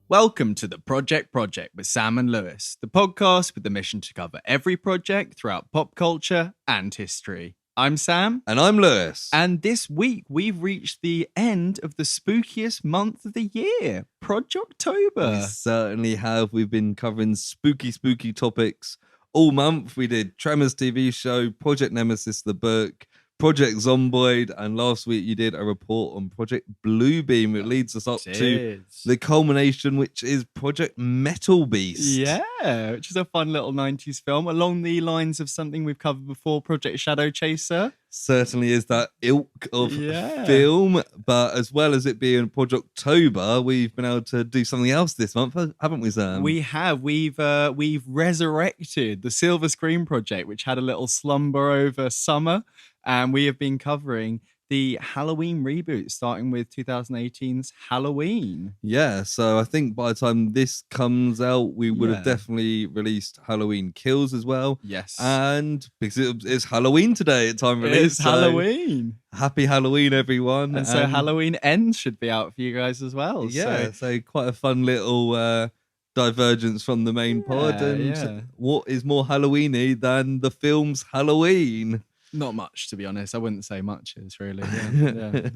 Welcome to the Project with Sam and Lewis, the podcast with the mission to cover every project throughout pop culture and history. I'm Sam. And I'm Lewis. And this week we've reached the end of the spookiest month of the year, Projoctober. We certainly have. We've been covering spooky topics all month. We did Tremors TV show, Project Nemesis the book, Project Zomboid, and last week you did a report on Project Bluebeam. It leads us up to the culmination, which is Project Metalbeast. Yeah, which is a fun little 90s film along the lines of something we've covered before, Project Shadow Chaser. Certainly is that ilk of film, but as well as it being Projoctober, we've been able to do something else this month, haven't we, Sam? We have. We've resurrected the Silver Screen Project, which had a little slumber over summer, and we have been covering the Halloween reboot, starting with 2018's Halloween. Yeah, so I think by the time this comes out, we would have definitely released Halloween Kills as well. Yes. And because it's Halloween today at time release. It's Halloween. Happy Halloween, everyone. And so Halloween Ends should be out for you guys as well. Yeah, so quite a fun little divergence from the main pod. And what is more Halloween-y than the film's Halloween? Not much, to be honest. I wouldn't say much is really. Yeah.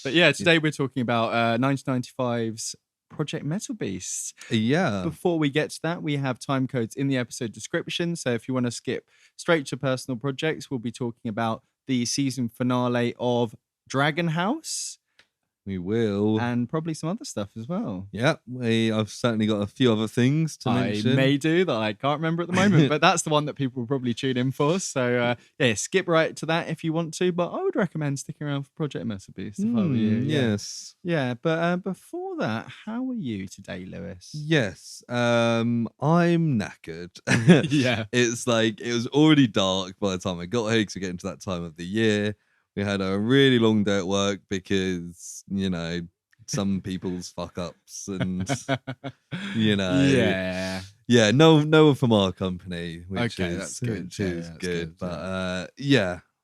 But yeah, today we're talking about 1995's Project Metalbeast. Yeah. Before we get to that, we have time codes in the episode description. So if you want to skip straight to personal projects, we'll be talking about the season finale of Dragon House. We will. And probably some other stuff as well. Yeah, I've certainly got a few other things to mention. I may do that I can't remember at the moment, but that's the one that people will probably tune in for. So, skip right to that if you want to, but I would recommend sticking around for Project Metalbeast if I were you. Yes. Yeah, but before that, how are you today, Lewis? Yes, I'm knackered. Yeah. It's like, it was already dark by the time I got here because we're getting to that time of the year. We had a really long day at work because, some people's fuck ups and, Yeah. Yeah, no one from our company, which that's good. Which is that's good. But,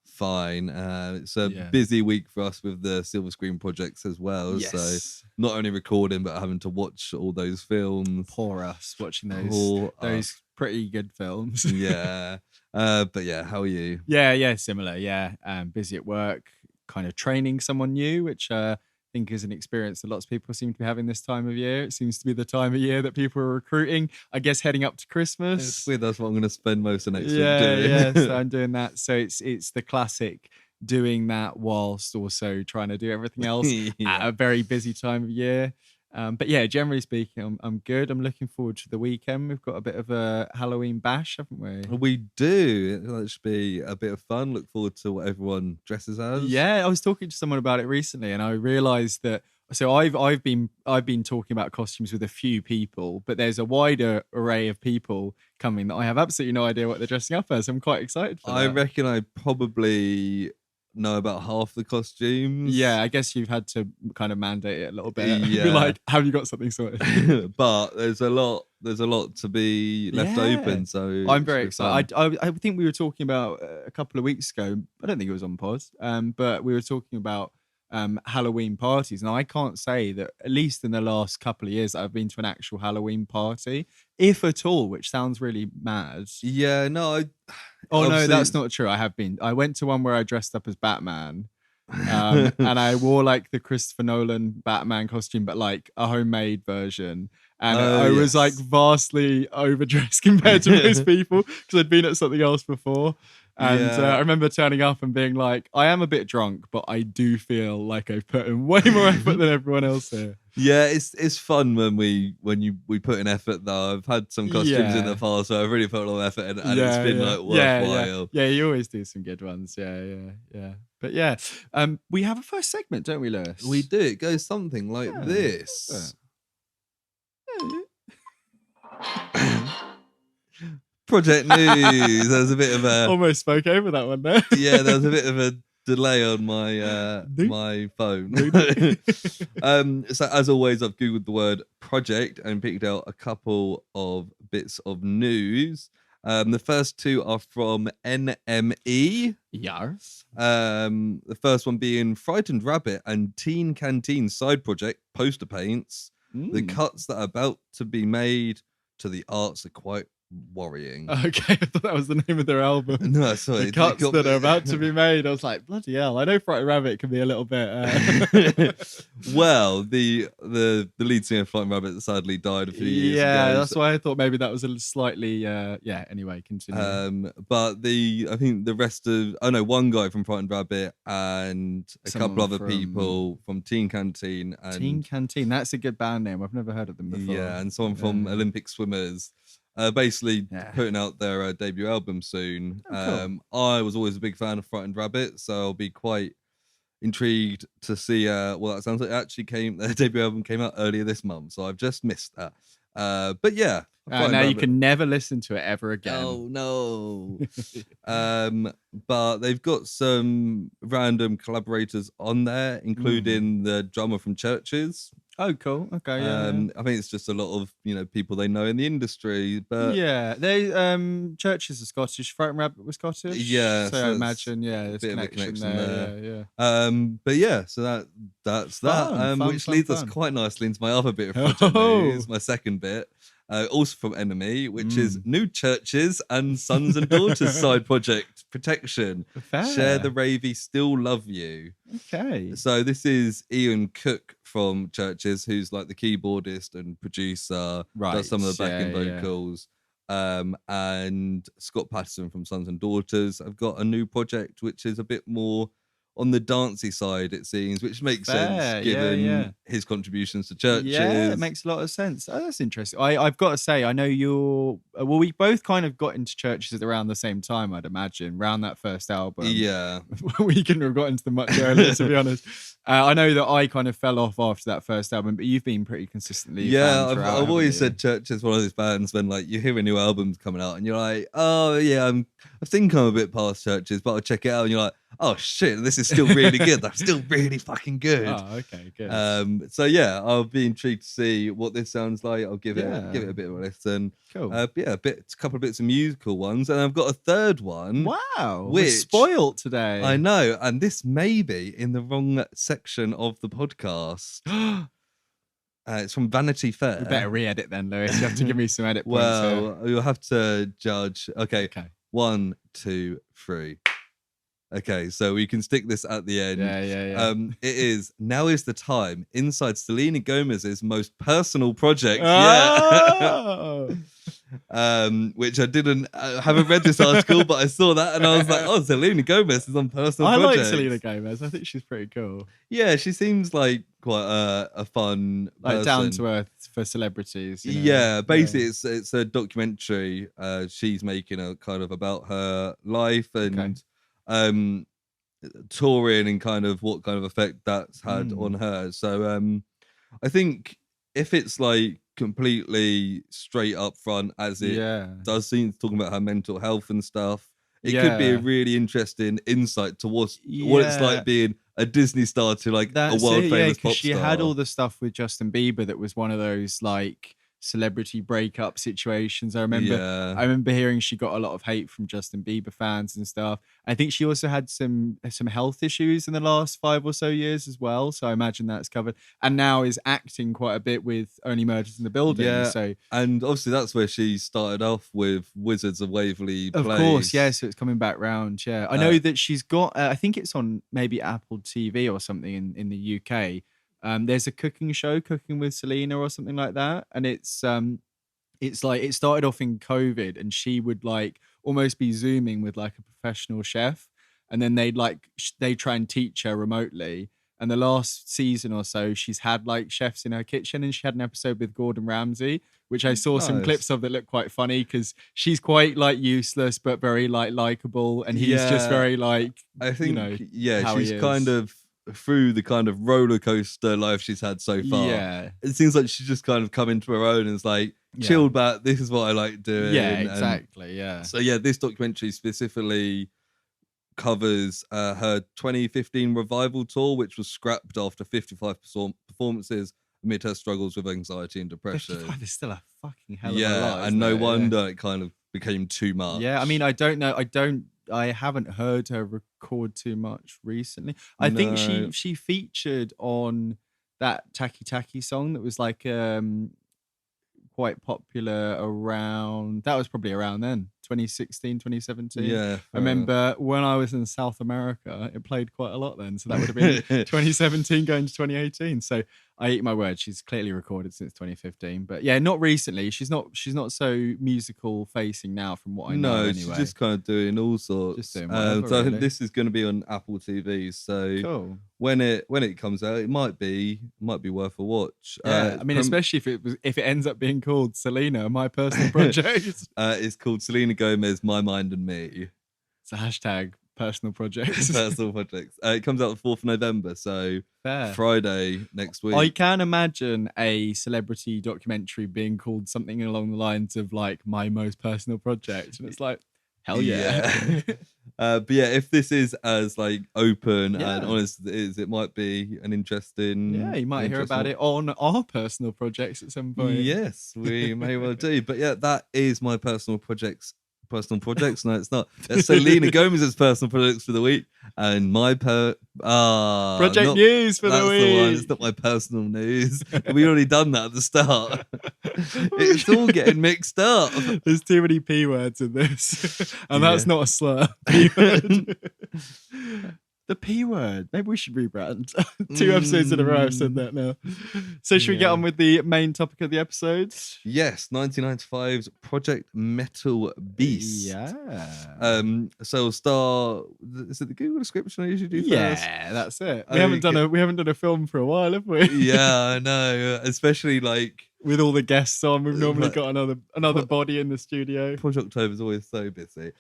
fine. It's a busy week for us with the Silver Screen projects as well. Yes. So not only recording, but having to watch all those films. Poor us watching those pretty good films. Yeah. But yeah, how are you? Yeah, similar. Yeah, busy at work, kind of training someone new, which I think is an experience that lots of people seem to be having this time of year. It seems to be the time of year that people are recruiting, I guess, heading up to Christmas. It's weird. That's what I'm going to spend most of next week doing. Yeah, so I'm doing that. So it's the classic doing that whilst also trying to do everything else at a very busy time of year. But yeah, generally speaking, I'm good. I'm looking forward to the weekend. We've got a bit of a Halloween bash, haven't we? We do. That should be a bit of fun. Look forward to what everyone dresses as. Yeah, I was talking to someone about it recently, and I realised that. So I've been talking about costumes with a few people, but there's a wider array of people coming that I have absolutely no idea what they're dressing up as. I'm quite excited for that. I reckon I probably know about half the costumes. Yeah, I guess you've had to kind of mandate it a little bit. Yeah. Be like, have you got something sorted? But there's a lot to be left open. So I'm very excited. I think we were talking about a couple of weeks ago. I don't think it was on pod, but we were talking about Halloween parties. Now I can't say that, at least in the last couple of years, I've been to an actual Halloween party, if at all, which sounds really mad. Yeah, no. No, that's not true. I have been. I went to one where I dressed up as Batman. And I wore like the Christopher Nolan Batman costume, but like a homemade version. And I was like vastly overdressed compared to most people because I'd been at something else before. And I remember turning up and being like, I am a bit drunk, but I do feel like I've put in way more effort than everyone else here. Yeah, it's fun when we put in effort though. I've had some costumes in the past where I've really put a lot of effort in, and it's been like worthwhile. Yeah, you always do some good ones. Yeah. But yeah, we have a first segment, don't we, Lewis? We do. It goes something like this. Project news. There's a bit of a almost spoke over that one there. Yeah, there was a bit of a delay on my my phone. So as always, I've googled the word project and picked out a couple of bits of news. The first two are from NME. Yes. The first one being Frightened Rabbit and Teen Canteen side project poster paints The cuts that are about to be made to the arts are quite worrying. Okay, I thought that was the name of their album. No, sorry. The cuts that are about to be made. I was like, bloody hell. I know Frightened Rabbit can be a little bit... Well, the lead singer of Frightened Rabbit sadly died a few years ago. Yeah, that's why I thought maybe that was a slightly... anyway, continue. But I think the rest of... one guy from Frightened Rabbit and couple other people from Teen Canteen. Teen Canteen, that's a good band name. I've never heard of them before. Yeah, and someone from Olympic Swimmers. Basically putting out their debut album soon. Cool. I was always a big fan of Frightened Rabbit, so I'll be quite intrigued to see what that sounds like. Their debut album came out earlier this month, so I've just missed that. But yeah. Now you can never listen to it ever again. Oh no. But they've got some random collaborators on there, including the drummer from Chvrches. Oh, cool. Okay. Yeah. I think it's just a lot of people they know in the industry. But yeah, they Chvrches are Scottish. Frightened Rabbit was Scottish. Yeah, so I imagine there's a bit of a connection there. Yeah. But yeah, so that's that. Which leads us quite nicely into my other bit of project news, my second bit. Also from Enemy, which is New Chvrches and Sons and Daughters side project Protection. Fair. Share the Ravey, Still Love You. Okay. So this is Ian Cook from Chvrches, who's like the keyboardist and producer, does some of the backing vocals. And Scott Patterson from Sons and Daughters. I've got a new project which is a bit more on the dancey side, it seems, which makes sense given his contributions to Chvrches. Yeah, it makes a lot of sense. Oh, that's interesting. I've got to say, I know you're... Well, we both kind of got into Chvrches at around the same time, I'd imagine, around that first album. Yeah. We couldn't have got into them much earlier, to be honest. I know that I kind of fell off after that first album, but you've been pretty consistently... Yeah, I've always said Chvrches one of those bands when you hear a new album's coming out and you're like, oh, yeah, I think I'm a bit past Chvrches, but I'll check it out. And you're like, oh shit, this is still really good. That's still really fucking good. Oh, okay, good. So yeah, I'll be intrigued to see what this sounds like. I'll give it a bit of a listen. Cool. A couple of bits of musical ones, and I've got a third one. Wow, we're spoiled today. I know, and this may be in the wrong section of the podcast. It's from Vanity Fair. We better re-edit then, Lewis. You have to give me some edit points. Well, you'll have to judge. Okay. 1, 2, 3. Okay, so we can stick this at the end. Yeah. It is Now Is the Time, inside Selena Gomez's most personal project. Oh! Yeah. Which I haven't read this article, but I saw that and I was like, oh, Selena Gomez is on personal project. I like Selena Gomez. I think she's pretty cool. Yeah, she seems like quite a fun person. Down to earth for celebrities. Yeah, basically it's a documentary she's making a kind of about her life and touring and kind of what kind of effect that's had on her. So I think if it's like completely straight up front as it does seem, talking about her mental health and stuff, it could be a really interesting insight towards what it's like being a Disney star to like a world famous pop star. She had all the stuff with Justin Bieber that was one of those like celebrity breakup situations. I remember hearing she got a lot of hate from Justin Bieber fans and stuff. I think she also had some health issues in the last 5 or so years as well, so I imagine that's covered, and now is acting quite a bit with Only Murders in the Building. So and obviously that's where she started off with Wizards of Waverly Place. Of course, so it's coming back round. I know that she's got I think it's on maybe Apple TV or something in the UK. There's a cooking show, Cooking with Selena or something like that, and it's like it started off in COVID, and she would like almost be zooming with like a professional chef, and then they try and teach her remotely. And the last season or so, she's had like chefs in her kitchen, and she had an episode with Gordon Ramsay, which I saw some clips of that look quite funny because she's quite like useless but very like likable, and he's just very like I think she's kind of through the kind of roller coaster life she's had so far. It seems like she's just kind of come into her own and is like chilled back. This is what I like doing. Exactly. So this documentary specifically covers her 2015 revival tour, which was scrapped after 55 performances amid her struggles with anxiety and depression. 55 is still a fucking hell of a lot. And no wonder it kind of became too much. I mean, I don't know. I haven't heard her record too much recently. I think she featured on that Taki Taki song that was like quite popular around, that was probably around then, 2016, 2017. Yeah, I remember when I was in South America, it played quite a lot then. So that would have been 2017 going to 2018. So I eat my words. She's clearly recorded since 2015. But yeah, not recently. She's not so musical facing now from what I know anyway. She's just kind of doing all sorts. Just doing whatever, so I think really. this is going to be on Apple TV. So Cool. when it comes out, it might be worth a watch. Yeah, I mean, especially if it ends up being called Selena, my personal project. It's called Selena Gomez, My Mind and Me. It's a hashtag personal projects. Personal projects. It comes out the 4th of November, so Fair. Friday next week. I can imagine a celebrity documentary being called something along the lines of like My Most Personal Project, and it's like, hell yeah. But yeah, if this is as like open and honest as it is, it might be an interesting. Yeah, you might hear about it on our personal projects at some point. Yes, we may well do. But yeah, that is my personal projects. No, it's not. That's Selena Gomez's personal projects for the week, and my project news for the week. The one. It's not my personal news. We already done that at the start. It's all getting mixed up. There's too many P words in this, and that's not a slur. P word. The P word. Maybe we should rebrand. 2 episodes in a row I've said that now. So should we get on with the main topic of the episode? Yes, 1995's Project Metalbeast. Yeah. So we'll start. Is it the Google description I usually do first? Yeah, that's it. We haven't done a film for a while, have we? Yeah, I know. Especially like with all the guests on, we've normally got another body in the studio. Projoctober is always so busy.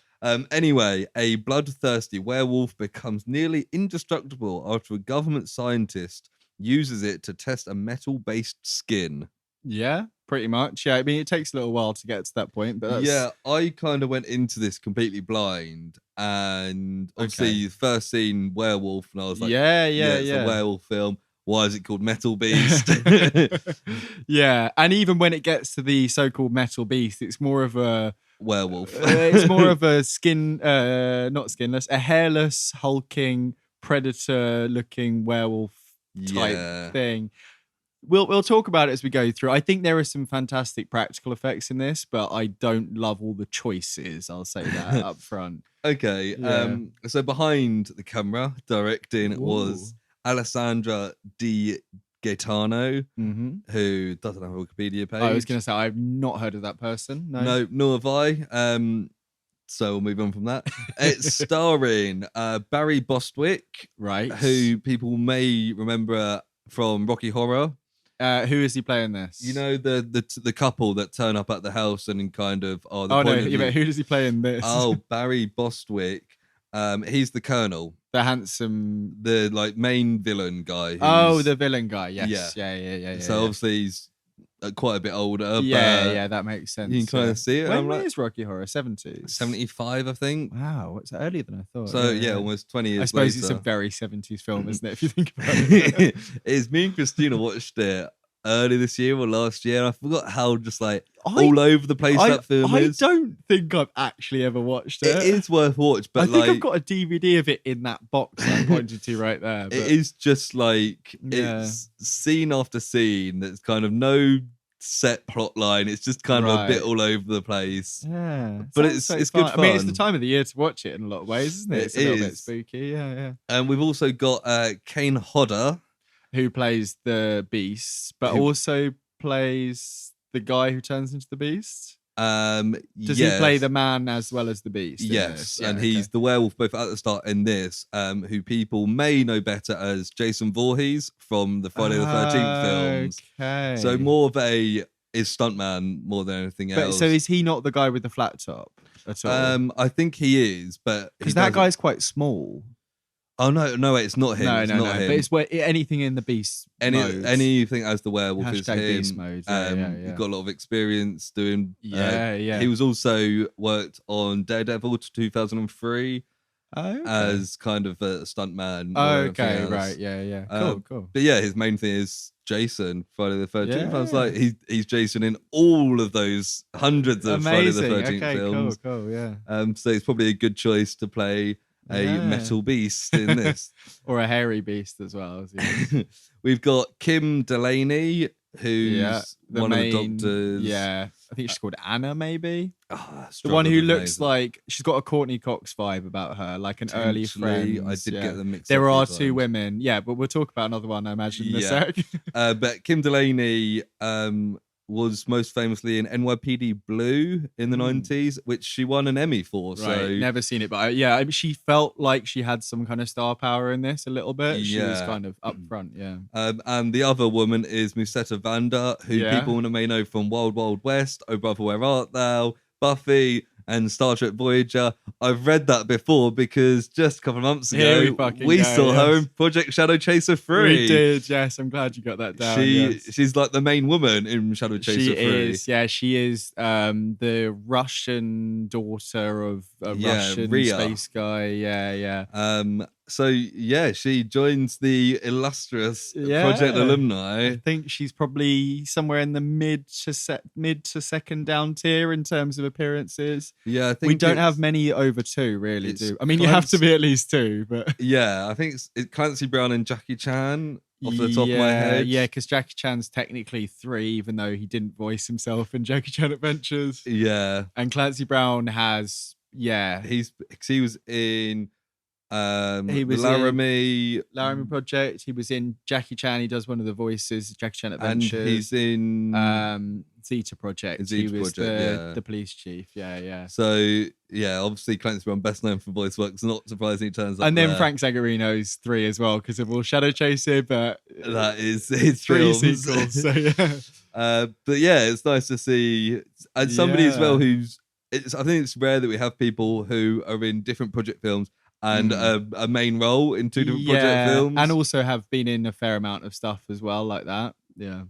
Anyway, a bloodthirsty werewolf becomes nearly indestructible after a government scientist uses it to test a metal-based skin. Yeah, pretty much. Yeah, I mean, it takes a little while to get to that point, but yeah, I kind of went into this completely blind, and obviously the first scene, werewolf, and I was like, yeah, it's a werewolf film. Why is it called Metalbeast? Yeah, and even when it gets to the so-called Metal Beast, it's more of a werewolf. It's more of a not skinless, a hairless, hulking, predator-looking werewolf type thing. We'll talk about it as we go through. I think there are some fantastic practical effects in this, but I don't love all the choices. I'll say that up front. Okay. Yeah. So behind the camera, directing was Alessandra Di Gaetano, who doesn't have a Wikipedia page. I was going to say, I've not heard of that person. No, nor have I. So we'll move on from that. It's starring Barry Bostwick, right? Who people may remember from Rocky Horror. Who is he playing this? You know, the couple that turn up at the house and kind of who does he play in this? Oh, Barry Bostwick. He's the Colonel. The handsome, the like main villain guy. The villain guy. Yes. Yeah. So obviously he's quite a bit older. Yeah, that makes sense. You can kind of see it. When is Rocky Horror? 70s? 75, I think. Wow, it's earlier than I thought. So yeah, almost 20 years. I suppose later. It's a very 70s film, isn't it? If you think about it. It's me and Christina watched it early this year or last year. I forgot how just like all over the place that film is. I don't think I've actually ever watched it. It is worth watch, but I think I've got a DVD of it in that box I pointed to right there. But it is just like it's scene after scene. There's kind of no set plot line. It's just kind of a bit all over the place. Yeah, but it's good fun. I mean, it's the time of the year to watch it in a lot of ways, isn't it? It's a little bit spooky. Yeah. And we've also got Kane Hodder, who plays the Beast, but also plays the guy who turns into the Beast. Does he play the man as well as the Beast? Yes, and he's the werewolf both at the start and this, who people may know better as Jason Voorhees from the Friday the 13th films. Okay. So more of is stuntman more than anything else. So is he not the guy with the flat top at all? I think he is, but because that guy's quite small. Oh no, it's not him. No, it's not him. But it's anything in the Beast mode. Anything as the werewolf is him. Beast mode. He's got a lot of experience doing. Yeah. He was also worked on Daredevil to 2003 as kind of a stuntman. Okay, right, yeah. Cool. But yeah, his main thing is Jason, Friday the 13th. I was like, he's Jason in all of those hundreds of Friday the 13th films. Cool, yeah. So it's probably a good choice to play a metal beast in this. Or a hairy beast as well. Yeah. We've got Kim Delaney, who's one of the doctors. Yeah, I think she's called Anna, maybe. The one who looks like she's got a Courtney Cox vibe about her, like an early friend. I did get them mixed up. There are two women, but we'll talk about another one, I imagine, in a sec. But Kim Delaney was most famously in NYPD Blue in the 90s, which she won an Emmy for. Right. So Never seen it, but she felt like she had some kind of star power in this a little bit. She was kind of up front, and the other woman is Musetta Vanda, who people may know from Wild Wild West, Oh Brother Where Art Thou, Buffy, and Star Trek Voyager. I've read that before because just a couple of months ago we saw her in Project Shadow Chaser 3. We did, yes. I'm glad you got that down. She's like the main woman in Shadow Chaser 3. She is the Russian daughter of a Russian Rhea. space guy. So she joins the illustrious Project alumni. I think she's probably somewhere in the mid to second down tier in terms of appearances. Yeah, I think we don't have many over 2, really. Do I mean you have to be at least 2, but I think it's Clancy Brown and Jackie Chan off the top of my head. Yeah, because Jackie Chan's technically 3, even though he didn't voice himself in Jackie Chan Adventures. Yeah, and Clancy Brown has he was in. He was Laramie Project. He was in Jackie Chan. He does one of the voices, Jackie Chan Adventures. And he's in Zeta Project. He was the police chief. So obviously Clancy Brown best known for voice work. It's not surprising he turns up. And then Frank Zagarino's 3 as well because of all Shadow Chaser. But that is his 3 films. sequels. So but it's nice to see and somebody as well who's. I think it's rare that we have people who are in different project films and a main role in 2 different project films, and also have been in a fair amount of stuff as well, like that. The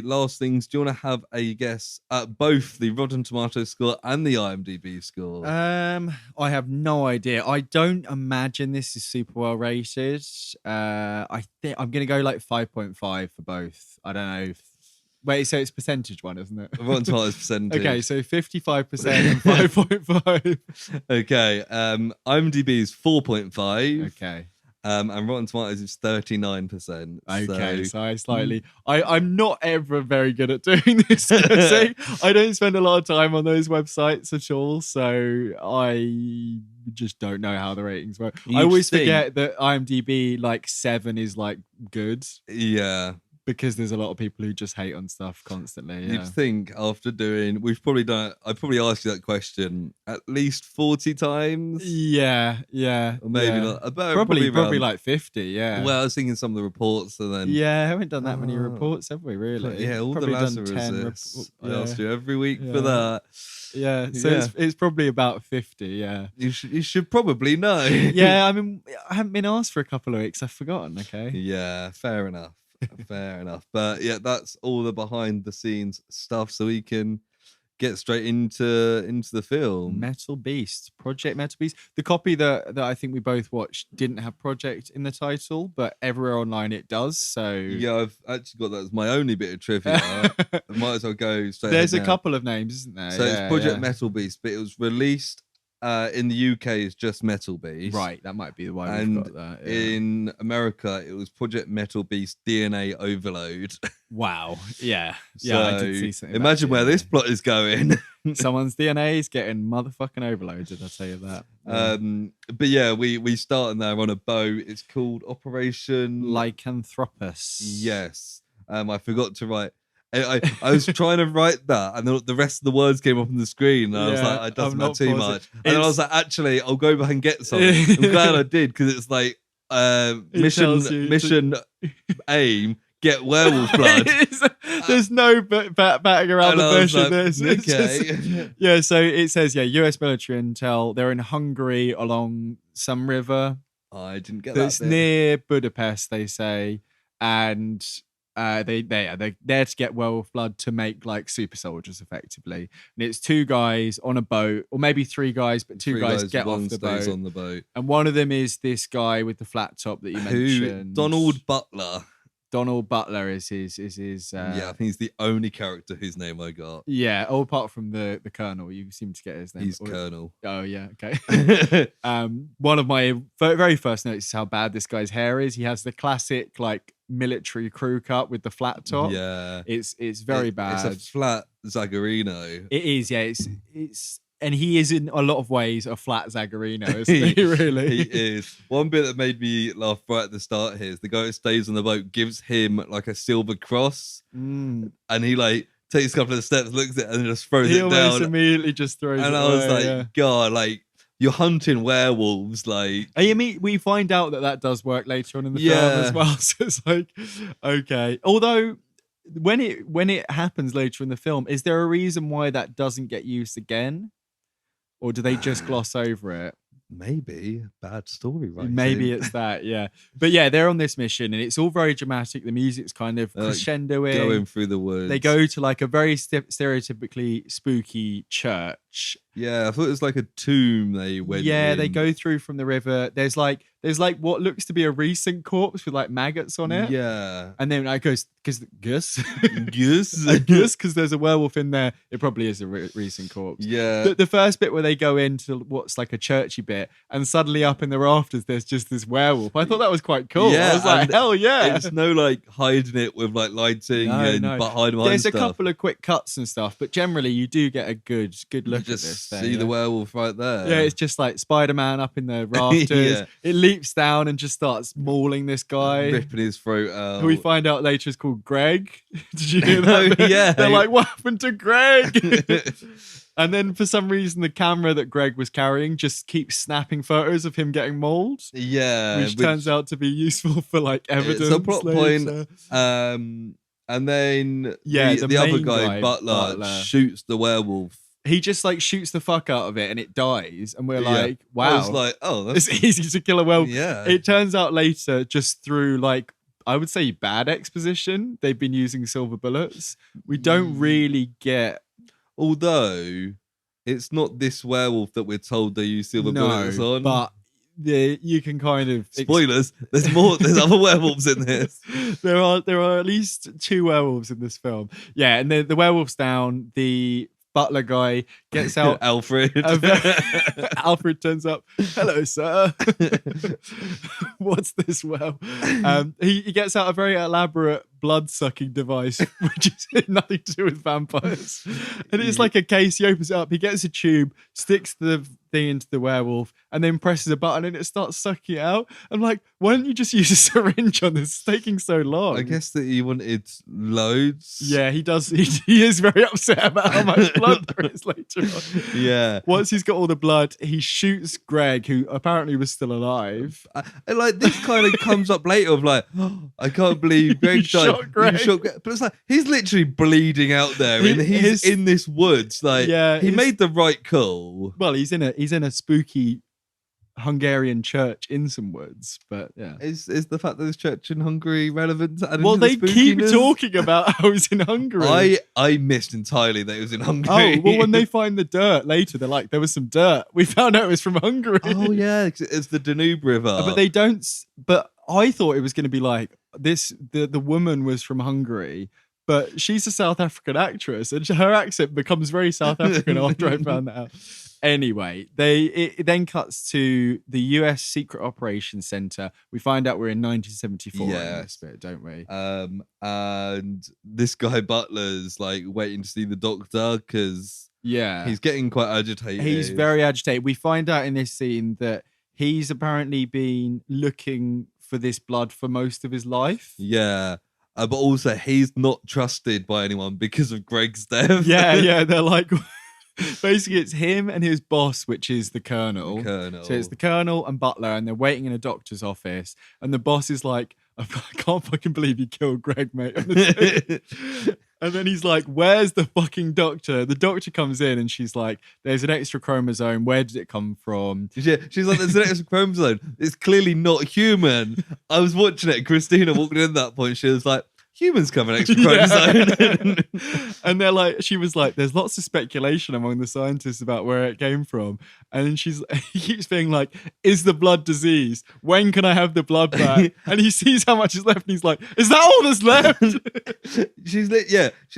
last things. Do you want to have a guess at both the Rotten Tomatoes score and the IMDb score? I have no idea. I don't imagine this is super well rated. I think I'm gonna go like 5.5 for both. I don't know. Wait, so it's percentage one, isn't it? Rotten Tomatoes percentage. Okay, so 55% and 5.5. Okay, IMDb is 4.5. Okay. And Rotten Tomatoes is 39%. Okay, so I slightly... I'm not ever very good at doing this. I don't spend a lot of time on those websites at all, so I just don't know how the ratings work. I always forget that IMDb, like 7 is like good. Yeah. Because there's a lot of people who just hate on stuff constantly. You'd think after doing, I probably asked you that question at least 40 times. Yeah. Or maybe not. Probably like 50, yeah. Well, I was thinking some of the reports and then... Yeah, I haven't done that many reports, have we, really? Yeah, all probably the Lazarus. I asked you every week for that. Yeah, so it's probably about 50, yeah. You should probably know. Yeah, I mean, I haven't been asked for a couple of weeks. I've forgotten, okay? Yeah, fair enough. Fair enough. But that's all the behind the scenes stuff, so we can get straight into the film. Metalbeast, Project Metalbeast. The copy that I think we both watched didn't have Project in the title, but everywhere online it does. So I've actually got that as my only bit of trivia. I might as well go straight. There's a couple of names, isn't there? So it's Project Metalbeast, but it was released in the UK is just Metalbeast. Right, that might be the one. And we've got that. In America, it was Project Metalbeast DNA Overload. Wow. Yeah. So I did see something. Imagine where this plot is going. Someone's DNA is getting motherfucking overloaded, I'll tell you that. But we start in there on a boat. It's called Operation Lycanthropus. Yes. I forgot to write. I was trying to write that, and the rest of the words came up on the screen, and I was like, it doesn't matter too much. And then I was like, actually, I'll go back and get something. I'm glad I did, because it's like mission aim, get werewolf blood. There's no batting around the bush in this. Okay. So it says, US military intel, they're in Hungary along some river. I didn't get that. It's near Budapest, they say, and... they're there to get werewolf blood to make like super soldiers effectively, and it's 2 guys on a boat, or maybe 3 guys, but 2 guys get off the boat. On the boat, and one of them is this guy with the flat top that you mentioned, Donald Butler. Donald Butler is his I think he's the only character whose name I got. Yeah, all apart from the Colonel, you seem to get his name. He's Colonel. Oh yeah, okay. One of my very first notes is how bad this guy's hair is. He has the classic like military crew cut with the flat top. Yeah, it's very bad. It's a flat Zagarino. It is. Yeah, it's. And he is in a lot of ways a flat Zagarino, isn't he? Really, he is. One bit that made me laugh right at the start here is the guy who stays on the boat gives him like a silver cross, and he like takes a couple of steps, looks at it, and then just throws it down. He almost immediately just throws it and away. I was like, God, like you're hunting werewolves, like. And you mean we find out that does work later on in the film as well. So it's like, okay. Although when it happens later in the film, is there a reason why that doesn't get used again? Or do they just gloss over it? Maybe bad story writing. Maybe it's that, yeah. But yeah, they're on this mission and it's all very dramatic. The music's kind of crescendoing. Going through the woods. They go to like a very stereotypically spooky church. Yeah, I thought it was like a tomb they went in. They go through from the river. There's like what looks to be a recent corpse with like maggots on it. Yeah. And then I goes, because Gus, because there's a werewolf in there. It probably is a recent corpse. Yeah. The first bit where they go into what's like a churchy bit, and suddenly up in the rafters, there's just this werewolf. I thought that was quite cool. Yeah, I was like, hell yeah. It's no like hiding it with like lighting behind There's a couple of quick cuts and stuff, but generally you do get a good look at this. See the werewolf right there. Yeah, it's just like Spider-Man up in the rafters. It leaps down and just starts mauling this guy, ripping his throat out. Who we find out later is called Greg. Did you hear that? Yeah, they're like, what happened to Greg? And then for some reason, the camera that Greg was carrying just keeps snapping photos of him getting mauled. Yeah, which turns out to be useful for like evidence. It's a plot point. And then the other guy, Butler, shoots the werewolf. He just like shoots the fuck out of it and it dies. And we're like, wow. I was like, it's easy to kill a werewolf. Yeah. It turns out later, just through like, I would say bad exposition, they've been using silver bullets. We don't really get. Although it's not this werewolf that we're told they use silver bullets on. But you can kind of spoilers. There's more. There's other werewolves in this. There are at least 2 werewolves in this film. Yeah, and the werewolf's down. The butler guy gets out. Alfred. Alfred turns up. Hello, sir. What's this well? He gets out a very elaborate blood-sucking device, which is nothing to do with vampires. And it's like a case. He opens it up. He gets a tube, sticks the thing into the werewolf, and then presses a button and it starts sucking it out. I'm like, why don't you just use a syringe on this? It's taking so long. I guess that he wanted loads. Yeah, he does. He is very upset about how much blood there is later on. Yeah. Once he's got all the blood, he shoots Greg, who apparently was still alive. Like this kind of comes up later of like, I can't believe Greg died. Greg. But it's like he's literally bleeding out there, and he's in this woods. Like, he made the right call. Well, he's in a spooky Hungarian church in some woods, but yeah. Is the fact that there's church in Hungary relevant? Well, they keep talking about how he's in Hungary. I missed entirely that it was in Hungary. Oh, well, when they find the dirt later, they're like, there was some dirt. We found out it was from Hungary. Oh yeah, it's the Danube River. But they don't. But I thought it was going to be like this. The woman was from Hungary, but she's a South African actress, and her accent becomes very South African after I found that out. Anyway, it then cuts to the US Secret Operations Center. We find out we're in 1974 in this bit, don't we? And this guy Butler's like waiting to see the doctor because he's getting quite agitated. He's very agitated. We find out in this scene that he's apparently been looking for this blood for most of his life. Yeah. But also he's not trusted by anyone because of Greg's death. Yeah. They're like... Basically, it's him and his boss, which is the Colonel. So it's the Colonel and Butler, and they're waiting in a doctor's office. And the boss is like, I can't fucking believe you killed Greg, mate. And then he's like, where's the fucking doctor? The doctor comes in and she's like, there's an extra chromosome. Where did it come from? Yeah, she's like, there's an extra chromosome. It's clearly not human. I was watching it. Christina walked in at that point. She was like, humans cover an extra crime zone. And they're like, she was like, there's lots of speculation among the scientists about where it came from. And then he keeps being like, is the blood diseased? When can I have the blood back? And he sees how much is left and he's like, is that all that's left? She's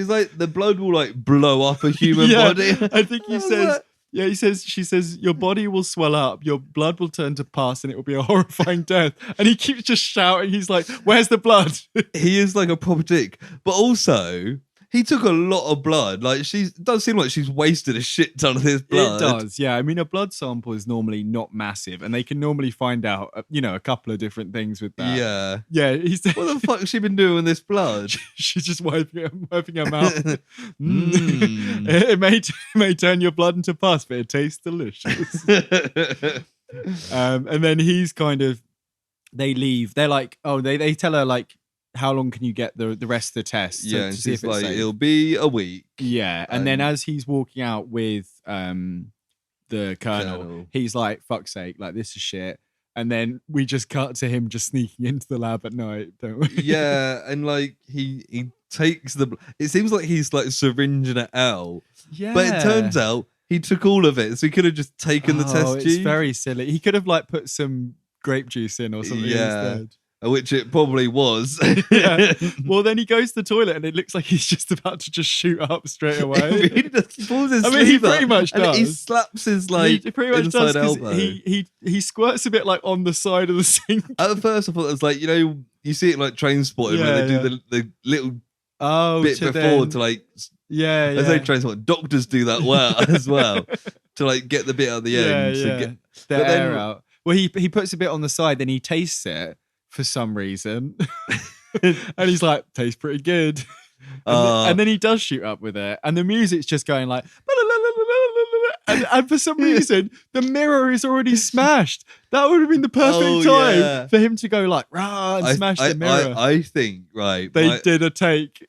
like, the blood will like blow up a human body. I think he says, she says, your body will swell up, your blood will turn to pus, and it will be a horrifying death. And he keeps just shouting. He's like, where's the blood? He is like a proper dick. But also, he took a lot of blood. Like, it does seem like she's wasted a shit ton of this blood. It does, yeah. I mean, a blood sample is normally not massive, and they can normally find out, a couple of different things with that. Yeah. Yeah, he said, what the fuck has she been doing with this blood? She's just wiping her mouth. It may turn your blood into pus, but it tastes delicious. And then he's they leave. They're like, they tell her like, how long can you get the rest of the test? Yeah, to see if it's like, safe? it'll be a week. Yeah, and then as he's walking out with the colonel, he's like, fuck's sake, like, this is shit. And then we just cut to him just sneaking into the lab at night, don't we? Yeah, and like he takes it seems like he's like syringing it out. Yeah. But it turns out he took all of it, so he could have just taken the test tube. It's very silly. He could have like put some grape juice in or something instead. Which it probably was. Yeah. Well, then he goes to the toilet and it looks like he's just about to just shoot up straight away. He pulls his he pretty much does. And he slaps his like he pretty much inside does, elbow. He squirts a bit like on the side of the sink. At first I thought it was like, you see it like Train Spotting when they do the little bit before to like I say Train Spotting. Doctors do that well as well to like get the bit at the end to get the air out. Well, he puts a bit on the side, then he tastes it for some reason. And he's like, tastes pretty good. And then he does shoot up with it. And the music's just going like, and for some reason, the mirror is already smashed. That would have been the perfect time for him to go like, rah, and smash the mirror. I think, right. They did a take.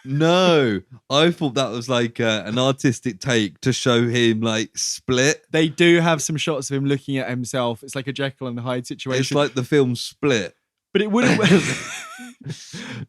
No, I thought that was like an artistic take to show him like split. They do have some shots of him looking at himself. It's like a Jekyll and Hyde situation. It's like the film Split. But it wouldn't.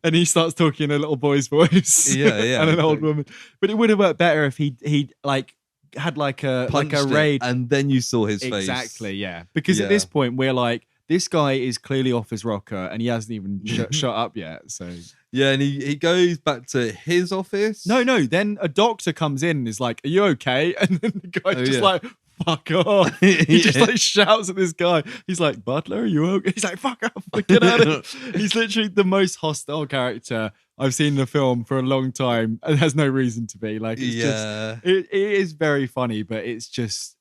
And he starts talking in a little boy's voice. Yeah. And an old woman. But it would have worked better if he like had like a raid, and then you saw his face. Exactly, yeah. Because at this point we're like, this guy is clearly off his rocker, and he hasn't even shut up yet. So yeah, and he goes back to his office. No. Then a doctor comes in and is like, "Are you okay?" And then the guy's just like, fuck off. He just like shouts at this guy. He's like, Butler, are you okay? He's like, fuck off, get out of here. He's literally the most hostile character I've seen in the film for a long time, and has no reason to be. Like, it's just, it is very funny, but it's just,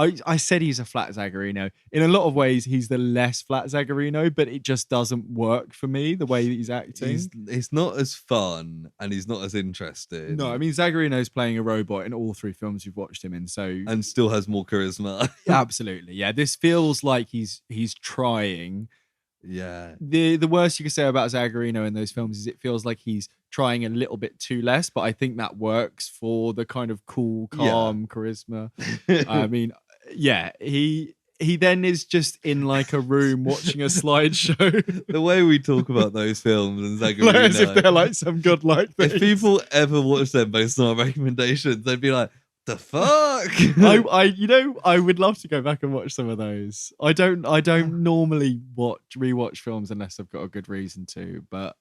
I said he's a flat Zagarino. In a lot of ways, he's the less flat Zagarino, but it just doesn't work for me, the way that he's acting. He's not as fun, and he's not as interesting. No, I mean, Zagarino's playing a robot in all three films you've watched him in, so... And still has more charisma. Absolutely, yeah. This feels like he's trying. Yeah. The worst you could say about Zagarino in those films is it feels like he's trying a little bit too less, but I think that works for the kind of cool, calm charisma. I mean... Yeah, he then is just in like a room watching a slideshow. The way we talk about those films and Zagarino, like as if they're like some godlike thing. If people ever watch them based on our recommendations, they'd be like, "The fuck!" I would love to go back and watch some of those. I don't normally rewatch films unless I've got a good reason to, but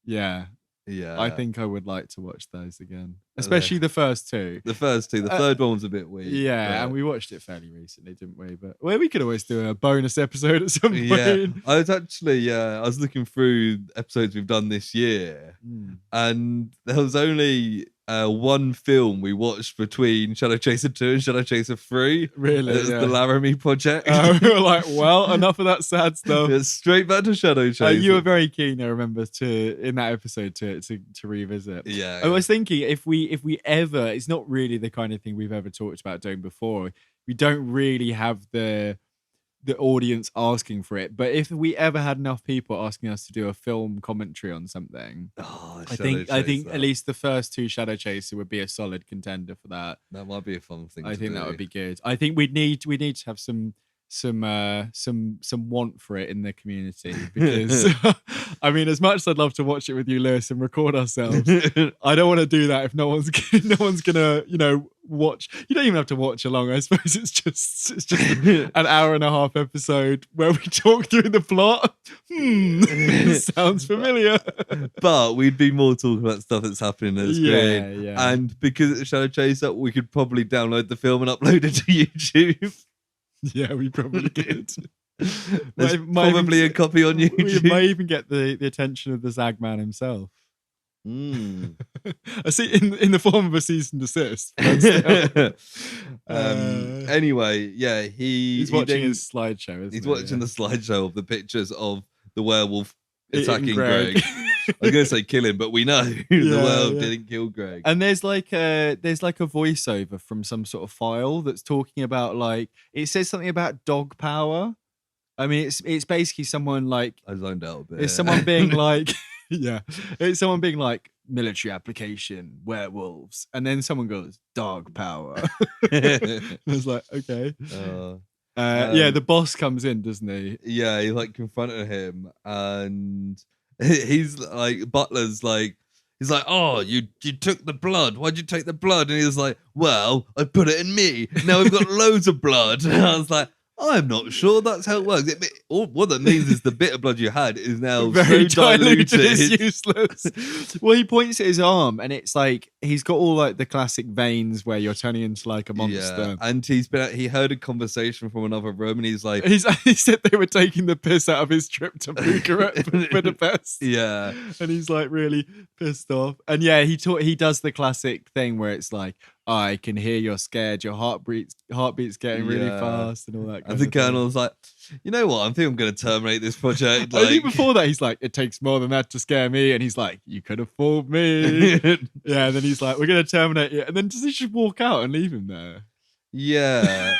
yeah. Yeah, I think I would like to watch those again, especially the first two. The third one was a bit weird. Yeah, and we watched it fairly recently, didn't we? But we could always do a bonus episode at some point. Yeah, I was actually I was looking through episodes we've done this year, and there was only one film we watched between Shadow Chaser 2 and Shadow Chaser 3. Really? It was the Laramie Project. We were like, well, enough of that sad stuff. It's straight back to Shadow Chaser. You were very keen, I remember, in that episode to revisit. Yeah. I was thinking if we ever, it's not really the kind of thing we've ever talked about doing before. We don't really have the audience asking for it, but if we ever had enough people asking us to do a film commentary on something, I think at least the first two Shadow Chaser would be a solid contender for that. That might be a fun thing. I think that would be good. I think we'd need to have some some want for it in the community, because I mean, as much as I'd love to watch it with you, Lewis, and record ourselves, I don't want to do that if no one's gonna watch. You don't even have to watch along. I suppose it's just an hour and a half episode where we talk through the plot. Sounds familiar. But we'd be more talking about stuff that's happening on the screen. Yeah. And because it's Shadow Chaser, we could probably download the film and upload it to YouTube. Yeah, we probably could. There's probably a copy on YouTube. We might even get the attention of the Zagman himself. I see in the form of a cease and desist. Anyway, yeah, he's watching his slideshow. Isn't he's watching the slideshow of the pictures of the werewolf attacking Greg. I was going to say kill him, but we know the werewolf didn't kill Greg. And there's like a voiceover from some sort of file that's talking about, like, it says something about dog power. I mean, it's basically someone like, I zoned out a bit. It's someone being like, it's someone being like, military application, werewolves, and then someone goes dog power. I was like, okay. The boss comes in, doesn't he? Yeah, he like confronted him, and he's like, Butler's like, he's like, oh, you took the blood. Why'd you take the blood? And he was like, well, I put it in me. Now we've got loads of blood. And I was like, I'm not sure that's how it works. What that means is the bit of blood you had is now very so diluted. It's useless. Well, he points at his arm, and it's like he's got all like the classic veins where you're turning into like a monster. Yeah. And he heard a conversation from another room, and he's like, he said they were taking the piss out of his trip to Budapest. Yeah, and he's like really pissed off. And yeah, he does the classic thing where it's like, I can hear you're scared, your heartbeat's getting really fast and all that. And the Colonel's like, you know what? I think I'm going to terminate this project. I think before that, he's like, it takes more than that to scare me. And he's like, you could have fooled me. Yeah, and then he's like, we're going to terminate it. And then does he just walk out and leave him there? Yeah.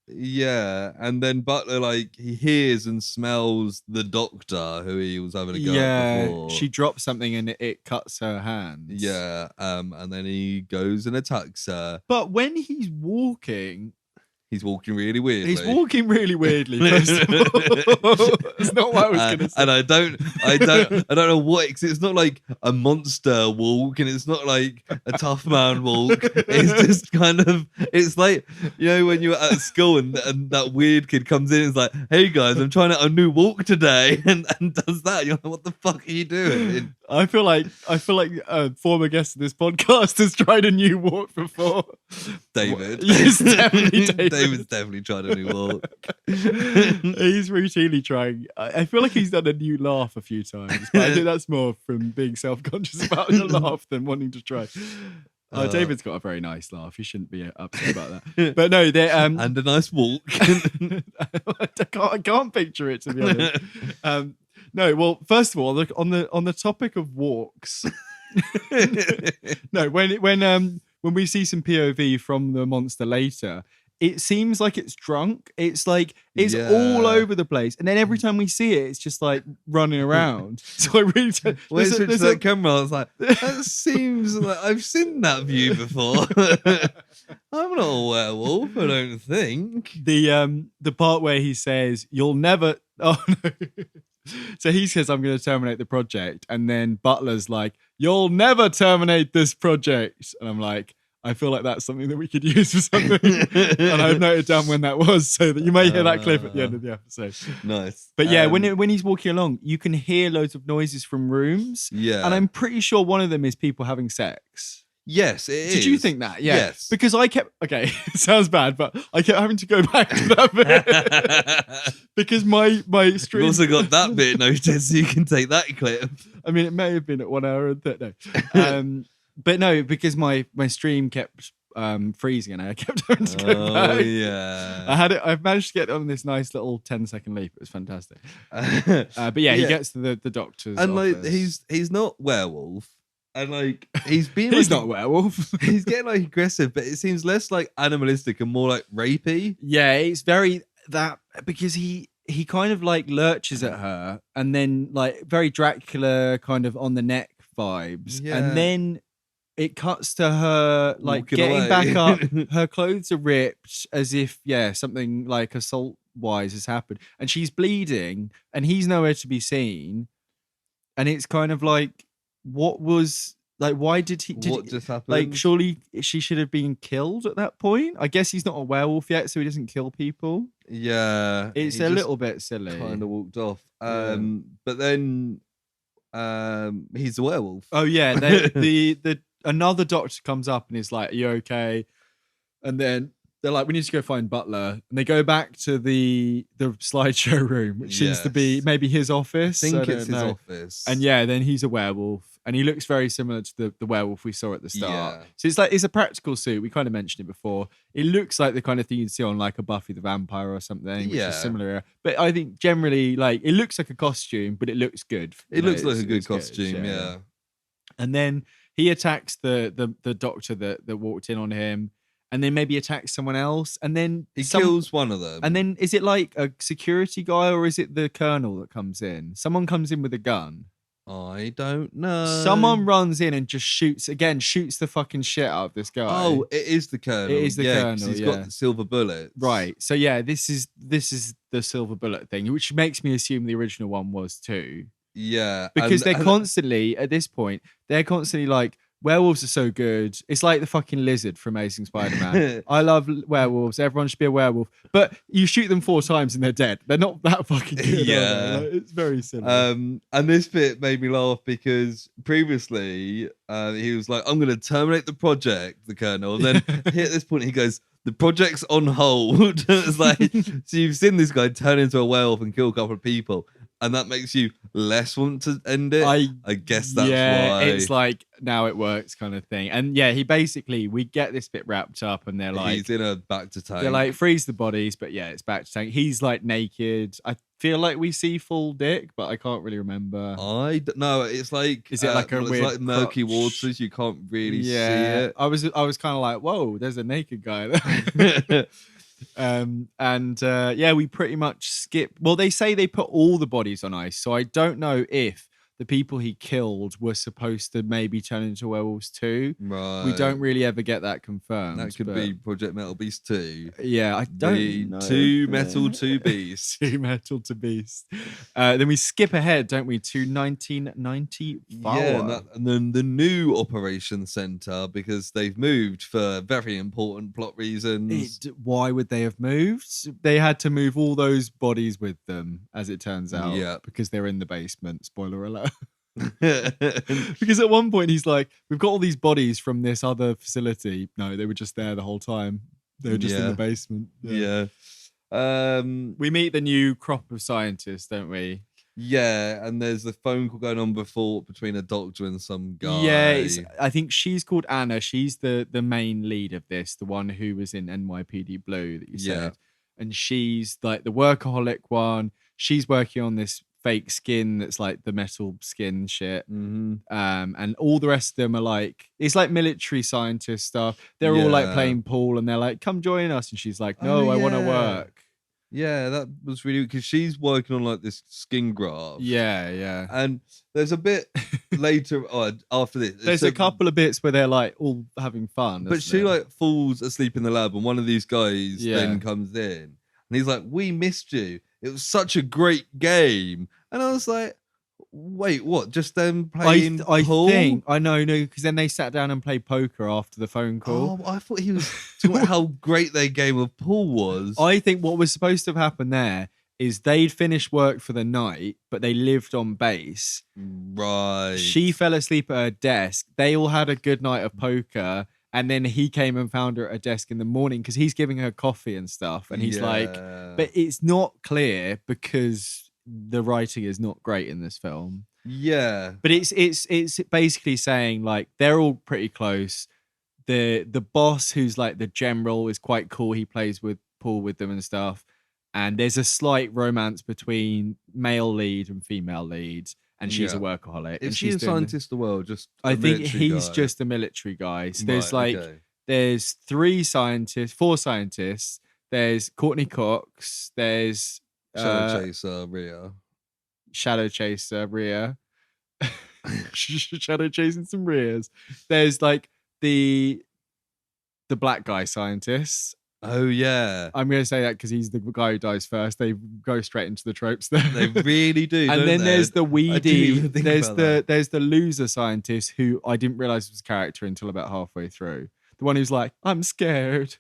Yeah. And then Butler, like, he hears and smells the doctor who he was having a go at before. She drops something and it cuts her hands. Yeah. And then he goes and attacks her. But when he's walking really weirdly. First of all. It's not what I was going to say. And I don't know what, it's not like a monster walk, and it's not like a tough man walk. It's just kind of, it's like, you know, when you're at school and that weird kid comes in and is like, hey guys, I'm trying out a new walk today, and does that. You're like, what the fuck are you doing? I feel like a former guest of this podcast has tried a new walk before. David. Yes, definitely David. David's definitely tried a new walk. He's routinely trying. I feel like he's done a new laugh a few times, but I think that's more from being self-conscious about the laugh than wanting to try. David's got a very nice laugh. You shouldn't be upset about that. But no, they and a nice walk. I can't picture it, to be honest. No, well, first of all, look, on the topic of walks. No, when we see some POV from the monster later, it seems like it's drunk. It's like it's all over the place, and then every time we see it, it's just like running around. So I really there's that camera. I was like, that seems like I've seen that view before. I'm not a werewolf, I don't think. The part where he says, "You'll never." Oh no. So he says, I'm going to terminate the project. And then Butler's like, you'll never terminate this project. And I'm like, I feel like that's something that we could use for something. And I've noted down when that was, so that you may hear that clip at the end of the episode. Nice. But yeah, when he's walking along, you can hear loads of noises from rooms. Yeah. And I'm pretty sure one of them is people having sex. Yes, it is. Did you think that? Yeah. Yes. Because it sounds bad, but I kept having to go back to that bit. Because my stream... You've also got that bit noted, so you can take that clip. I mean, it may have been at 1 hour and 30. No. But no, because my stream kept freezing and I kept having to go back. Oh, yeah. I've managed to get on this nice little 10-second leap. It was fantastic. But yeah, he gets to the doctor's and office. Like he's not werewolf. And like he's being he's like, not a werewolf. He's getting like aggressive, but it seems less like animalistic and more like rapey. Yeah, it's very that because he kind of like lurches at her and then like very Dracula kind of on the neck vibes. Yeah. And then it cuts to her like walking getting away. back up. Her clothes are ripped as if something like assault wise has happened, and she's bleeding, and he's nowhere to be seen, and it's kind of like, what was like? Why did he? What just happened? Like, surely she should have been killed at that point. I guess he's not a werewolf yet, so he doesn't kill people. Yeah, It's a little bit silly. Kind of walked off. Yeah. But then he's a werewolf. Oh yeah, the another doctor comes up and is like, "Are you okay?" And then they're like, "We need to go find Butler." And they go back to the slideshow room, which seems to be maybe his office. I think it's his office. And yeah, then he's a werewolf, and he looks very similar to the werewolf we saw at the start. Yeah. So it's a practical suit. We kind of mentioned it before. It looks like the kind of thing you'd see on like a Buffy the Vampire or something, which is similar. But I think generally, like, it looks like a costume, but it looks good. It looks like a good costume, yeah. And then he attacks the doctor that walked in on him, and then maybe attacks someone else, and then he kills one of them. And then is it like a security guy, or is it the colonel that comes in? Someone comes in with a gun. I don't know. Someone runs in and just shoots the fucking shit out of this guy. Oh, it is the colonel. It is the colonel. He's got the silver bullets. Right. So yeah, this is the silver bullet thing, which makes me assume the original one was too. Yeah, because they're constantly at this point. They're constantly like, werewolves are so good. It's like the fucking lizard from Amazing Spider-Man. I love werewolves. Everyone should be a werewolf. But you shoot them 4 times and they're dead. They're not that fucking good. Yeah. Like, it's very silly. And this bit made me laugh because previously he was like, "I'm going to terminate the project," the colonel. And then here at this point he goes, "The project's on hold." It's like, so you've seen this guy turn into a werewolf and kill a couple of people, and that makes you less want to end it. I guess that's why. It's like, now it works kind of thing. And yeah, we get this bit wrapped up, and they're like, he's in a back to tank. They're like, freeze the bodies, but yeah, it's back to tank. He's like naked. I feel like we see full dick, but I can't really remember. No, it's like, is it like a weird like murky waters? You can't really see it. I was kind of like, whoa, there's a naked guy there. We pretty much skip. Well, they say they put all the bodies on ice, so I don't know if the people he killed were supposed to maybe turn into werewolves too. Right. We don't really ever get that confirmed. That could be Project Metalbeast 2. Yeah, I don't know. 2 Metal, 2 Beast. 2 Metal, 2 Beast. Then we skip ahead, don't we, to 1994. Yeah, and then the new Operation Center, because they've moved for very important plot reasons. Why would they have moved? They had to move all those bodies with them, as it turns out. Yeah. Because they're in the basement. Spoiler alert. Because at one point he's like, "We've got all these bodies from this other facility." No, they were just there the whole time. They were just in the basement. Yeah. We meet the new crop of scientists, don't we? Yeah, and there's the phone call going on between a doctor and some guy. Yeah, I think she's called Anna. She's the main lead of this, the one who was in NYPD Blue that you said. And she's like the workaholic one. She's working on this fake skin that's like the metal skin shit. Mm-hmm. And all the rest of them are like, it's like military scientist stuff. They're all like playing pool, and they're like, "Come join us," and she's like, "No, I want to work." Yeah, that was really, because she's working on like this skin graft. Yeah. And there's a bit later after this. There's a couple of bits where they're like all having fun. But she like falls asleep in the lab, and one of these guys then comes in, and he's like, "We missed you. It was such a great game." And I was like, wait, what? Just them playing pool? No, because then they sat down and played poker after the phone call. Oh, I thought he was talking about how great their game of pool was. I think what was supposed to have happened there is they'd finished work for the night, but they lived on base. Right. She fell asleep at her desk. They all had a good night of poker. And then he came and found her at a desk in the morning because he's giving her coffee and stuff. And he's like, but it's not clear because the writing is not great in this film. Yeah. But it's basically saying like they're all pretty close. The boss, who's like the general, is quite cool. He plays with pool with them and stuff. And there's a slight romance between male lead and female lead. And she's a workaholic. Is she a scientist as well? I think he's just a military guy. So there's there's 4 scientists. There's Courtney Cox. There's Shadow Chaser Rhea. Shadow chasing some Rheas. There's like the black guy scientist. Oh yeah, I'm going to say that because he's the guy who dies first. They go straight into the tropes there. they really do. And don't then they? there's the I weedy. didn't even think There's about the that. there's the loser scientist who I didn't realize was a character until about halfway through. The one who's like, I'm scared.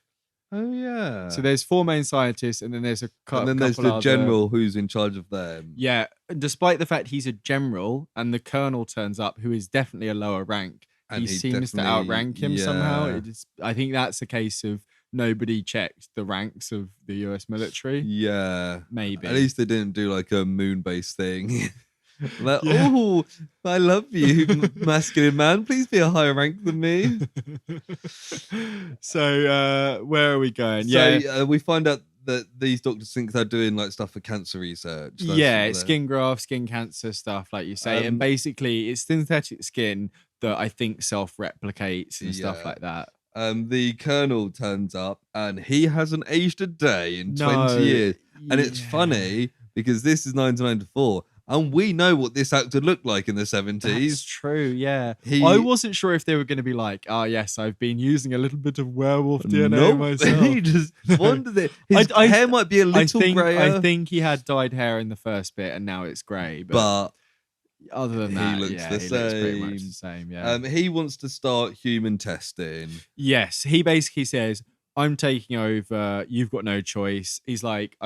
Oh yeah. So there's 4 main scientists, and then there's a and then there's the general who's in charge of them. Yeah, despite the fact he's a general and the colonel turns up, who is definitely a lower rank, And he seems to outrank him somehow. I think that's a case of nobody checked the ranks of the US military. Yeah. Maybe. At least they didn't do like a moon-based thing. Like, oh, I love you, masculine man. Please be a higher rank than me. So, where are we going? We find out that these doctors think they're doing like stuff for cancer research. It's skin graft, skin cancer stuff, like you say. And basically, it's synthetic skin that I think self-replicates and stuff like that. The colonel turns up and he hasn't aged a day in 20 years. And it's funny because this is 1994. And we know what this actor looked like in the 70s. That's true, yeah. I wasn't sure if they were going to be like, oh, yes, I've been using a little bit of werewolf DNA myself. He just wanted it. His hair might be a little grayer. I think he had dyed hair in the first bit and now it's grey. But other than that, he looks pretty much the same, yeah. He wants to start human testing. Yes, he basically says, I'm taking over. You've got no choice. He's like,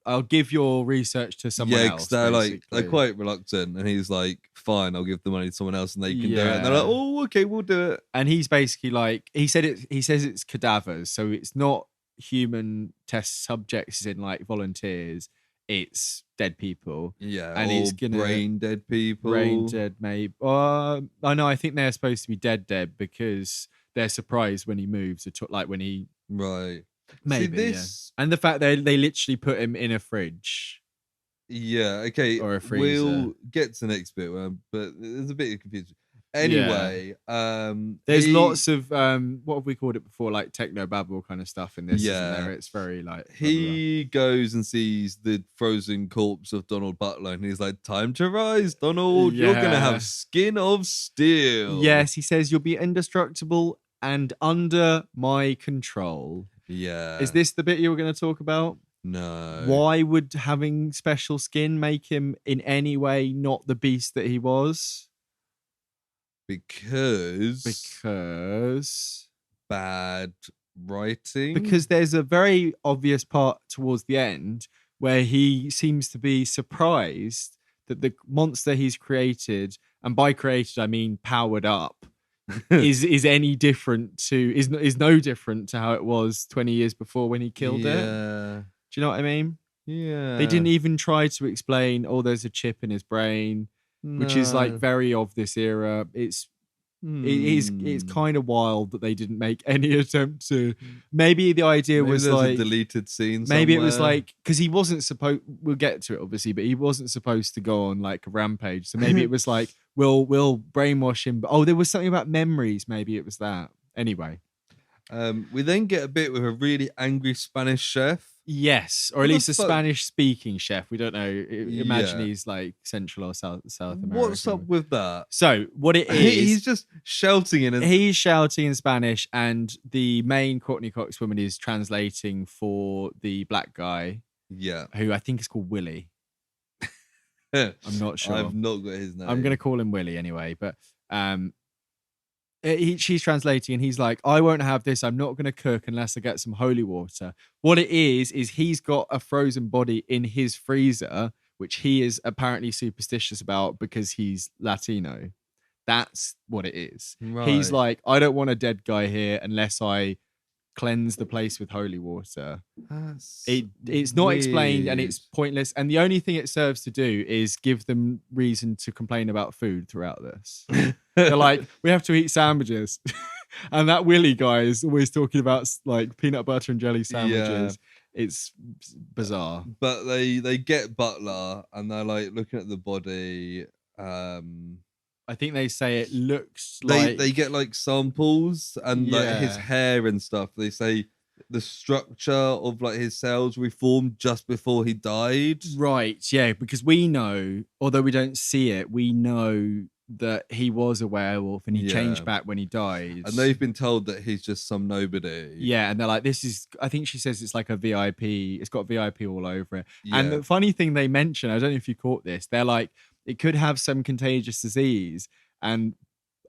I'll give your research to someone else. Yeah, they're quite reluctant, and he's like, fine, I'll give the money to someone else, and they can do it. And they're like, oh, okay, we'll do it. And he's basically like, he says it's cadavers, so it's not human test subjects, in like volunteers. It's dead people. Yeah, and it's gonna brain dead people. Brain dead, maybe. I know. I think they're supposed to be dead because they're surprised when he moves. Like when he Maybe, and the fact they literally put him in a fridge. Yeah, okay. Or a freezer. We'll get to the next bit, but there's a bit of confusion. Anyway, there's lots of what have we called it before, like techno babble kind of stuff in this. Isn't there? It's very like he goes and sees the frozen corpse of Donald Butler, and he's like, "Time to rise, Donald. You're gonna have skin of steel." Yes, he says you'll be indestructible and under my control. Yeah. Is this the bit you were going to talk about? No. Why would having special skin make him in any way not the beast that he was? Because bad writing. Because there's a very obvious part towards the end where he seems to be surprised that the monster he's created, and by created I mean powered up, is any different to is no different to how it was 20 years before when he killed it. Do you know what I mean? Yeah. They didn't even try to explain, oh, there's a chip in his brain, which is like very of this era. It's kind of wild that they didn't make any attempt to. Maybe the idea was like a deleted scene. Maybe it was like because he wasn't supposed. We'll get to it obviously, but he wasn't supposed to go on like a rampage. So maybe it was like we'll brainwash him. Oh, there was something about memories. Maybe it was that. Anyway, we then get a bit with a really angry Spanish chef. Yes, or at least a Spanish-speaking chef. We don't know. Imagine he's like Central or South America. What's up with that? So what it is, he's just shouting he's shouting in Spanish, and the main Courtney Cox woman is translating for the black guy. Yeah, who I think is called Willie. I'm not sure. I've not got his name. I'm going to call him Willie anyway, but she's translating and he's like, I won't have this. I'm not going to cook unless I get some holy water. What it is he's got a frozen body in his freezer, which he is apparently superstitious about because he's Latino. That's what it is. Right. He's like, I don't want a dead guy here unless I cleanse the place with holy water. It's not explained and it's pointless. And the only thing it serves to do is give them reason to complain about food throughout this. They're like, we have to eat sandwiches. And that Willie guy is always talking about like peanut butter and jelly sandwiches. Yeah. It's bizarre. But they get Butler and they're like looking at the body. I think they say it looks like they get like samples and like his hair and stuff. They say the structure of like his cells reformed just before he died. Right, yeah, because we know, although we don't see it, we know that he was a werewolf and he changed back when he died. And they've been told that he's just some nobody. Yeah, and they're like, this is, I think she says it's like a VIP. It's got VIP all over it. Yeah. And the funny thing they mention, I don't know if you caught this, they're like, it could have some contagious disease. And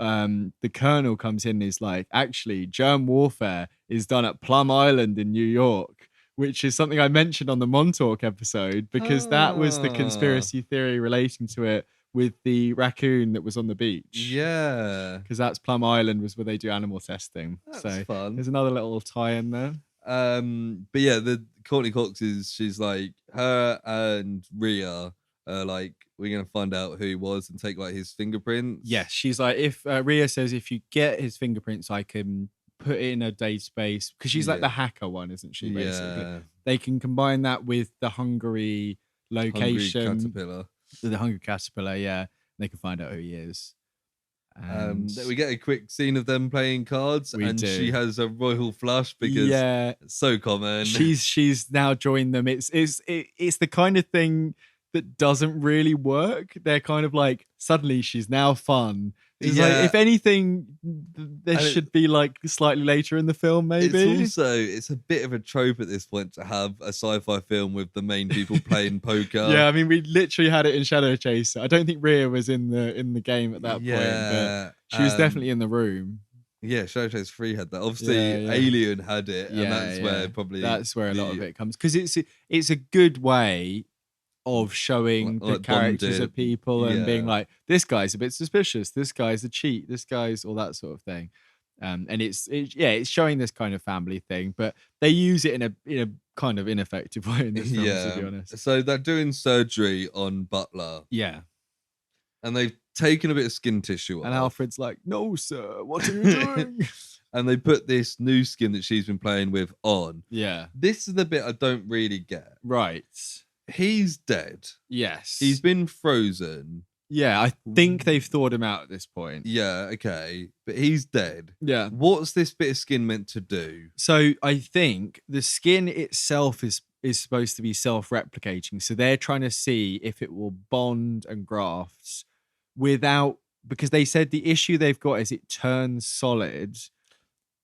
the Colonel comes in and is like, actually, germ warfare is done at Plum Island in New York, which is something I mentioned on the Montauk episode, because that was the conspiracy theory relating to it with the raccoon that was on the beach. Yeah. Because that's Plum Island was where they do animal testing. That's fun. There's another little tie-in there. But yeah, the Courtney Cox she's like, her and Rhea are like, we're going to find out who he was and take like his fingerprints. Yes, she's like, if Rhea says, if you get his fingerprints, I can put it in a database. Because she's like the hacker one, isn't she, basically? Yeah. They can combine that with the Hungary location. Hungry caterpillar. The Hungry Caterpillar, yeah. They can find out who he is. And we get a quick scene of them playing cards, she has a royal flush because it's so common. She's now joined them. It's the kind of thing that doesn't really work. They're kind of like, suddenly she's now fun. It's like, if anything, there should be like slightly later in the film, maybe. It's a bit of a trope at this point to have a sci-fi film with the main people playing poker. Yeah, I mean, we literally had it in Shadow Chaser. I don't think Rhea was in the game at that point, but she was definitely in the room. Yeah, Shadow Chaser 3 had that. Obviously, Alien had it, and that's where a lot of it comes, because it's a good way of showing the characters of people and being like, this guy's a bit suspicious, this guy's a cheat, this guy's all that sort of thing. And it's showing this kind of family thing, but they use it in a kind of ineffective way in this film, to be honest. So they're doing surgery on Butler. Yeah. And they've taken a bit of skin tissue off. And Alfred's like, no, sir, what are you doing? And they put this new skin that she's been playing with on. Yeah. This is the bit I don't really get. Right. He's dead. Yes. He's been frozen. Yeah, I think they've thawed him out at this point. Yeah, okay. But he's dead. Yeah. What's this bit of skin meant to do? So I think the skin itself is supposed to be self-replicating. So they're trying to see if it will bond and graft because they said the issue they've got is it turns solid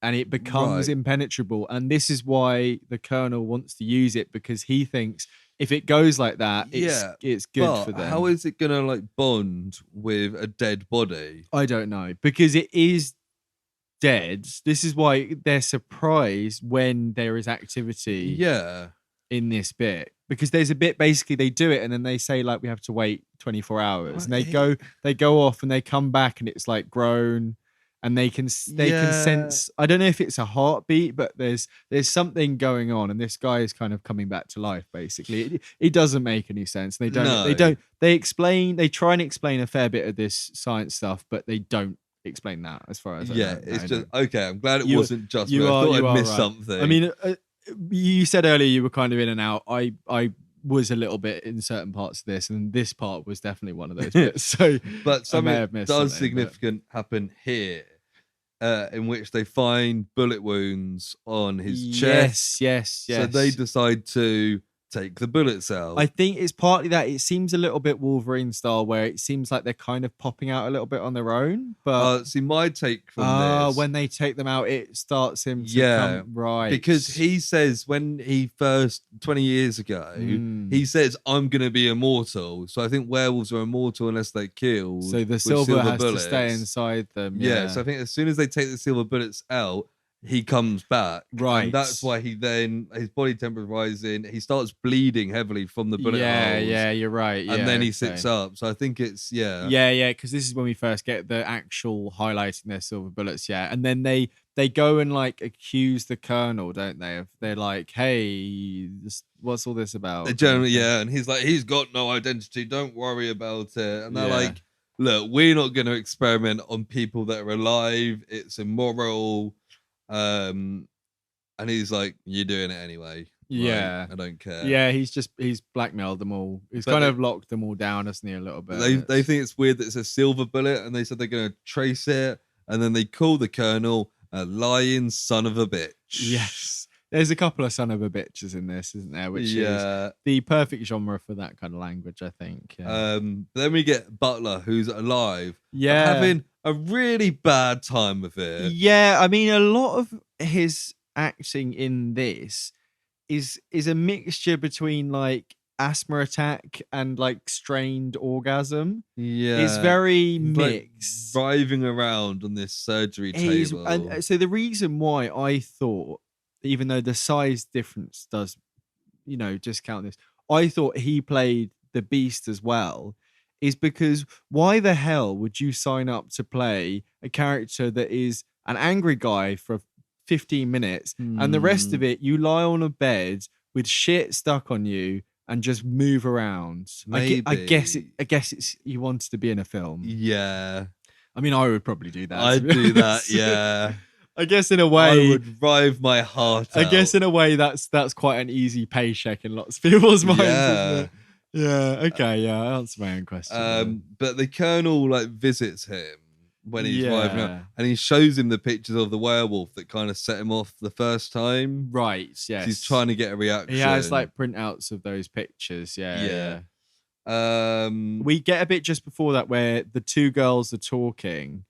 and it becomes impenetrable. And this is why the Colonel wants to use it, because he thinks if it goes like that, it's good for them. How is it going to like bond with a dead body? I don't know, because it is dead. This is why they're surprised when there is activity in this bit, because there's a bit, basically they do it and then they say like, we have to wait 24 hours and they go off and they come back and it's like grown. And they can sense, I don't know if it's a heartbeat, but there's something going on, and this guy is kind of coming back to life. Basically, it doesn't make any sense. They try and explain a fair bit of this science stuff, but they don't explain that as far as I know. It's just okay. I'm glad it wasn't just me. I thought I'd missed something. I mean, you said earlier you were kind of in and out. I was a little bit in certain parts of this, and this part was definitely one of those bits. So, but something significant happen here, in which they find bullet wounds on his chest. Yes. So they decide to take the bullets out. I think it's partly that. It seems a little bit Wolverine style, where it seems like they're kind of popping out a little bit on their own. But see, my take from this, when they take them out, it starts him to come right, because he says when he first 20 years ago, he says, "I'm going to be immortal." So I think werewolves are immortal unless they kill. So the silver has to stay inside them. Yeah. So I think as soon as they take the silver bullets out, he comes back, right? And that's why his body temperature rising. He starts bleeding heavily from the bullet holes. Yeah, you're right. And then he sits up. So I think it's because this is when we first get the actual highlighting their silver bullets. Yeah, and then they go and like accuse the Colonel, don't they? They're like, hey, what's all this about? Generally, and he's like, he's got no identity. Don't worry about it. And they're like, look, we're not going to experiment on people that are alive. It's immoral. And he's like, you're doing it anyway. Yeah, right? I don't care. Yeah, he's blackmailed them all. He's kind of locked them all down, hasn't he, a little bit? They think it's weird that it's a silver bullet, and they said they're going to trace it, and then they call the Colonel a lying son of a bitch. Yes. There's a couple of son of a bitches in this, isn't there? Which is the perfect genre for that kind of language, I think. Yeah. Then we get Butler, who's alive, Yeah, having a really bad time with it. Yeah, I mean, a lot of his acting in this is a mixture between like asthma attack and like strained orgasm. Yeah, it's very he's mixed. Like writhing around on this surgery table. And so the reason why I thought, even though the size difference does, discount this, I thought he played the Beast as well, is because why the hell would you sign up to play a character that is an angry guy for 15 minutes and the rest of it you lie on a bed with shit stuck on you and just move around? Maybe. I guess it's you wanted to be in a film. Yeah. I mean, I would probably do that. I'd do that, yeah. I guess in a way, I would rive my heart out. I guess in a way that's quite an easy paycheck in lots of people's minds, isn't it? Yeah, okay, yeah, I answered my own question. But the Colonel like visits him when he's driving around, and he shows him the pictures of the werewolf that kind of set him off the first time. Right, yes. He's trying to get a reaction. He has like printouts of those pictures, yeah. We get a bit just before that where the two girls are talking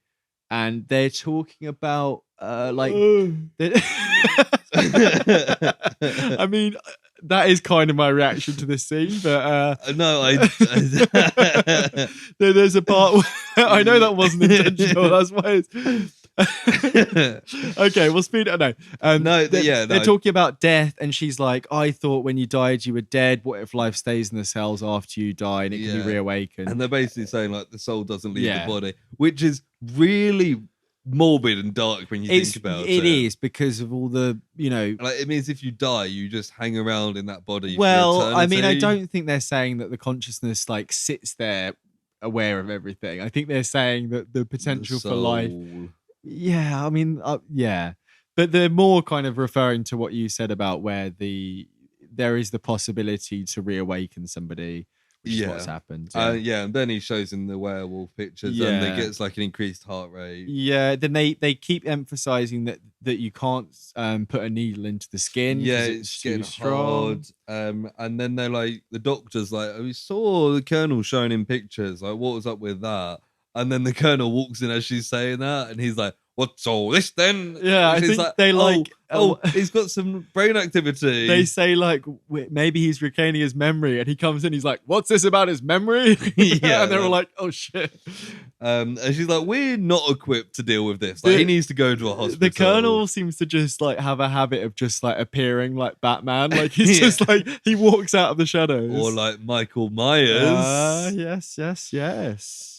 and they're talking about I mean, that is kind of my reaction to this scene, but no, there's a part where I know that wasn't intentional. That's why it's okay. We'll speed it. No, they're talking about death, and she's like, "I thought when you died you were dead. What if life stays in the cells after you die and it can be reawakened?" And they're basically saying like the soul doesn't leave the body, which is really morbid and dark when you think about it. It is, because of all the, like, it means if you die you just hang around in that body. Well, for I mean, I eternity. don't think they're saying that the consciousness like sits there aware of everything. I think they're saying that the potential for life. Yeah, I mean, yeah, but they're more kind of referring to what you said about where there is the possibility to reawaken somebody, which is what's happened. And then he shows him the werewolf pictures, and it gets like an increased heart rate. Yeah, then they keep emphasizing that you can't put a needle into the skin. Yeah, it's getting too strong. hard. And then they're like, the doctor's like, we saw the Colonel showing him pictures. Like, what was up with that? And then the Colonel walks in as she's saying that, and he's like, "What's all this then?" Yeah, I think like, they like. He's got some brain activity. They say like maybe he's retaining his memory, and he comes in. He's like, "What's this about his memory?" Yeah, and they're all like, "Oh shit." And she's like, "We're not equipped to deal with this. Like, he needs to go to a hospital." The Colonel seems to just like have a habit of just like appearing like Batman. Like he's just like he walks out of the shadows, or like Michael Myers. Yes.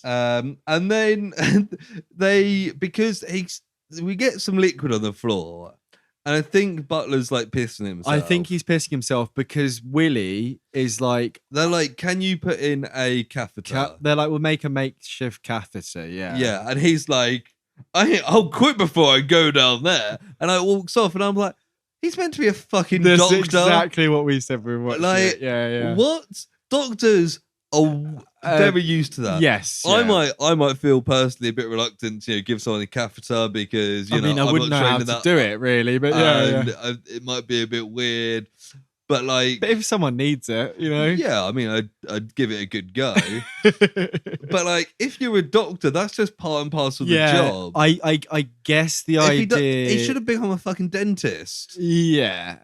And then we get some liquid on the floor, and I think Butler's like pissing himself. I think he's pissing himself because Willie is like, they're like, "Can you put in a catheter?" They're like, "We'll make a makeshift catheter." Yeah, and he's like, "I'll quit before I go down there," and I walks off, and I'm like, he's meant to be a fucking doctor. That's exactly what we said when we watched like, it. Yeah. What? Doctors are very used to that. Yes, I might feel personally a bit reluctant to give someone a catheter because I wouldn't know how to do it really, but it might be a bit weird. But like, if someone needs it, yeah, I mean, I'd give it a good go. But like, if you're a doctor, that's just part and parcel of the job. I guess the idea he should have become a fucking dentist. Yeah.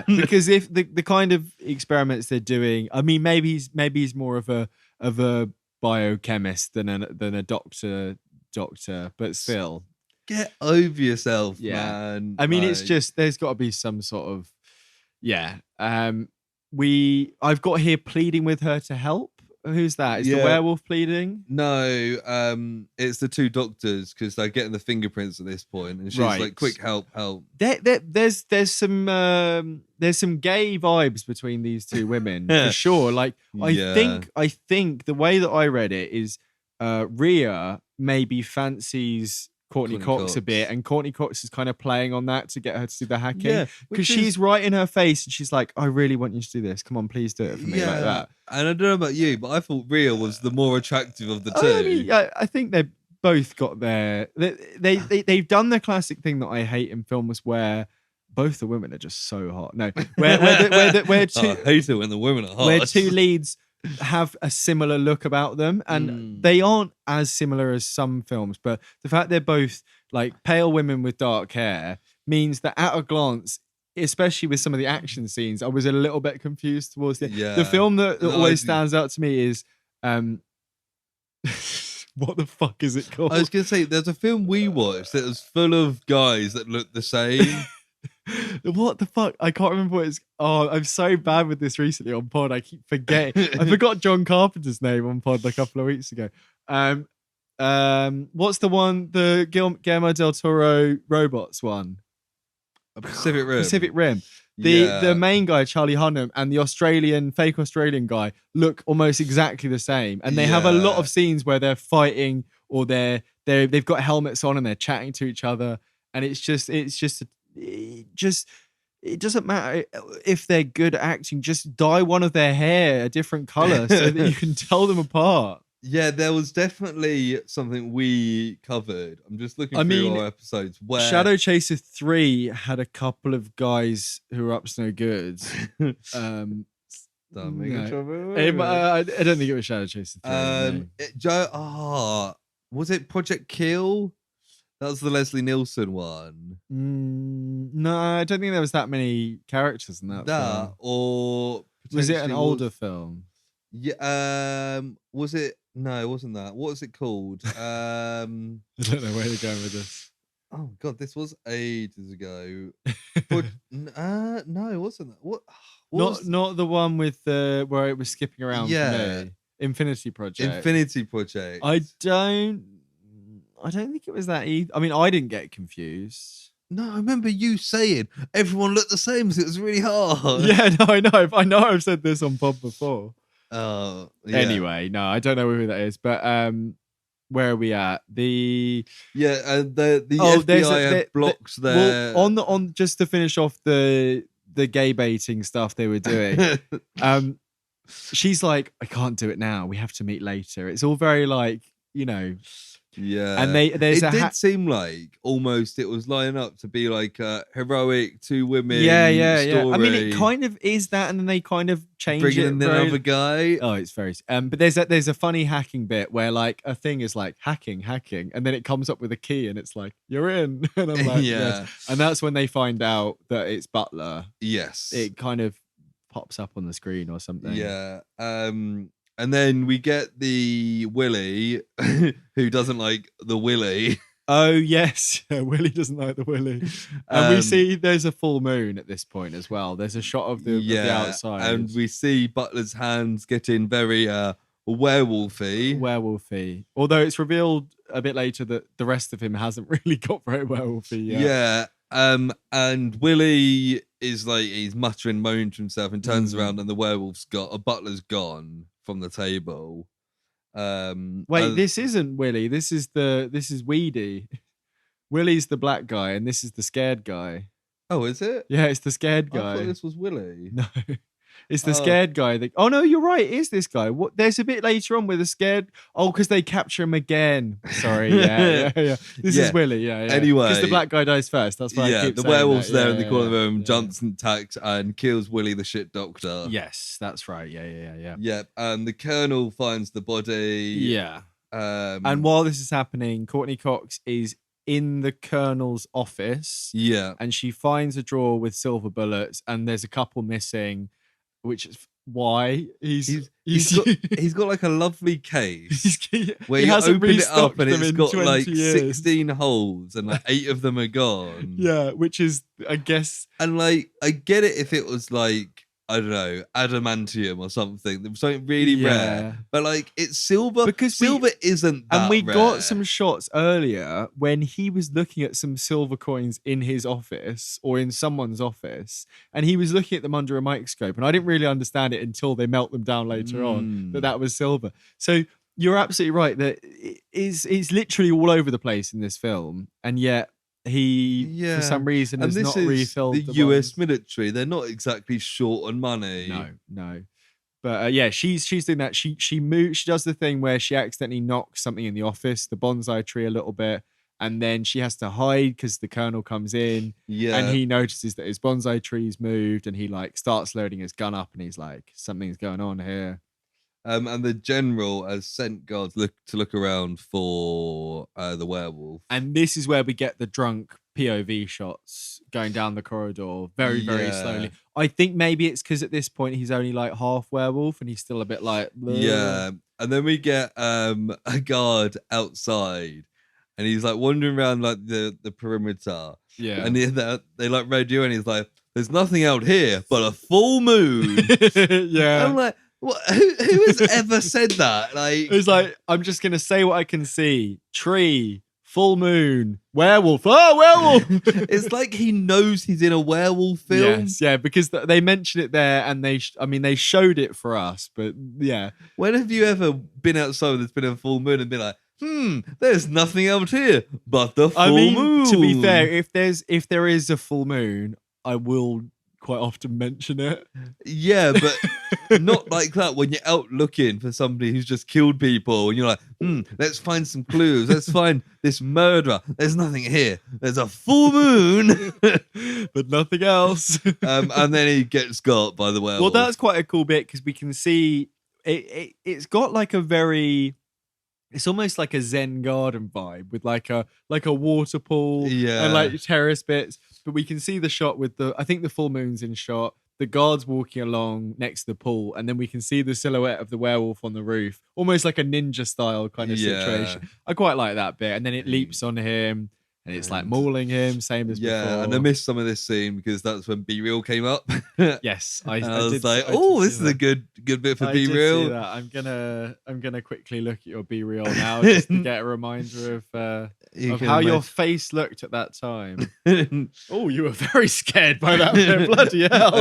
Because if the kind of experiments they're doing, I mean, maybe he's more of a biochemist than a doctor, but still, get over yourself, man. I mean, it's just there's got to be some sort of I've got here pleading with her to help. Who's that? Is the werewolf pleading? No, it's the two doctors because they're getting the fingerprints at this point, and she's like, "Quick, help!" There's some gay vibes between these two women for sure. Like, I think the way that I read it is, Rhea maybe fancies Courtney Cox a bit, and Courtney Cox is kind of playing on that to get her to do the hacking because she's right in her face and she's like, "I really want you to do this. Come on, please do it for me," like that. And I don't know about you, but I thought Rhea was the more attractive of the two. I mean, I think they both got their they've done the classic thing that I hate in films where both the women are just so hot. No, where two, I hate it when the women are hot. where two leads have a similar look about them, and they aren't as similar as some films, but the fact they're both like pale women with dark hair means that at a glance, especially with some of the action scenes, I was a little bit confused towards the film that always stands out to me is what the fuck is it called? I was gonna say there's a film we watched that was full of guys that looked the same. What the fuck? I can't remember what it's. Oh, I'm so bad with this recently on pod. I keep forgetting. I forgot John Carpenter's name on pod a couple of weeks ago. What's the one? The Guillermo del Toro robots one. Pacific Rim. Pacific Rim. The main guy, Charlie Hunnam, and the fake Australian guy look almost exactly the same, and they have a lot of scenes where they're fighting or they've got helmets on and they're chatting to each other, and it doesn't matter if they're good at acting. Just dye one of their hair a different color so that you can tell them apart. Yeah, there was definitely something we covered. I'm just looking through our episodes where Shadow Chaser 3 had a couple of guys who were up to no good. I don't think it was Shadow Chaser 3. Was it Project Kill? That was the Leslie Nielsen one. No, I don't think there was that many characters in that film. Or was it an older film? Yeah. Was it? No, it wasn't that. What was it called? I don't know where you're going with this. Oh god, this was ages ago. No, it wasn't that. Not the one with where it was skipping around. Yeah. For me. Infinity Project. I don't think it was that either. I mean, I didn't get confused. No, I remember you saying everyone looked the same, so it was really hard. Yeah, no, I know. I've said this on pod before. Yeah. Anyway, no, I don't know who that is, but where are we at? The FBI had blocks there. Well, on just to finish off the gay baiting stuff they were doing. She's like, I can't do it now. We have to meet later. It's all very like, you know. Yeah, and it did seem like almost it was lining up to be like a heroic two women. Yeah. Story. I mean, it kind of is that, and then they kind of change bringing it. in another guy. Oh, it's very. But there's a funny hacking bit where like a thing is like hacking, and then it comes up with a key, and it's like you're in, and I'm like, yes. And that's when they find out that it's Butler. Yes, it kind of pops up on the screen or something. Yeah. And then we get the Willy, who doesn't like the Willy. Oh, yes. Willy doesn't like the Willy. And we see there's a full moon at this point as well. There's a shot of the outside. And we see Butler's hands getting very werewolfy. Although it's revealed a bit later that the rest of him hasn't really got very werewolfy yet. Yeah. And Willy is like, he's muttering, moaning to himself and turns around and the Butler's gone from the table. Wait, this isn't Willy. This is Weedy. Willy's the black guy, and this is the scared guy. Oh, is it? Yeah, it's the scared guy. I thought this was Willy. No, it's the scared guy. Oh no, you're right. It is this guy. What? There's a bit later on with the scared. Oh, because they capture him again. Sorry. Yeah. This is Willy. Yeah. Anyway, because the black guy dies first. That's why. I keep the saying werewolf's that. there in the corner of the room. Johnson attacks and kills Willy the shit doctor. Yes, that's right. Yeah. Yep. And the Colonel finds the body. Yeah. And while this is happening, Courtney Cox is in the Colonel's office. Yeah. And she finds a drawer with silver bullets, and there's a couple missing. Which is why he's got like a lovely case where he you open it up and them it's got like years. 16 holes and like 8 of them are gone. Yeah, which is, I guess, and like I get it if it was like, I don't know, adamantium or something really rare, but like it's silver because silver isn't that and we rare. Got some shots earlier when he was looking at some silver coins in his office or in someone's office, and he was looking at them under a microscope, and I didn't really understand it until they melt them down later on that was silver. So you're absolutely right that it's literally all over the place in this film, and yet he for some reason has not refilled the US military. They're not exactly short on money. No. But she's doing that. She does the thing where she accidentally knocks something in the office, the bonsai tree, a little bit, And then she has to hide because the colonel comes in. Yeah. And he notices that his bonsai tree's moved, and he like starts loading his gun up, and he's like, something's going on here. And the general has sent guards to look around for the werewolf. And this is where we get the drunk POV shots going down the corridor very, very slowly. I think maybe it's because at this point he's only like half werewolf and he's still a bit like... Bleh. Yeah. And then we get a guard outside, and he's like wandering around like the perimeter. Yeah. And they like radio, and he's like, there's nothing out here but a full moon. Yeah. I'm like, what? Who has ever said that? Like, it's like, I'm just gonna say what I can see. Tree, full moon, werewolf. Oh, werewolf! It's like he knows he's in a werewolf film. Yes, yeah, because they mention it there, and they showed it for us, but yeah. When have you ever been outside and there's been a full moon and been like, there's nothing out here but the full moon? To be fair, if there is a full moon, I will quite often mention it. Yeah, but not like that when you're out looking for somebody who's just killed people and you're like, let's find some clues. Let's find this murderer. There's nothing here. There's a full moon. But nothing else. And then he gets got by the werewolf. Well, that's quite a cool bit because we can see it's got like a very... It's almost like a Zen garden vibe with like a water pool and like terrace bits. But we can see the shot with I think the full moon's in shot, the guards walking along next to the pool, and then we can see the silhouette of the werewolf on the roof, almost like a ninja style kind of situation. I quite like that bit. And then it leaps on him. And it's like mauling him, same as before. Yeah, and I missed some of this scene because that's when Be Real came up. Yes, I was like, oh, this is a good bit for Be Real. I'm gonna quickly look at your Be Real now just to get a reminder of how your face looked at that time. Oh, you were very scared by that bit. Bloody hell!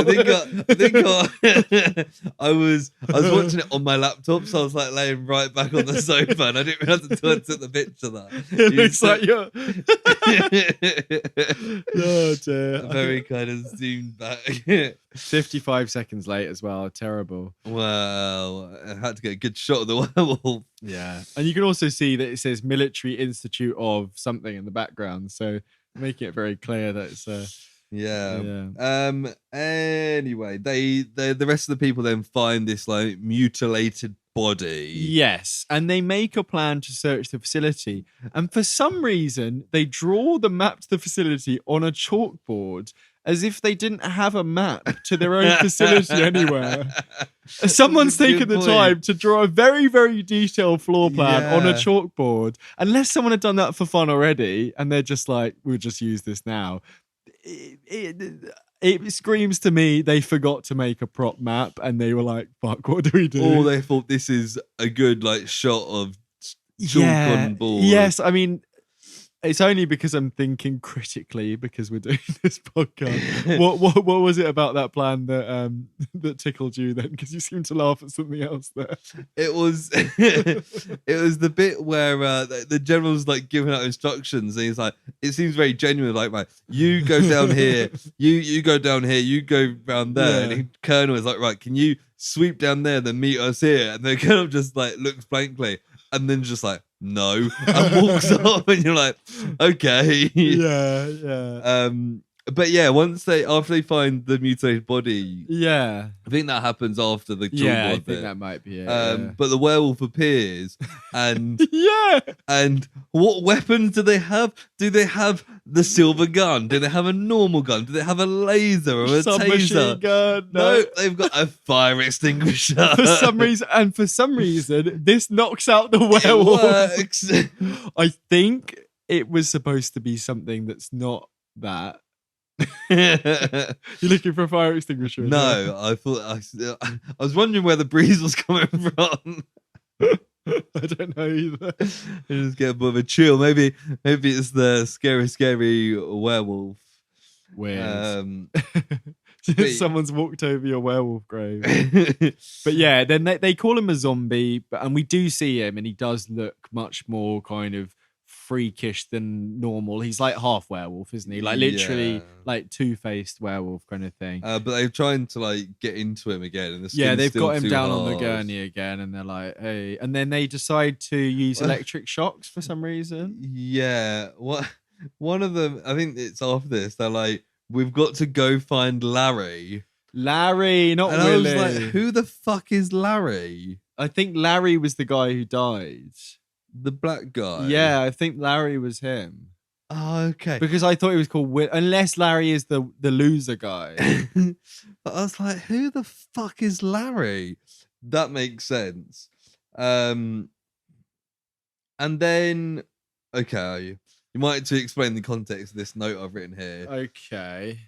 I was watching it on my laptop, so I was like laying right back on the sofa, and I didn't realize until I took the picture that it looks like you're. Oh dear. Very kind of zoomed back. 55 seconds late as well. Terrible. Well, I had to get a good shot of the werewolf. Yeah. And you can also see that it says Military Institute of something in the background. So making it very clear that it's anyway, the rest of the people then find this like mutilated body. Yes, and they make a plan to search the facility. And for some reason, they draw the map to the facility on a chalkboard as if they didn't have a map to their own facility anywhere. Someone's taken the time to draw a very, very detailed floor plan on a chalkboard. Unless someone had done that for fun already, and they're just like, we'll just use this now. It screams to me they forgot to make a prop map and they were like, fuck, what do we do? Or they thought this is a good like shot of chalk on board. Yes, I mean, it's only because I'm thinking critically because we're doing this podcast. What was it about that plan that that tickled you then? Because you seem to laugh at something else there. It was the bit where the general's like giving out instructions and he's like, it seems very genuine, like, right, you go down here, you go down here, you go round there. And the colonel is like, right, can you sweep down there, then meet us here? And the colonel just like looks blankly and then just like, no, and walks off, and you're like, okay. Yeah. But yeah, after they find the mutilated body, I think that happens after the chalkboard I think bit. that might be it. But the werewolf appears, and and what weapons do they have? Do they have the silver gun? Do they have a normal gun? Do they have a laser or a taser? Gun? No, they've got a fire extinguisher. For some reason, this knocks out the werewolf. It works. I think it was supposed to be something that's not that. You're looking for a fire extinguisher? No, I thought I was wondering where the breeze was coming from. I don't know either. I just get a bit of a chill. Maybe it's the scary werewolf. Weird. Someone's walked over your werewolf grave. But yeah, then they call him a zombie, and we do see him, and he does look much more kind of freakish than normal. He's like half werewolf, isn't he? Like literally like two-faced werewolf kind of thing. But they're trying to like get into him again, and the skin's they've still got him too down hard. on the gurney again, and they're like, hey, and then they decide to use electric shocks for some reason. Yeah, one of them, I think it's after this, they're like, we've got to go find Larry. Larry, not and Willie. I was like, who the fuck is Larry? I think Larry was the guy who died. The black guy? Yeah, I think Larry was him. Oh, okay. Because I thought he was called Will, unless Larry is the loser guy. But I was like, who the fuck is Larry? That makes sense. And then, okay, you might have to explain the context of this note I've written here. Okay.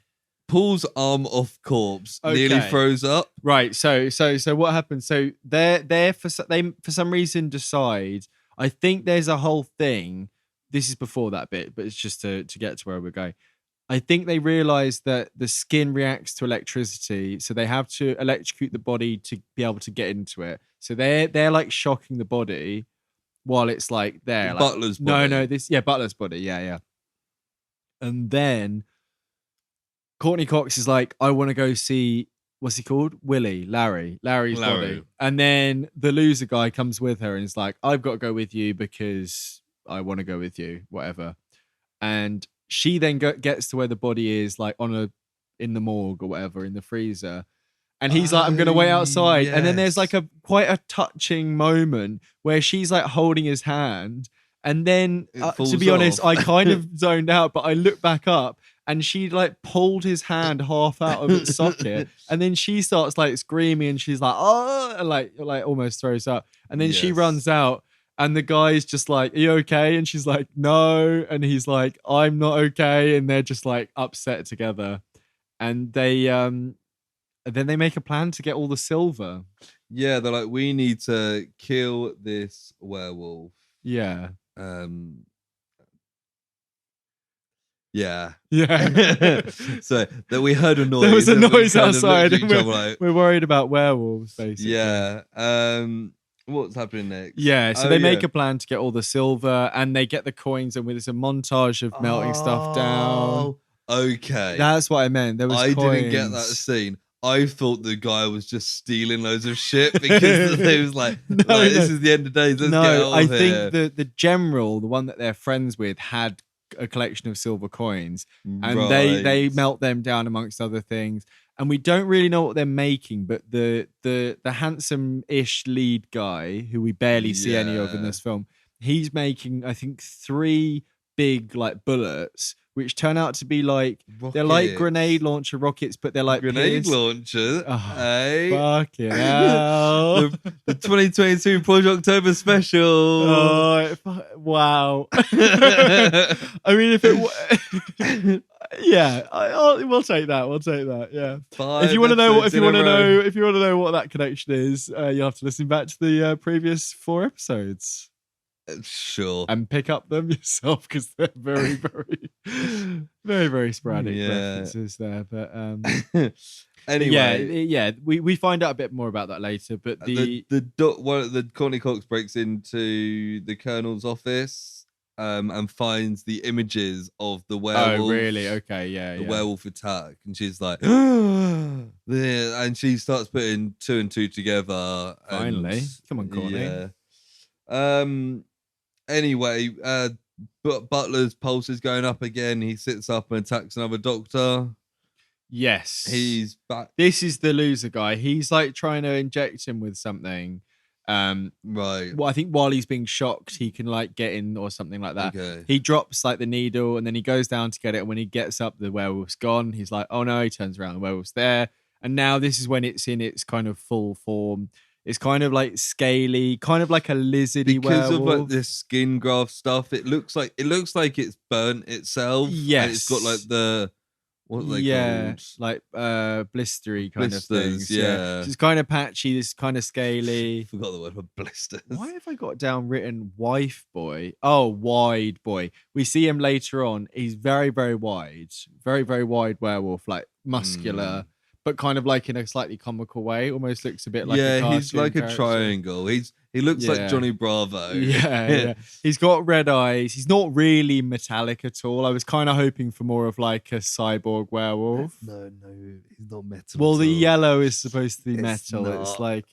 Pulls arm off corpse, nearly throws up. Right. So what happens? So they for some reason decide. I think there's a whole thing. This is before that bit, but it's just to get to where we're going. I think they realize that the skin reacts to electricity, so they have to electrocute the body to be able to get into it. So they're like shocking the body while it's like there. Like, Butler's body. Butler's body. Yeah. And then Courtney Cox is like, I want to go see, what's he called? Larry's body. And then the loser guy comes with her and is like, I've got to go with you because I want to go with you, whatever. And she then gets to where the body is, like in the morgue or whatever, in the freezer. And he's like, I'm going to wait outside. Yes. And then there's like quite a touching moment where she's like holding his hand. And then, to be honest, I kind of zoned out, but I looked back up and she like pulled his hand half out of its socket. And then she starts like screaming and she's like, oh, and like almost throws up. And then she runs out and the guy's just like, are you okay? And she's like, no. And he's like, I'm not okay. And they're just like upset together. And then they make a plan to get all the silver. Yeah, they're like, we need to kill this werewolf. Yeah. Yeah. So that we heard a noise. There was a noise outside. And we're worried about werewolves, basically. Yeah. What's happening next? Yeah, so they make a plan to get all the silver and they get the coins and there's a montage of melting stuff down. Okay. That's what I meant. There was I coins. didn't get that scene. I thought the guy was just stealing loads of shit because he was like, this is the end of days. Let's get out of here. Think the general, the one that they're friends with, had a collection of silver coins and they melt them down amongst other things. And we don't really know what they're making, but the handsome-ish lead guy, who we barely see any of in this film, he's making, I think, 3 big like bullets, which turn out to be like rockets. They're like grenade launcher rockets, but they're like grenade launchers. Hey, fucking hell! the 2022 Projoctober special. Oh, wow! I mean, if it, we'll take that. We'll take that. Yeah. If you want to know what that connection is, you'll have to listen back to the previous 4 episodes. Sure. And pick up them yourself because they're very, very, very, very sporadic references there. But anyway, we find out a bit more about that later. But the Courtney Cox breaks into the Colonel's office and finds the images of the werewolf. Oh, really? Okay, yeah. The werewolf attack, and she's like, and she starts putting 2 and 2 together. Finally, come on, Courtney. Yeah. Anyway, Butler's pulse is going up again. He sits up and attacks another doctor. Yes. He's back. This is the loser guy. He's like trying to inject him with something. Right. Well, I think while he's being shocked, he can like get in or something like that. Okay. He drops like the needle and then he goes down to get it. And when he gets up, the werewolf's gone. He's like, oh no, he turns around, the werewolf's there. And now this is when it's in its kind of full form. It's kind of like scaly, kind of like a lizardy because werewolf. Of like this skin graft stuff. It looks like it's burnt itself. Yes, and it's got like the what are they called? Like blistery kind of things. Yeah, so it's kind of patchy. It's kind of scaly. I forgot the word for blisters. Why have I got down written wife boy? Oh, wide boy. We see him later on. He's very, very wide, very, very wide werewolf, like muscular. But kind of like in a slightly comical way, almost looks a bit like a cartoon he's like character. a triangle. He looks like Johnny Bravo. Yeah. He's got red eyes. He's not really metallic at all. I was kind of hoping for more of like a cyborg werewolf. No, he's not metal. Well, the yellow is supposed to be metal. Not. It's like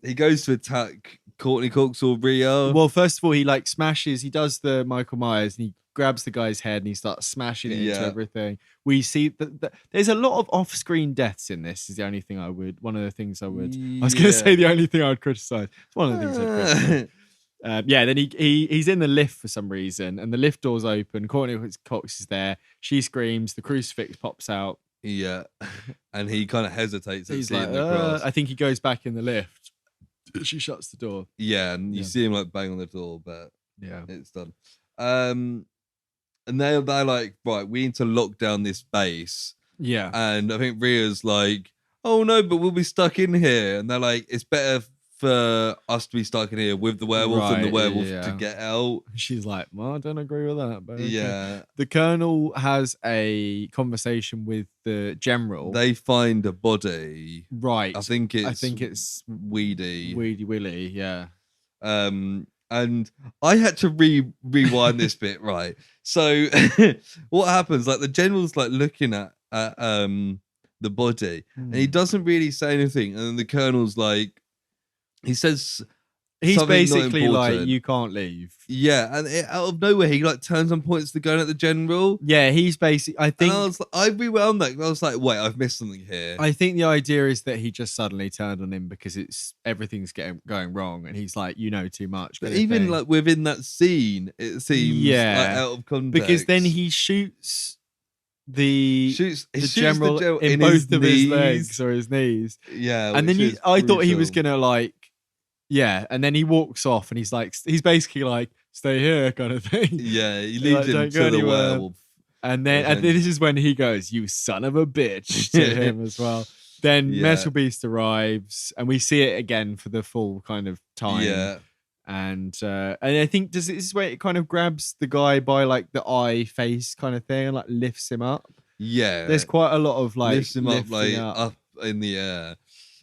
he goes to attack Courtney Cox or Rhea. Well, first of all, he like smashes. He does the Michael Myers and he grabs the guy's head and he starts smashing it into everything. We see that there's a lot of off-screen deaths in this. Is the only thing one of the things I would. I was going to say the only thing I would criticize. It's one of the things I'd criticize. Then he's in the lift for some reason, and the lift door's open. Courtney Cox is there. She screams. The crucifix pops out. Yeah, and he kind of hesitates. He's like, I think he goes back in the lift. She shuts the door. Yeah, and you see him like bang on the door, but it's done. And they're like, right, we need to lock down this base. Yeah. And I think Rhea's like, oh no, but we'll be stuck in here. And they're like, it's better for us to be stuck in here with the werewolf than the werewolf to get out. She's like, well, I don't agree with that. But yeah. The Colonel has a conversation with the General. They find a body. Right. I think it's Weedy Willie, yeah. And I had to rewind this bit, right? So what happens? Like the General's like looking at the body, and he doesn't really say anything. And then the Colonel's like, he says, he's basically like, you can't leave. Yeah, and out of nowhere, he like turns and points the gun at the General. Yeah, he's basically. I think I rewound that. I was like, wait, I've missed something here. I think the idea is that he just suddenly turned on him because everything's going wrong, and he's like, you know too much. But even like within that scene, it seems like out of context because then he shoots the General in both of his legs or his knees. Yeah, and then I thought he was gonna like. Yeah, and then he walks off and he's basically like, stay here kind of thing. Yeah, he leads him to the werewolf. And then this is when he goes, you son of a bitch, to him as well. Then Metalbeast arrives and we see it again for the full kind of time. Yeah. And I think this is where it kind of grabs the guy by like the eye face kind of thing and like lifts him up. Yeah. There's quite a lot of like lifts him up like up in the air.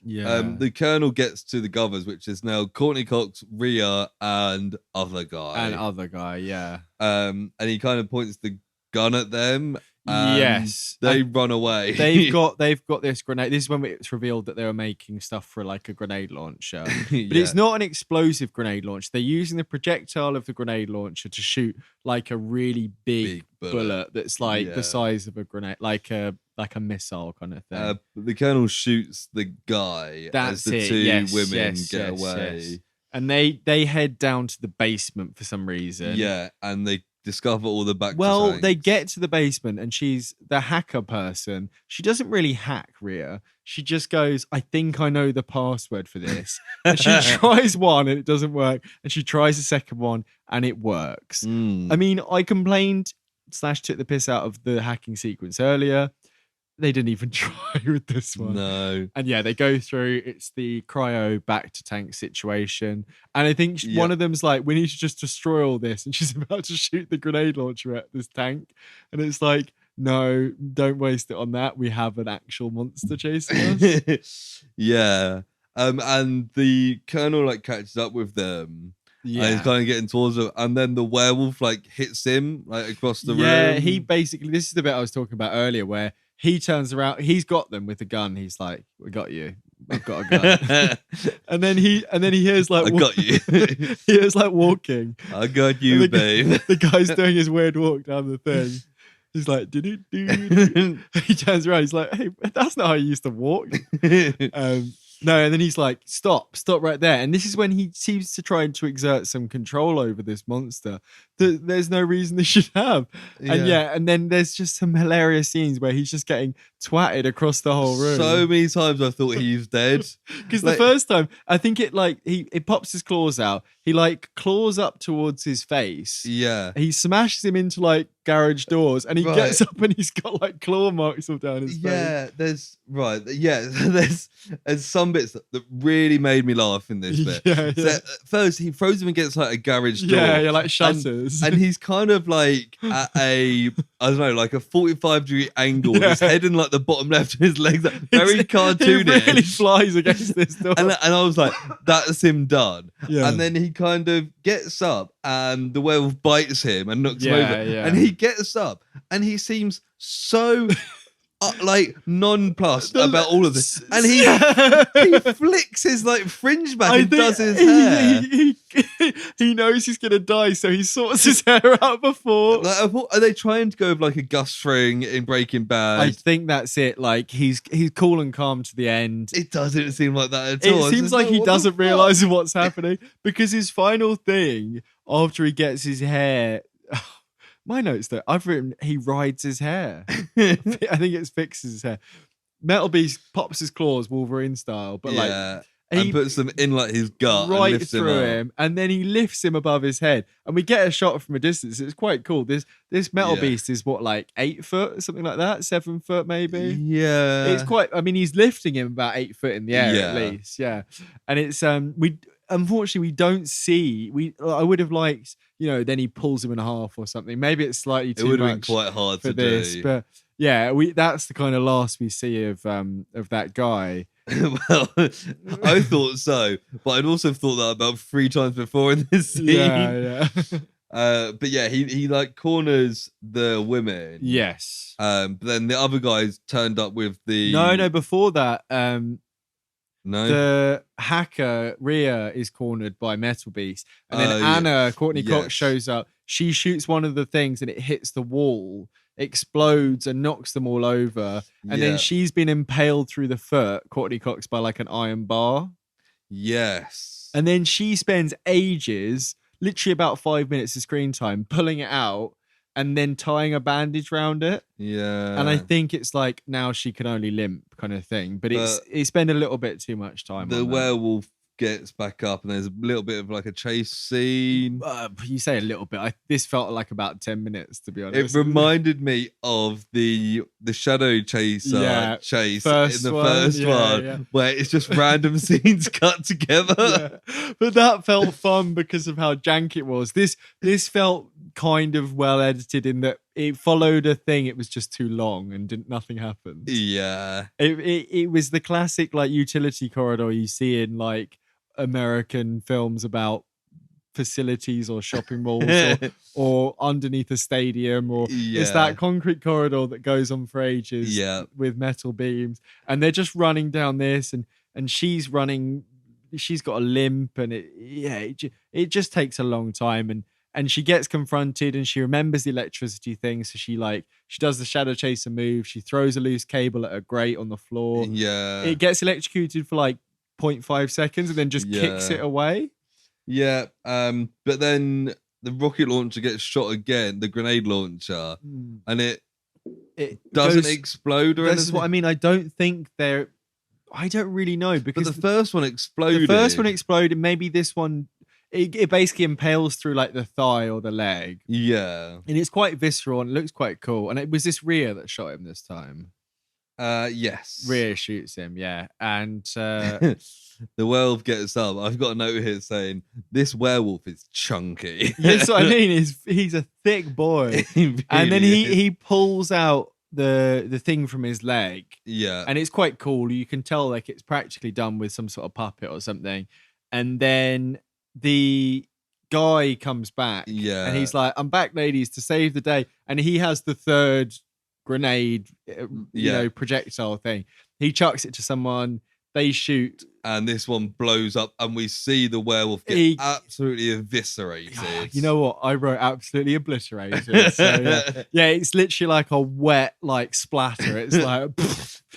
Yeah. The Colonel gets to the Govers, which is now Courtney Cox, Rhea, and other guy. Yeah. And he kind of points the gun at them. Yes. They run away. They've got this grenade. This is when it's revealed that they were making stuff for like a grenade launcher. But it's not an explosive grenade launcher. They're using the projectile of the grenade launcher to shoot like a really big bullet that's like the size of a grenade, like a missile kind of thing. The Colonel shoots the guy as the two women get away. Yes. And they head down to the basement for some reason. Yeah, and they discover all the back. Well, they get to the basement and she's the hacker person. She doesn't really hack Rhea. She just goes, I think I know the password for this. And she tries one and it doesn't work. And she tries the second one and it works. I mean, I complained / took the piss out of the hacking sequence earlier. They didn't even try with this one. No. And they go through. It's the cryo back to tank situation. And I think one of them's like, we need to just destroy all this. And she's about to shoot the grenade launcher at this tank. And it's like, no, don't waste it on that. We have an actual monster chasing us. Yeah. And the Colonel like catches up with them. Yeah. And he's kind of getting towards them. And then the werewolf like hits him like across the room. Yeah, he basically, this is the bit I was talking about earlier where he turns around, he's got them with a gun. He's like, we got you. I've got a gun. and then he hears like, I got you. He hears like walking. I got you, babe. The guy's doing his weird walk down the thing. He's like, do. He turns around. He's like, hey, that's not how you used to walk. No, and then he's like, stop right there. And this is when he seems to try to exert some control over this monster that there's no reason they should have. And and then there's just some hilarious scenes where he's just getting twatted across the whole room. So many times I thought he's dead. Because the first time, I think it pops his claws out. He like claws up towards his face. Yeah. He smashes him into like garage doors and he gets up and he's got like claw marks all down his face. Yeah, there's some bits that really made me laugh in this bit. So at first he throws him against like a garage door. Yeah, like shutters. corners. And he's kind of like at a, I don't know, like a 45-degree angle. His head in like the bottom left and his legs are very cartoonish. He really flies against this door. And I was like, that's him done. Yeah. And then he kind of gets up and the werewolf bites him and knocks him over. Yeah. And he gets up and he seems so like nonplussed about all of this. And he flicks his like fringe back and does his hair. He knows he's gonna die, so he sorts his hair out before. Like, are they trying to go with like a Gus Fring in Breaking Bad? I think that's it. Like he's cool and calm to the end. It doesn't seem like that at all. It seems like he doesn't realise what's happening, because his final thing after he gets his hair. My notes though, I've written he rides his hair. I think it fixes his hair. Metalbeast pops his claws Wolverine style, but and puts them in like his gut right and lifts through him, and then he lifts him above his head, and we get a shot from a distance. It's quite cool. This Metalbeast is what, like 8 foot, something like that, 7 foot maybe. Yeah, it's quite. I mean, he's lifting him about 8 foot in the air at least. Yeah, and it's we unfortunately we don't see. I would have liked, then he pulls him in half or something. Maybe it's slightly too much. It would have been quite hard for to this, do. but yeah, that's the kind of last we see of that guy. Well, I thought so, but I'd also thought that about 3 times before in this scene. Yeah. But yeah, he like corners the women. Yes. But then the other guys turned up with the no. Before that, no, the hacker Rhea is cornered by Metalbeast, and then Anna Courtney Cox shows up. She shoots one of the things, and it hits the wall, explodes, and knocks them all over. And then she's been impaled through the foot, Courtney Cox, by like an iron bar. Yes. And then she spends ages, literally about 5 minutes of screen time, pulling it out and then tying a bandage around it. Yeah. And I think it's like now she can only limp kind of thing. But it's spent a little bit too much time. The werewolf gets back up and there's a little bit of like a chase scene. You say a little bit. This felt like about 10 minutes, to be honest. It reminded me of the shadow chaser chase in the first one, where it's just random scenes cut together. But that felt fun because of how jank it was. This felt kind of well edited in that it followed a thing. It was just too long and nothing happened. Yeah. It was the classic like utility corridor you see in like American films about facilities or shopping malls or underneath a stadium, or it's that concrete corridor that goes on for ages with metal beams, and they're just running down this, and she's running, she's got a limp, and it just takes a long time, and she gets confronted and she remembers the electricity thing, so she does the shadow chaser move, she throws a loose cable at a grate on the floor, it gets electrocuted for like 0.5 seconds and then just kicks it away. But then the rocket launcher gets shot again, the grenade launcher, and it doesn't explode or anything. This is what I mean. I don't really know, because the first one exploded. The first one exploded. Maybe this one, it basically impales through like the thigh or the leg. Yeah. And it's quite visceral and it looks quite cool. And it was this Rhea that shot him this time. Yes. Rhea shoots him, and the werewolf gets up. I've got a note here saying this werewolf is chunky. That's what I mean. He's a thick boy, really, and then he pulls out the thing from his leg. Yeah, and it's quite cool. You can tell like it's practically done with some sort of puppet or something. And then the guy comes back. Yeah, and he's like, "I'm back, ladies, to save the day." And he has the third grenade, projectile thing. He chucks it to someone, they shoot, and this one blows up, and we see the werewolf get absolutely eviscerated. You know what? I wrote absolutely obliterated. So, it's literally like a wet like splatter. It's like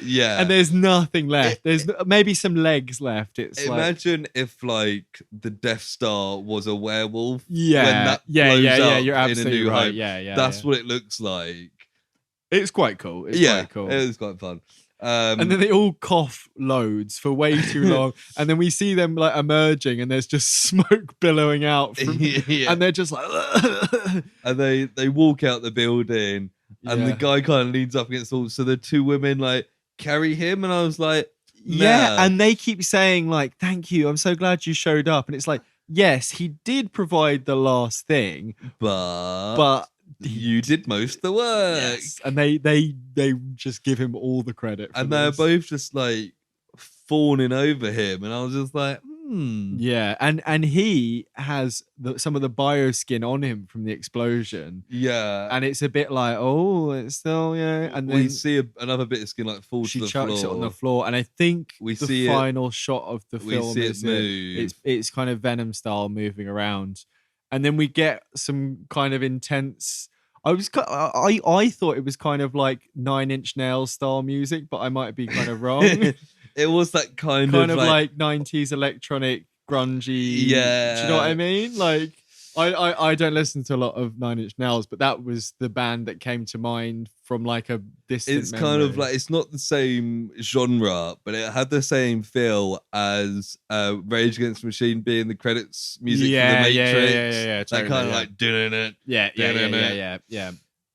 and there's nothing left. There's maybe some legs left. It's imagine if like the Death Star was a werewolf. You're absolutely right. That's what it looks like. It's quite cool. Quite cool. It was quite fun. And then they all cough loads for way too long, and then we see them like emerging, and there's just smoke billowing out from, and they're just like, and they walk out the building, and the guy kind of leans up against the wall, so the two women like carry him, and I was like, and they keep saying like, "Thank you, I'm so glad you showed up," and it's like, yes, he did provide the last thing, but you did most of the work. Yes, and they just give him all the credit. And they're both just like fawning over him, and I was just like, Yeah, and he has some of the bioskin on him from the explosion. Yeah, and it's a bit like, oh, it's still and we then see another bit of skin like fall to the floor. She chucks it on the floor, and I think we the see final shot of the film is it's kind of Venom style moving around, and then we get some kind of intense. I thought it was kind of like 9 Inch Nails style music, but I might be kind of wrong. It was that kind of like 90s electronic grungy. Yeah. Do you know what I mean? Like, I don't listen to a lot of 9 Inch Nails, but that was the band that came to mind from like a distant It's memory. kind of like, it's not the same genre, but it had the same feel as Rage Against the Machine being the credits music for the Matrix. Yeah. Totally, that kind of like doing it. Yeah.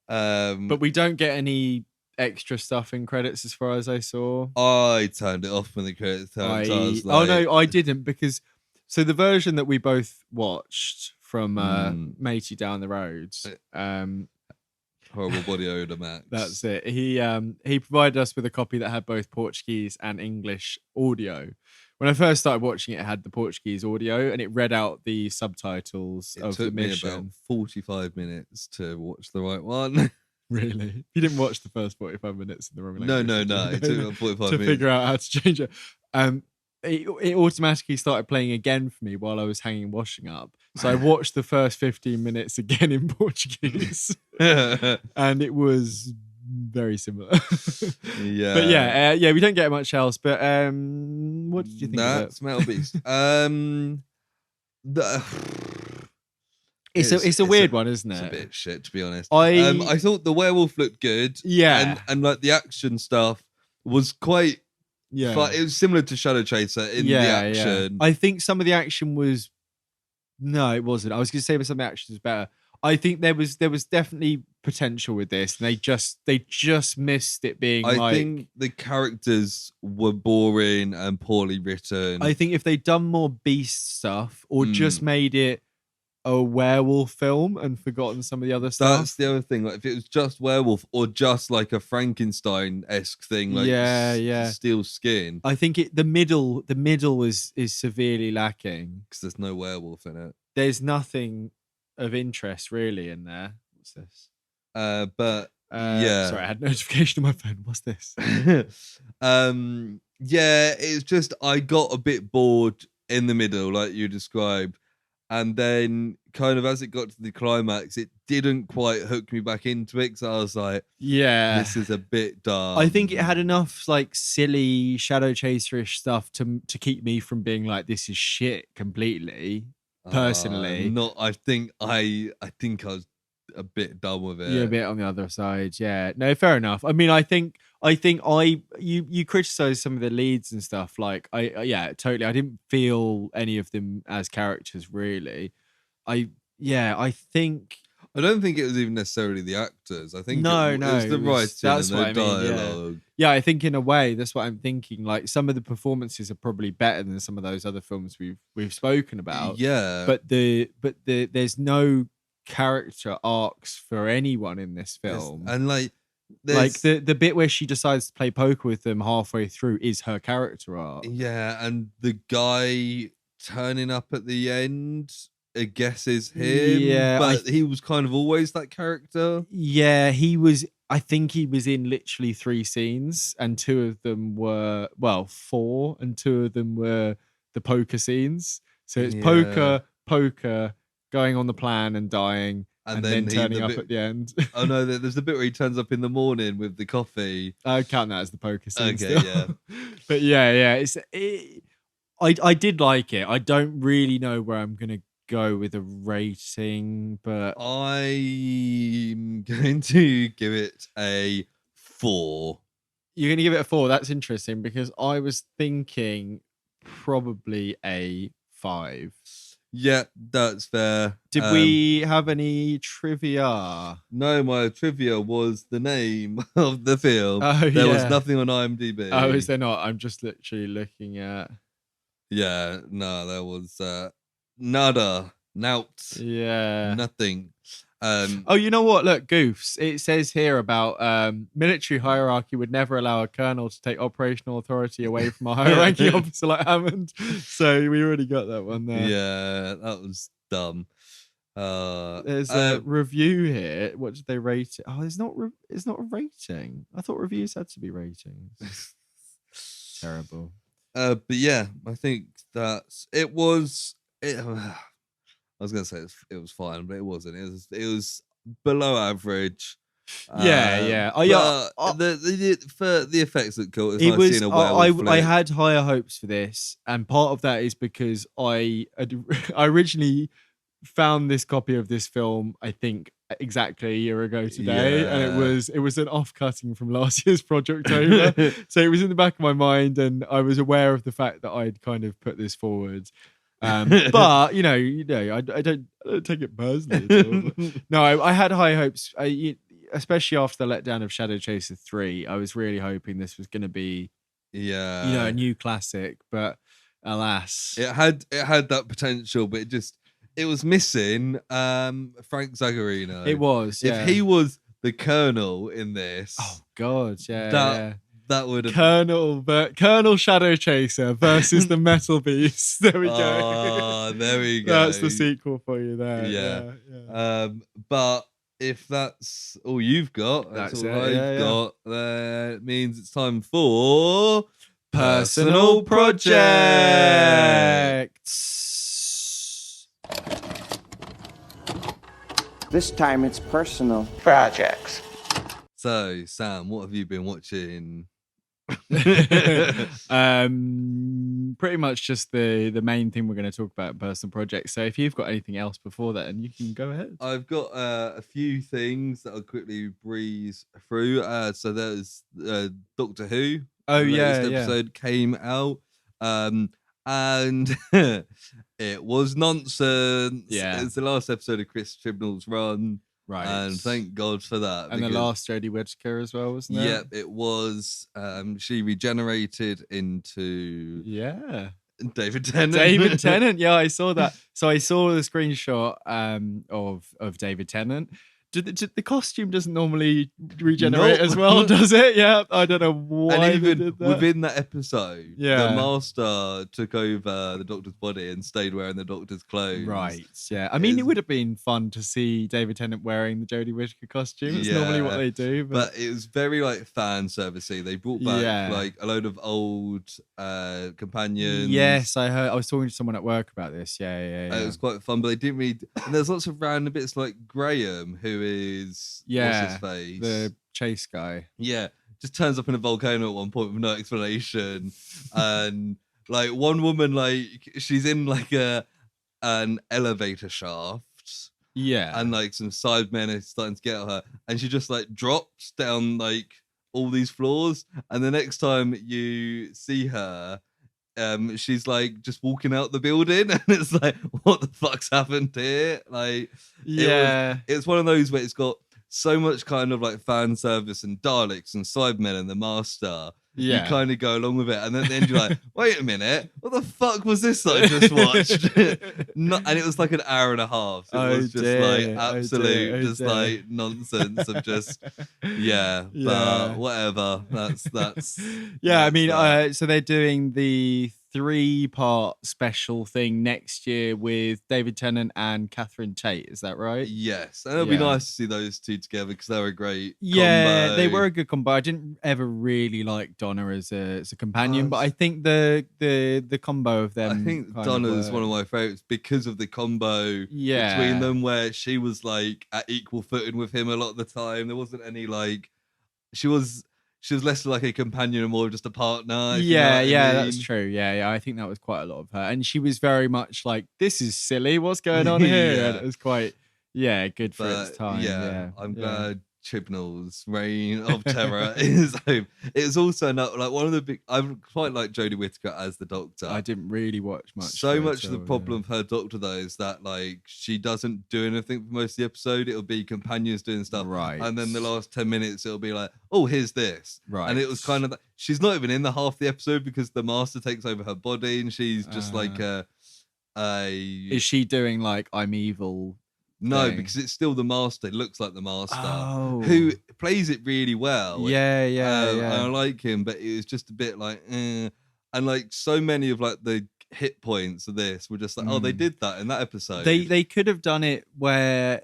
But we don't get any extra stuff in credits as far as I saw. I turned it off when the credits turned. I was like, oh no, I didn't, because so the version that we both watched from Matey down the road, horrible body odor, Max. That's it. He provided us with a copy that had both Portuguese and English audio. When I first started watching it, it had the Portuguese audio and it read out the subtitles of the mission. It took me about 45 minutes to watch the right one. Really? You didn't watch the first 45 minutes in the wrong language? No. It took about 45 to minutes. figure out how to change it. It automatically started playing again for me while I was hanging washing up. So I watched the first 15 minutes again in Portuguese. And it was very similar. Yeah. But we don't get much else. But what did you think of it? That's Metalbeast. It's a weird one, isn't it? It's a bit shit, to be honest. I thought the werewolf looked good. Yeah. And like the action stuff was quite. Yeah. But it was similar to Shadow Chaser in the action. I think some of the action was. No, it wasn't. I was going to say some of the action was better. I think there was definitely potential with this, and they just missed it being. I think the characters were boring and poorly written. I think if they'd done more Beast stuff, or just made it a werewolf film and forgotten some of the other stuff. That's the other thing. Like if it was just werewolf or just like a Frankenstein-esque thing, like steel skin. I think the middle is severely lacking because there's no werewolf in it. There's nothing of interest really in there. What's this? Sorry, I had a notification on my phone. What's this? It's just I got a bit bored in the middle, like you described. And then kind of as it got to the climax, it didn't quite hook me back into it because I was like, this is a bit dumb. I think it had enough like silly Shadow Chaser-ish stuff to keep me from being like, this is shit completely, personally. I think I was a bit done with it. You're a bit on the other side. Yeah. No, fair enough. I mean, I think you criticized some of the leads and stuff. Like totally. I didn't feel any of them as characters really. I think I don't think it was even necessarily the actors. I think it was the writing that's and what the I mean, dialogue. Yeah, I think in a way that's what I'm thinking. Like some of the performances are probably better than some of those other films we've spoken about. Yeah. But there's no character arcs for anyone in this film. And like the bit where she decides to play poker with them halfway through is her character arc. Yeah, and the guy turning up at the end, I guess, is him. Yeah, but he was kind of always that character. Yeah, he was. I think he was in literally 3 scenes, and 2 of them were 4, and 2 of them were the poker scenes. So it's poker, going on the plan and dying. And then turning up at the end. Oh no, there's the bit where he turns up in the morning with the coffee. I count that as the poker scene. Okay, still. yeah. But I did like it. I don't really know where I'm gonna go with a rating, but I'm going to give it a 4. You're gonna give it a 4? That's interesting because I was thinking probably a 5. Yeah, that's fair. Did we have any trivia? No, my trivia was the name of the film. There was nothing on IMDb. Oh, is there not? I'm just literally looking at. Yeah, no, there was Nada. Nout. Yeah. Nothing. Oh, you know what? Look, goofs. It says here about military hierarchy would never allow a colonel to take operational authority away from a high-ranking officer like Hammond. So we already got that one there. Yeah, that was dumb. There's a review here. What did they rate it? Oh, it's not a rating. I thought reviews had to be ratings. Terrible. But yeah, I think it was. I was gonna say it was fine, but it wasn't. It was below average. Yeah. Oh yeah. For the effects that cool. It was. Seeing a werewolf I had higher hopes for this, and part of that is because I originally found this copy of this film, I think, exactly a year ago today, and it was an off-cutting from last year's Projoctober. So it was in the back of my mind, and I was aware of the fact that I'd kind of put this forward. But you know, I don't take it personally at all. No, I had high hopes, especially after the letdown of Shadow Chaser 3. I was really hoping this was going to be, a new classic. But alas, it had that potential, but it was missing Frank Zagarino. It was. If he was the Colonel in this, oh god, yeah. That would have Colonel Shadow Chaser versus the Metalbeast. There we go. Oh, there we go. That's the sequel for you there. Yeah. But if that's all you've got, that's all I've got. It means it's time for Personal Projects. This time it's personal projects. So, Sam, what have you been watching? Pretty much just the main thing we're going to talk about in personal projects. So if you've got anything else before that, and you can go ahead. I've got a few things that I'll quickly breeze through. So there's Doctor Who. Oh the latest episode came out, and it was nonsense. Yeah, it's the last episode of Chris Chibnall's run. Right. And thank God for that. And the last Jodie Whittaker as well, wasn't it? Yep, it was. She regenerated into David Tennant. David Tennant, yeah, I saw that. So I saw the screenshot of David Tennant. The costume doesn't normally regenerate as well, does it? Yeah, I don't know why. And even they did that. within that episode, the Master took over the Doctor's body and stayed wearing the Doctor's clothes. Right, yeah. I mean, it would have been fun to see David Tennant wearing the Jodie Whittaker costume. It's normally what they do. But it was very fan servicey. They brought back like a load of old companions. Yes, I heard. I was talking to someone at work about this. Yeah. It was quite fun, but they didn't really. And there's lots of random bits like Graham, who is what's his face, the chase guy. Yeah, just turns up in a volcano at one point with no explanation, and like one woman, like she's in like an elevator shaft. Yeah, and like some sidemen are starting to get at her, and she just like drops down like all these floors, and the next time you see her, she's like just walking out the building, and it's like, what the fuck's happened here? Like, it's one of those where it's got so much kind of like fan service and Daleks and Sidemen and the Master. You kind of go along with it, and then at the end you're like, wait a minute, what the fuck was this that I just watched? And it was like an hour and a half. It was just like absolute like nonsense of just but whatever. That's I mean, so they're doing the 3-part special thing next year with David Tennant and Catherine Tate. Is that right? Yes, and it'll be nice to see those two together because they were a great combo. They were a good combo. I didn't ever really like Donna as a companion, but I think the combo of them. I think Donna is one of my favorites because of the combo between them, where she was like at equal footing with him a lot of the time. There wasn't any like she was less like a companion and more just a partner. That's true. Yeah, I think that was quite a lot of her. And she was very much like, this is silly, what's going on here? And it was quite, good for its time. I'm glad Chibnall's reign of terror is over. It's also like one of the big. I quite like Jodie Whittaker as the Doctor. I didn't really watch much. So much of the problem of her Doctor though is that like she doesn't do anything for most of the episode. It'll be companions doing stuff, right? And then the last 10 minutes it'll be like, oh, here's this, right? And it was kind of she's not even in the half the episode because the Master takes over her body and she's just like Is she doing like I'm evil? No, thing? because it's still the Master. It looks like the Master, Oh. who plays it really well. Yeah. And I like him, but it was just a bit like, and like so many of like the hit points of this were just like, oh, they did that in that episode. They could have done it where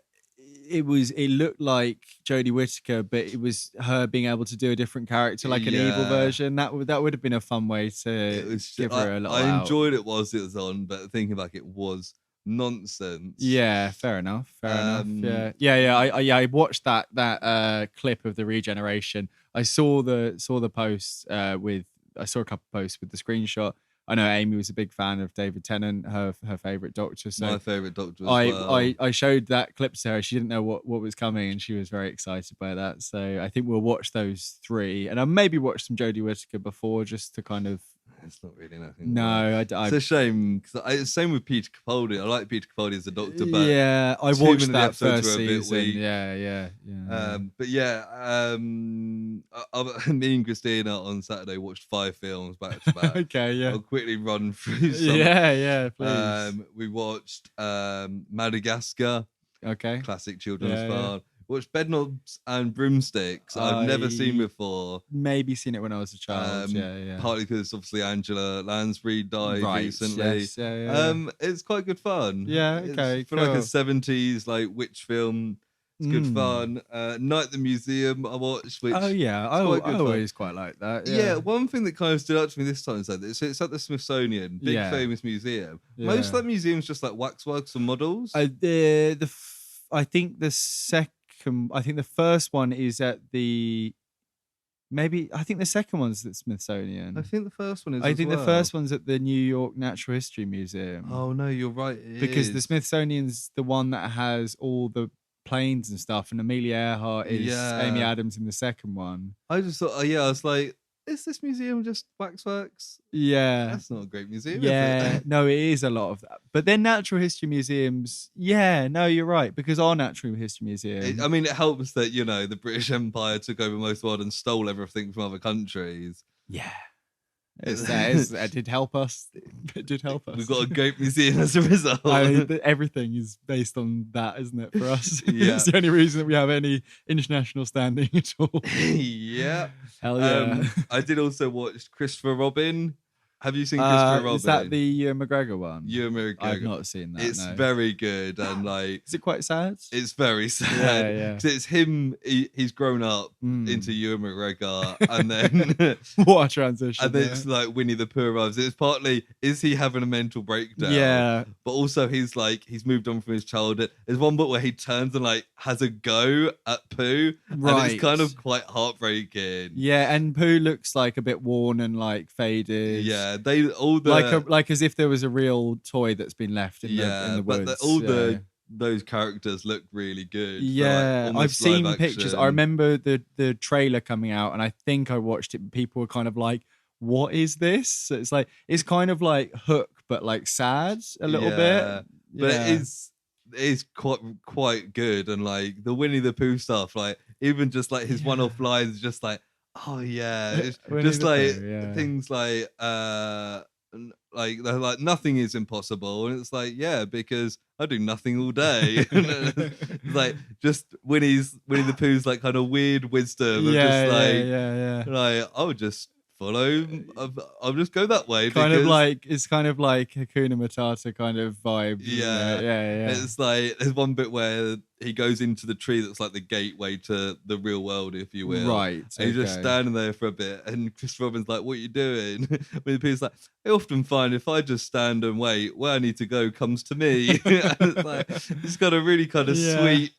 it looked like Jodie Whittaker, but it was her being able to do a different character, like an evil version. That would have been a fun way to give her a little. I enjoyed it whilst it was on, but thinking back, it was nonsense. Yeah, fair enough. I watched that clip of the regeneration. I saw the post I saw a couple of posts with the screenshot. I know Amy was a big fan of David Tennant, her favorite Doctor. So my favorite Doctor as well. I showed that clip to her. She didn't know what was coming, and she was very excited by that. So I think we'll watch those 3, and I'll maybe watch some Jodie Whittaker before, just to kind of. It's not really nothing. No, it's a shame because it's same with Peter Capaldi. I like Peter Capaldi as a Doctor, but yeah, I watched that first season. Yeah. But yeah, me and Christina on Saturday watched 5 films back to back. Okay, yeah. I'll quickly run through some. Yeah, please. We watched Madagascar. Okay. Classic children's fun. Watched Bedknobs and Broomsticks. I've never seen before. Maybe seen it when I was a child. Partly because obviously Angela Lansbury died recently. Yes, it's quite good fun. Yeah, okay. For like a 70s like witch film. It's good fun. Night at the Museum I watched. Which I always quite like that. Yeah, one thing that kind of stood out to me this time is that it's at the Smithsonian, big famous museum. Most of that museum's just like waxworks and models. I think the first one is at the. I think the second one's at Smithsonian. I think the first one is. The first one's at the New York Natural History Museum. Oh no, you're right. Because the Smithsonian's the one that has all the planes and stuff, and Amelia Earhart is Amy Adams in the second one. I just thought, I was like, is this museum just waxworks? Yeah. That's not a great museum, yeah. is it? No, it is a lot of that. But then natural history museums, you're right. Because our natural history museum... it helps that, the British Empire took over most of the world and stole everything from other countries. Yeah. It did help us. It did help us. We've got a goat museum as a result. Everything is based on that, isn't it, for us? Yeah. It's the only reason that we have any international standing at all. Yeah. Hell yeah. I did also watch Christopher Robin. Have you seen Christopher Robin? Is that the Ewan McGregor one? Ewan McGregor. I've not seen that. It's very good and is it quite sad? It's very sad. Yeah. Because it's him. He's grown up into Ewan McGregor, and then what a transition! And then it's like Winnie the Pooh arrives. It's partly is he having a mental breakdown? Yeah, but also he's moved on from his childhood. There's one bit where he turns and has a go at Pooh, and it's kind of quite heartbreaking. Yeah, and Pooh looks like a bit worn and faded. Yeah. They all the like as if there was a real toy that's been left in the woods. But those characters look really good. Yeah, I've seen pictures. I remember the trailer coming out, and I think I watched it. And people were kind of like, "What is this?" So it's kind of like Hook, but sad a little bit. But it is quite good, and the Winnie the Pooh stuff, even just his one-off lines, just oh yeah, it's just things nothing is impossible, and it's because I do nothing all day. It's just Winnie the Pooh's kind of weird wisdom of I'll just follow. I'll just go that way. It's kind of like Hakuna Matata kind of vibe. Yeah. It's there's one bit where he goes into the tree that's the gateway to the real world, if you will. Right. And he's just standing there for a bit, and Chris Robin's like, "What are you doing?" When Peter's like, "I often find if I just stand and wait, where I need to go comes to me." And it's got a really kind of sweet,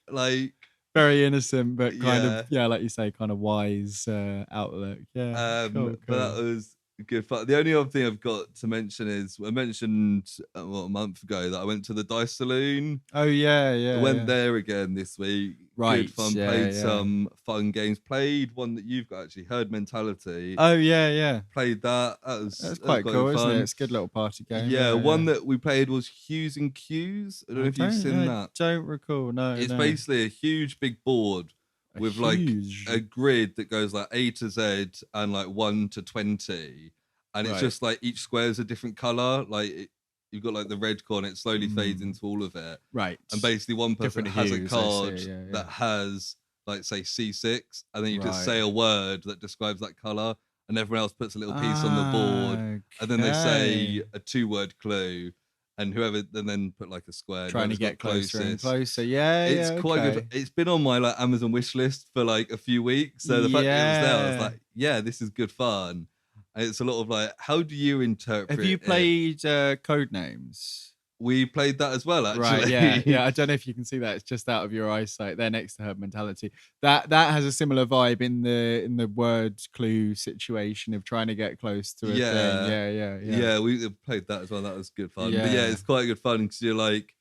very innocent, but kind of like you say, kind of wise outlook. Yeah. Cool. But that was good fun. The only other thing I've got to mention is I mentioned a month ago that I went to the Dice Saloon. Oh yeah. I went there again this week. Right. Good fun. Played some fun games. Played one that you've got actually heard, Mentality. Oh yeah. Played that. That's quite cool, isn't it? It's a good little party game. Yeah. One that we played was Hues and Cues. I don't know if you've seen that. Don't recall. No. It's basically a huge big board with a grid that goes A to Z and 1 to 20, and it's just each square is a different color. you've got like the red core, and it slowly fades into all of it. Right. And basically, one person Different has a hues, card yeah. that has, like, say C6, and then you just Right. say a word that describes that color, and everyone else puts a little piece on the board, and then they say a 2-word clue, and whoever then put like a square. Trying to get closer and closer. Yeah, it's quite good. It's been on my like Amazon wish list for like a few weeks. So the fact that it was there, I was like, yeah, this is good fun. And it's a lot of like, how do you interpret? Have you played Codenames? We played that as well, actually. Right, yeah. I don't know if you can see that. It's just out of your eyesight. They're next to Herd Mentality. That has a similar vibe in the word clue situation of trying to get close to a thing. Yeah, we played that as well. That was good fun. But yeah, it's quite good fun because you're like,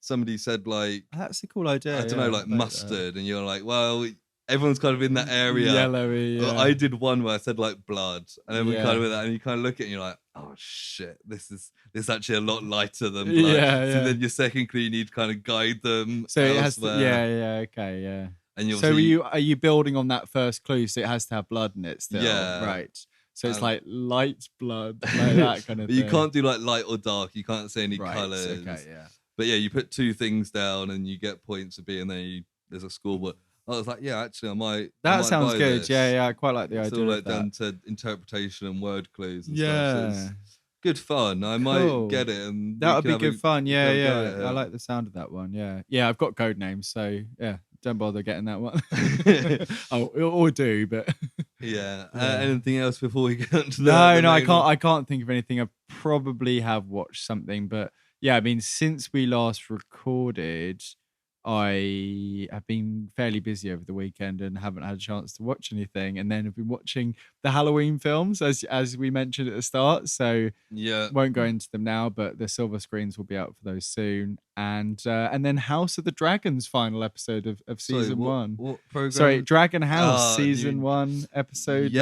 somebody said like, that's a cool idea. I don't know, like mustard, and you're like, well, everyone's kind of in that area. Yellowy. Well, I did one where I said like blood, and then we kind of with that, and you kind of look at it and you're like, oh shit, this is actually a lot lighter than blood. So then your second clue, you need to kind of guide them. So elsewhere. it has to, okay. And so are you building on that first clue? So it has to have blood in it still. Yeah. Right. So it's like light blood, like that kind of but thing. You can't do like light or dark. You can't say any right. colours. Okay, yeah. But yeah, you put 2 things down and you get points for being there. There's a scoreboard. I was like, yeah, actually, I might. That sounds good. This. Yeah. I quite like the idea. It's all like of that. down to interpretation and word clues and stuff. So it's good fun. I might get it, and that would be good fun. Yeah. I like the sound of that one. Yeah. I've got Codenames, so yeah, don't bother getting that one. or do, but anything else before we get on to that? No, I can't think of anything. I probably have watched something, but yeah, I mean, since we last recorded, I have been fairly busy over the weekend and haven't had a chance to watch anything. And then I've been watching the Halloween films, as we mentioned at the start. So won't go into them now, but the silver screens will be out for those soon. And then House of the Dragon's final episode of season 1. What program? Sorry, Dragon House season 1 episode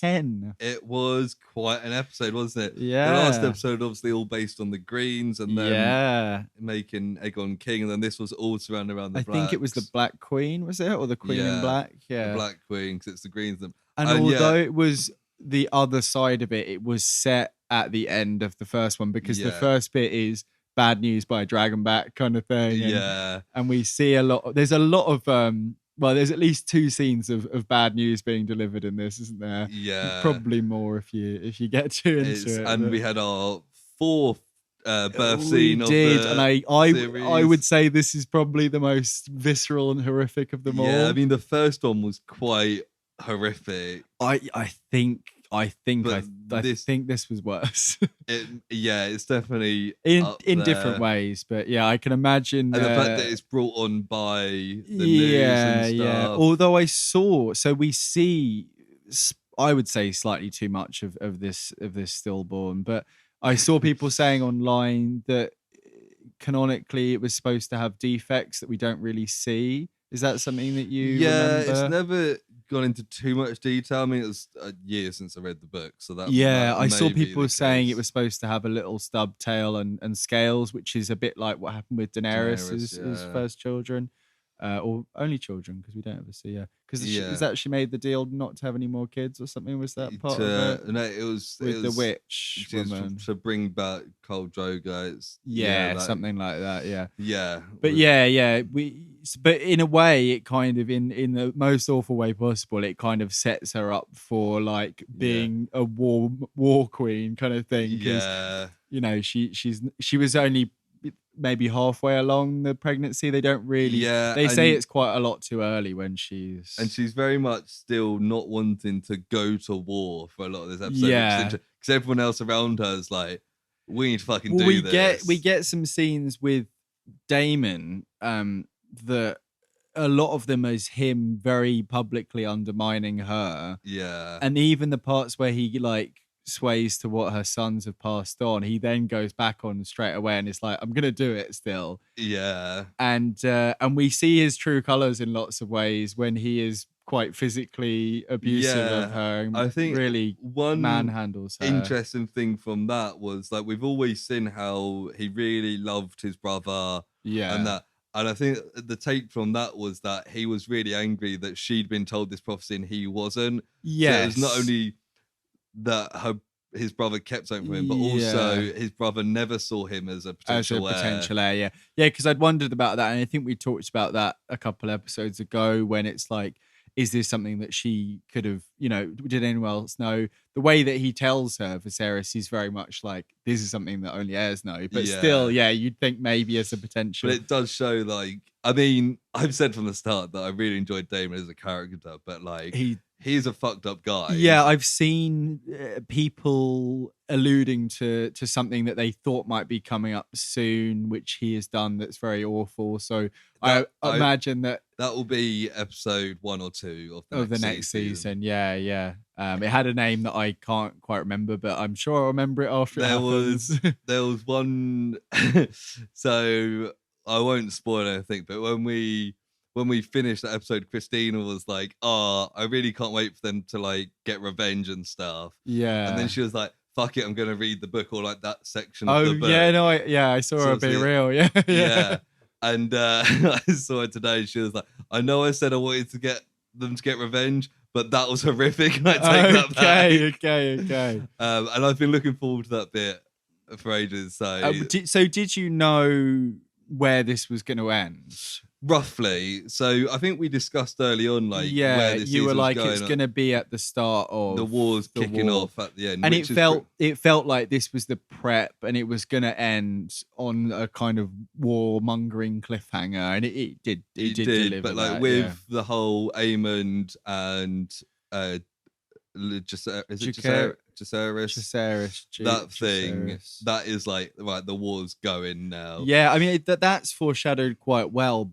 10. It was quite an episode, wasn't it? Yeah. The last episode, obviously, all based on the Greens, and then making Aegon king, and then this was all surrounded around the Blacks. I think it was the Black Queen, was it? Or the Queen in Black? Yeah. The Black Queen, because it's the Greens. And although it was the other side of it, it was set at the end of the first one, because the first bit is bad news by Dragonback kind of thing. And we see there's a lot of there's at least 2 scenes of bad news being delivered in this, isn't there? Yeah. Probably more if you get too into it. And we had our 4th birth scene of the and series. I would say this is probably the most visceral and horrific of them all. Yeah, I mean the first one was quite horrific. I think this was worse. It's definitely in different ways, but yeah, I can imagine. And the fact that it's brought on by the news and stuff. Yeah. Although we see, I would say slightly too much of this stillborn, but I saw people saying online that canonically it was supposed to have defects that we don't really see. Is that something that you remember? It's never gone into too much detail. I mean, it was a year since I read the book, so that I saw people saying it was supposed to have a little stub tail and scales, which is a bit like what happened with Daenerys' first children. Or only children, because we don't ever see her. Because is that she made the deal not to have any more kids or something? Was that part of it? No, it was the witch woman to bring back Khal Drogo. Something like that. Yeah, but but in a way, it kind of in the most awful way possible, it kind of sets her up for like being a war queen kind of thing. Yeah, you know, she was only maybe halfway along the pregnancy. They don't really they say it's quite a lot too early when she's very much still not wanting to go to war for a lot of this episode, because everyone else around her is like, we need to fucking do this. We get some scenes with Daemon that a lot of them is him very publicly undermining her, and even the parts where he like sways to what her sons have passed on, he then goes back on straight away and it's like, I'm gonna do it still. And we see his true colors in lots of ways when he is quite physically abusive of her, and I think really one manhandles her. Interesting thing from that was like, we've always seen how he really loved his brother, and I think the take from that was that he was really angry that she'd been told this prophecy and he wasn't. So it was not only that her his brother kept something from him, but also his brother never saw him as a potential heir. Yeah, because I'd wondered about that, and I think we talked about that a couple episodes ago when it's like, is this something that she could have, did anyone else know? The way that he tells her, Viserys, is very much like, this is something that only heirs know. But still, you'd think maybe as a potential. But it does show, like, I mean, I've said from the start that I really enjoyed Daemon as a character, but like, he's a fucked up guy. Yeah, I've seen people alluding to something that they thought might be coming up soon, which he has done that's very awful. So I imagine that will be episode 1 or 2 of the next season. Yeah. It had a name that I can't quite remember, but I'm sure I'll remember it after it happens. There was one, so I won't spoil anything, but when we finished that episode, Christina was like, I really can't wait for them to like get revenge and stuff. Yeah. And then she was like, fuck it, I'm going to read the book, or like that section of the book. I saw her be real. Yeah. And I saw her today. She was like, I know I said I wanted to get them to get revenge, but that was horrific. And I take that back. Okay. And I've been looking forward to that bit for ages. So, did you know where this was going to end? Roughly. So I think we discussed early on, like, where this you were like, it's going to be at the start of the war's kicking off at the end, and it felt like this was the prep, and it was going to end on a kind of warmongering cliffhanger, and it did deliver, but like that, with the whole Aemond and Jacaerys, that thing, that is like, right, the war's going now. Yeah, I mean that's foreshadowed quite well,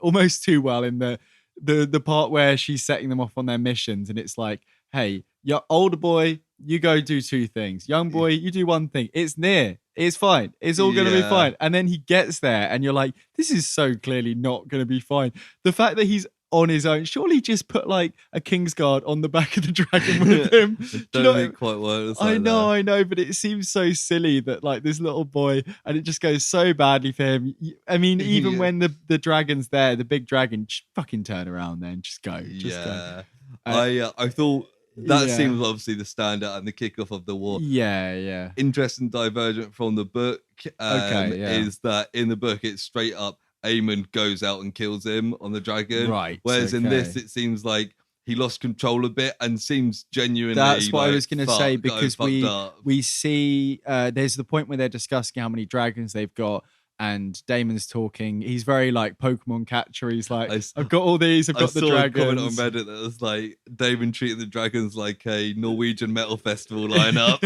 almost too well in the part where she's setting them off on their missions, and it's like, hey, your older boy, you go do 2 things. Young boy, you do 1 thing. It's near. It's fine. It's all going to be fine. And then he gets there, and you're like, this is so clearly not going to be fine. The fact that he's on his own, surely just put like a Kingsguard on the back of the dragon with him. Don't quite work. I know, but it seems so silly that like this little boy, and it just goes so badly for him. I mean, even when the dragon's there, the big dragon, just fucking turn around then, just go. Go. I thought that seems obviously the standout and the kickoff of the war. Yeah. Interesting divergent from the book. Is that in the book it's straight up Aemond goes out and kills him on the dragon. Right. Whereas in this, it seems like he lost control a bit and seems genuinely. That's what I was going to say, because we see there's the point where they're discussing how many dragons they've got, and Damon's talking. He's very like Pokemon catcher. He's like, I've got all these. I've got the dragons. I saw a comment on Reddit that was like, Damon treating the dragons like a Norwegian metal festival lineup.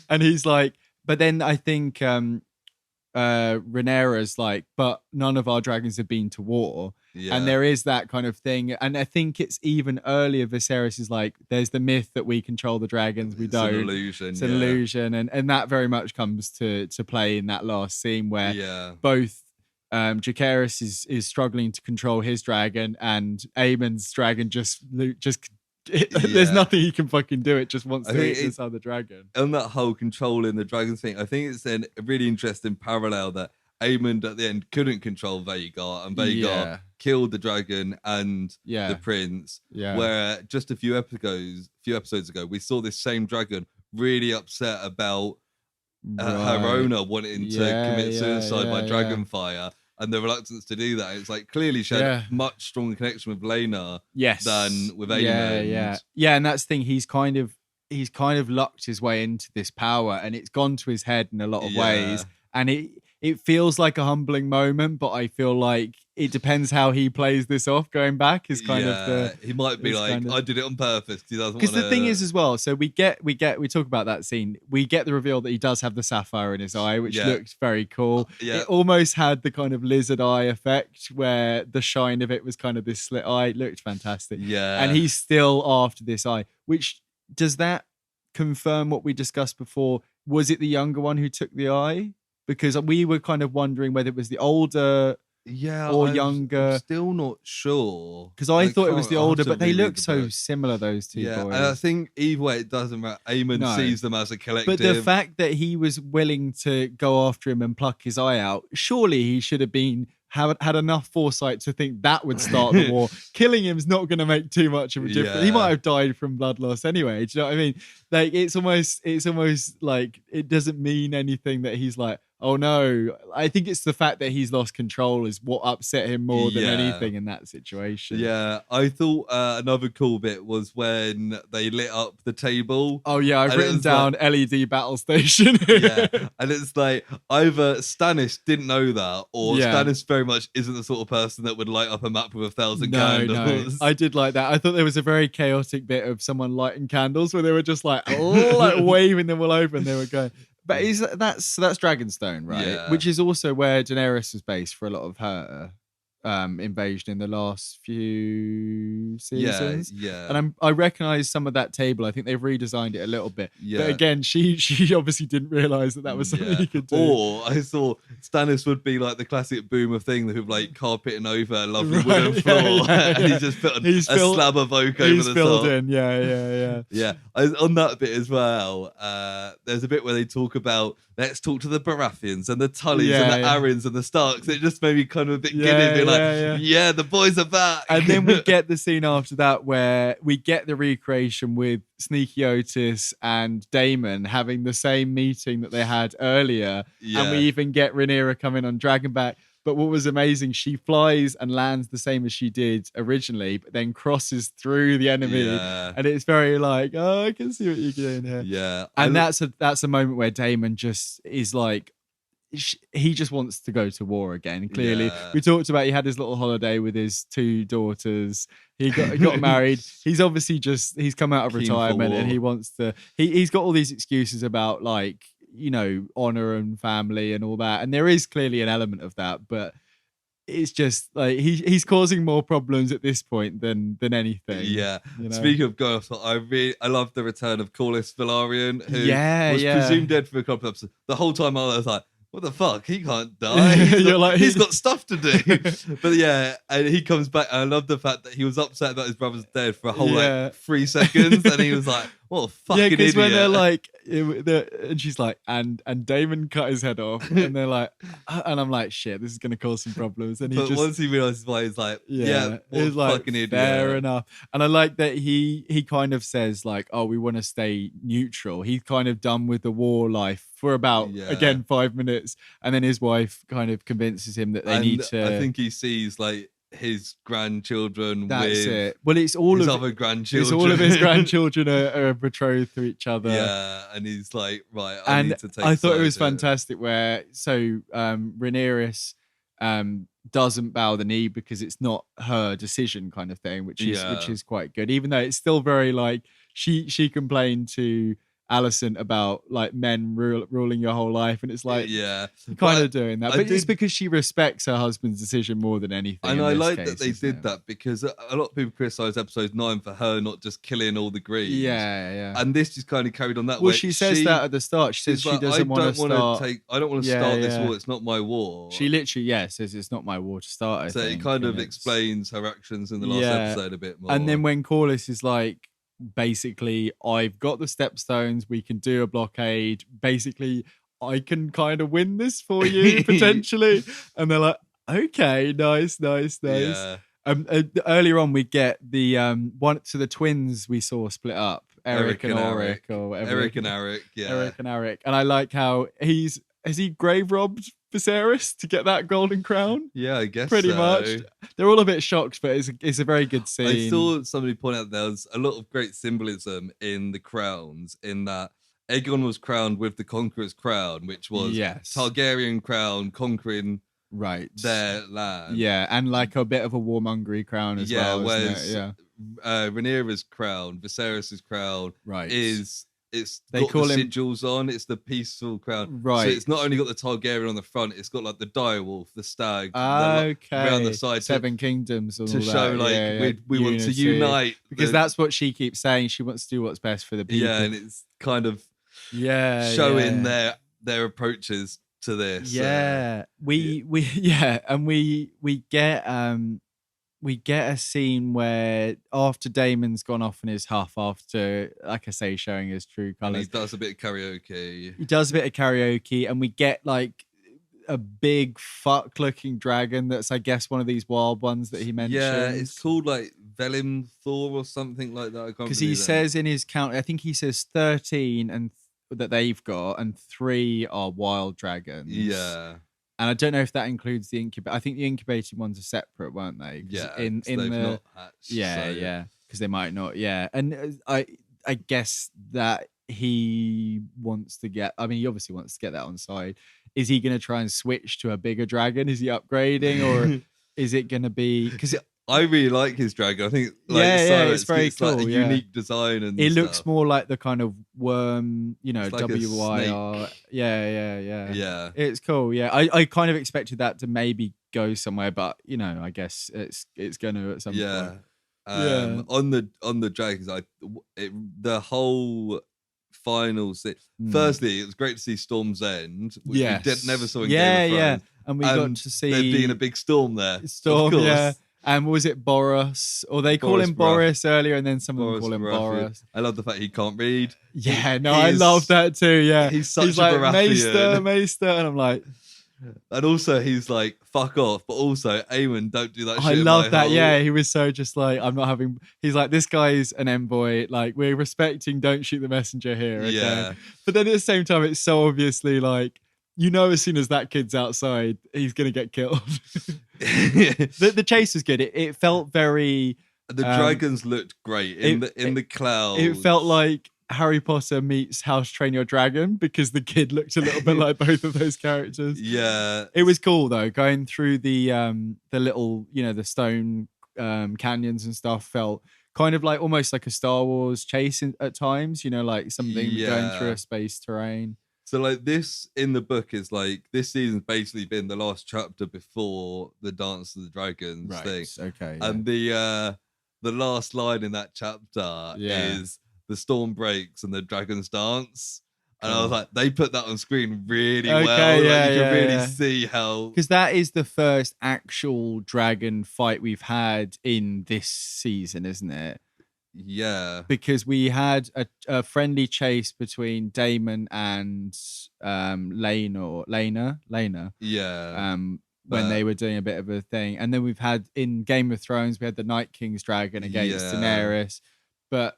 And he's like, but then I think Rhaenyra's like, but none of our dragons have been to war. And there is that kind of thing, and I think it's even earlier. Viserys is like, there's the myth that we control the dragons, we don't. It's an illusion, and that very much comes to play in that last scene where both Jacaerys is struggling to control his dragon, and Aemon's dragon just there's nothing he can fucking do. It just wants to eat this other dragon. And that whole controlling the dragon thing, I think it's then a really interesting parallel that Aemond at the end couldn't control Vhagar, and Vhagar killed the dragon and the prince. Where just a few episodes ago, we saw this same dragon really upset about her owner wanting to commit suicide by dragon fire, and the reluctance to do that. It's like clearly she had a much stronger connection with Laena than with Aemond. Yeah, and that's the thing. He's kind of lucked his way into this power, and it's gone to his head in a lot of ways, and it feels like a humbling moment, but I feel like it depends how he plays this off going back. Is kind of the, he might be like, I did it on purpose because the thing is as well. So we talk about that scene. We get the reveal that he does have the sapphire in his eye, which looks very cool. It almost had the kind of lizard eye effect where the shine of it was kind of this slit eye. It looked fantastic. And he's still after this eye. Which does that confirm what we discussed before? Was it the younger one who took the eye? Because we were kind of wondering whether it was the older or younger. I'm still not sure. Because I thought it was the older, but they look so similar, those two boys. And I think either way, it doesn't matter. Aemond sees them as a collective. But the fact that he was willing to go after him and pluck his eye out, surely he should have been had enough foresight to think that would start the war. Killing him's not going to make too much of a difference. Yeah. He might have died from blood loss anyway. Do you know what I mean? Like it's almost like it doesn't mean anything that he's like, oh no. I think it's the fact that he's lost control is what upset him more than anything in that situation. Yeah, I thought another cool bit was when they lit up the table. Oh yeah, I've written down LED battle station. Yeah, and it's like either Stannis didn't know that, or Stannis very much isn't the sort of person that would light up a map with 1,000 candles. No, I did like that. I thought there was a very chaotic bit of someone lighting candles where they were just like waving them all over, and they were going. But that's Dragonstone, right? Yeah. Which is also where Daenerys was based for a lot of her invasion in the last few seasons. Yeah. And I recognize some of that table. I think they've redesigned it a little bit. Yeah. But again, she obviously didn't realize that was something you could do. Or I saw Stannis would be like the classic boomer thing with like carpeting over a lovely wooden floor, and he's just put a slab of oak over the top. He's filled in, yeah. Yeah, on that bit as well, there's a bit where they talk about let's talk to the Baratheons and the Tullys and the Arryns and the Starks. It just made me kind of a bit giddy, yeah, the boys are back. And then we get the scene after that where we get the recreation with Sneaky Otis and Daemon having the same meeting that they had earlier. Yeah. And we even get Rhaenyra coming on Dragonback. But what was amazing, she flies and lands the same as she did originally, but then crosses through the enemy. Yeah. And it's very like, oh, I can see what you're doing here. Yeah. And that's a moment where Daemon just is like, he just wants to go to war again. Clearly, we talked about he had his little holiday with his 2 daughters. He got married. He's obviously he's come out of retirement and he wants to. He's got all these excuses about like, you know, honor and family and all that, and there is clearly an element of that, but it's just like he's causing more problems at this point than anything. Yeah. You know? Speaking of ghosts, I love the return of Corlys Velaryon, who was presumed dead for a couple of episodes. The whole time I was like, what the fuck? He can't die. He's got stuff to do. But yeah, and he comes back. And I love the fact that he was upset about his brother's dead for a whole like 3 seconds, and he was like, "What a fucking idiot!" because when they're like, and she's like, and Damon cut his head off, and they're like, and I'm like, shit, this is gonna cause some problems. And once he realizes why, he's like, what a fucking idiot. Fair enough. And I like that he kind of says like, oh, we want to stay neutral. He's kind of done with the war life for about again 5 minutes, and then his wife kind of convinces him that they need to. I think he sees like his grandchildren. That's it. Well, it's all his of other grandchildren. It's all of his grandchildren are betrothed to each other. Yeah, and he's like, right. I need to take. I thought it was fantastic where Rhaenyra doesn't bow the knee because it's not her decision, kind of thing, which is quite good. Even though it's still very like she complained to Alicent about like men ruling your whole life, and it's like kind of doing that, but it's because she respects her husband's decision more than anything. And I like that they did that, because a lot of people criticize episode 9 for her not just killing all the Greens. Yeah. And this just kind of carried on that way. Well, she says that at the start. She says she doesn't want to start. I don't want to start this war. It's not my war. She literally says it's not my war to start. So it kind of explains her actions in the last episode a bit more. And then when Corlys is like, basically, I've got the stepstones, we can do a blockade, basically I can kind of win this for you potentially. And they're like, okay, nice. Earlier on we get the one to the twins we saw split up, Eric and Auric, or whatever. Eric and Auric. And I like how has he grave robbed Viserys to get that golden crown? Yeah, I guess pretty much. They're all a bit shocked, but it's a very good scene. I saw somebody point out there was a lot of great symbolism in the crowns, in that Aegon was crowned with the Conqueror's crown, which was Targaryen crown conquering their land. Yeah, and like a bit of a warmongery crown as well. Whereas Rhaenyra's crown, Viserys' crown, they call the sigils on. It's the peaceful crown, right? So it's not only got the Targaryen on the front; it's got like the direwolf, the stag, around the side, 7 kingdoms, and to all show that. like we want to unite, because that's what she keeps saying. She wants to do what's best for the people. Yeah, and it's kind of showing their approaches to this. Yeah, we get a scene where after Damon's gone off in his huff, after, like I say, showing his true colours. And he does a bit of karaoke. And we get like a big fuck-looking dragon that's, I guess, one of these wild ones that he mentioned. Yeah, it's called like Velim Thor or something like that. I can't because he says in his count, I think he says 13 and that they've got, and 3 are wild dragons. Yeah. And I don't know if that includes the incubator. I think the incubated ones are separate, weren't they? Yeah, in they've the not hatched, yeah, because they might not. Yeah, and I guess that he wants to get. I mean, he obviously wants to get that on side. Is he going to try and switch to a bigger dragon? Is he upgrading, or is it going to be? Because I really like his dragon. I think, it's very cool. like a unique design, and it stuff. looks more like the kind of worm, It's like a WYR. snake. Yeah. It's cool. Yeah, I kind of expected that to maybe go somewhere, but I guess it's going to at some point. On the dragons, the whole final. Firstly, it was great to see Storm's End, which we never saw in Game of Thrones. And we got to see there being a big storm there. Storm, yeah. And was it Boris? Or they call him Boris earlier, and then some of them call him Boris. I love the fact he can't read. Yeah, I love that too. Yeah, he's such a like Baratheon. Maester, and I'm like, and also he's like, fuck off. But also, Aemon, don't do that shit. I love that. Yeah, he was so just like, I'm not having. He's like, this guy's an envoy. Like, we're respecting. Don't shoot the messenger here. Okay? Yeah. But then at the same time, it's so obviously like, as soon as that kid's outside, he's gonna get killed. The chase was good. It felt very. The dragons looked great in the clouds. It felt like Harry Potter meets How to Train Your Dragon, because the kid looked a little bit like both of those characters. Yeah, it was cool though. Going through the little the stone canyons and stuff felt kind of like almost like a Star Wars chase at times. Like something going through a space terrain. So like this in the book is like, this season's basically been the last chapter before the Dance of the Dragons thing. Okay. And the last line in that chapter is the storm breaks and the dragons dance. And I was like, they put that on screen really well. Like, you can really see how, because that is the first actual dragon fight we've had in this season, isn't it? Yeah, because we had a friendly chase between Daemon and Lena. Yeah. When they were doing a bit of a thing, and then we've had in Game of Thrones, we had the Night King's dragon against Daenerys. But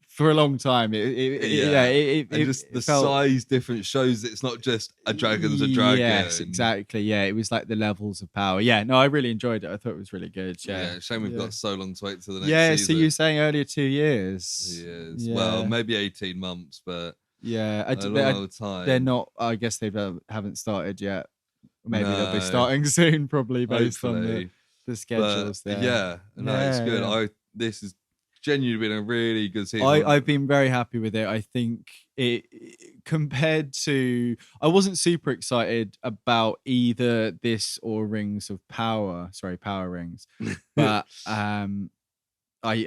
for a long time, it just the size difference shows it's not just a dragon's a dragon. Yes, exactly. Yeah, it was like the levels of power. Yeah, no, I really enjoyed it. I thought it was really good. Yeah, shame we've got so long to wait till the next season. So you were saying earlier 2 years. Yes. Yeah. Well, maybe 18 months, but a long time. They're not. I guess they haven't started yet. Maybe they'll be starting soon, probably based on the schedules. But, it's good. This has genuinely been a really good season. I've been very happy with it. I think it compared to, I wasn't super excited about either this or Rings of Power. Sorry, Power Rings. But I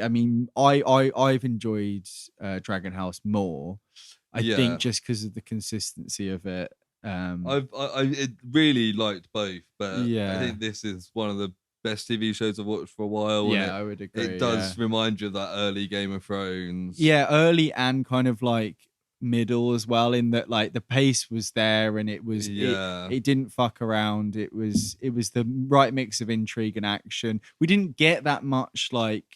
mean I've enjoyed Dragon House more. I think just because of the consistency of it. I really liked both, but I think this is one of the best TV shows I've watched for a while. Yeah, I would agree. It does remind you of that early Game of Thrones. Yeah, early and kind of like middle as well, in that like the pace was there and it was it didn't fuck around. It was the right mix of intrigue and action. We didn't get that much like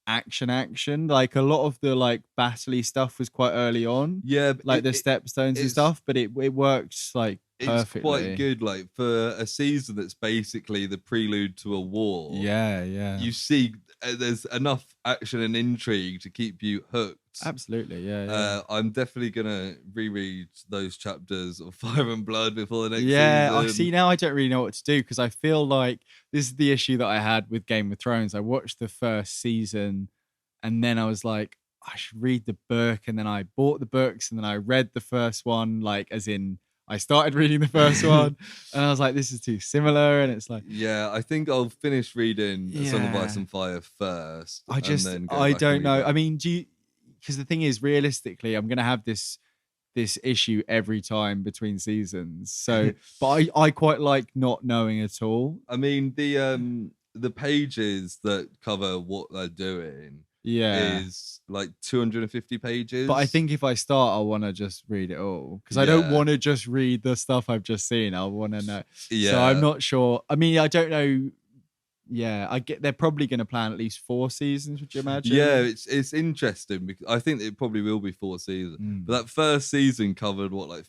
action. Like a lot of the like battle-y stuff was quite early on. Yeah, like the stepstones and stuff, but it worked like perfectly. It's quite good, like for a season that's basically the prelude to a war. Yeah. You see, there's enough action and intrigue to keep you hooked. Absolutely, yeah. I'm definitely gonna reread those chapters of Fire and Blood before the next season. Yeah, see, now I don't really know what to do, because I feel like this is the issue that I had with Game of Thrones. I watched the first season and then I was like, I should read the book, and then I bought the books and then I read the first one, like as in I started reading the first one and I was like, this is too similar. And it's like, yeah, I think I'll finish reading Song of Ice and Fire first. I don't know. I mean, because the thing is, realistically, I'm going to have this issue every time between seasons. So, but I quite like not knowing at all. I mean, the pages that cover what they're doing is like 250 pages. But I think if I start, I'll want to just read it all because I don't want to just read the stuff I've just seen. I want to know. Yeah. So I'm not sure. I mean, I don't know. Yeah, I get they're probably going to plan at least 4 seasons. Would you imagine? Yeah, it's interesting because I think it probably will be 4 seasons. But that first season covered what, like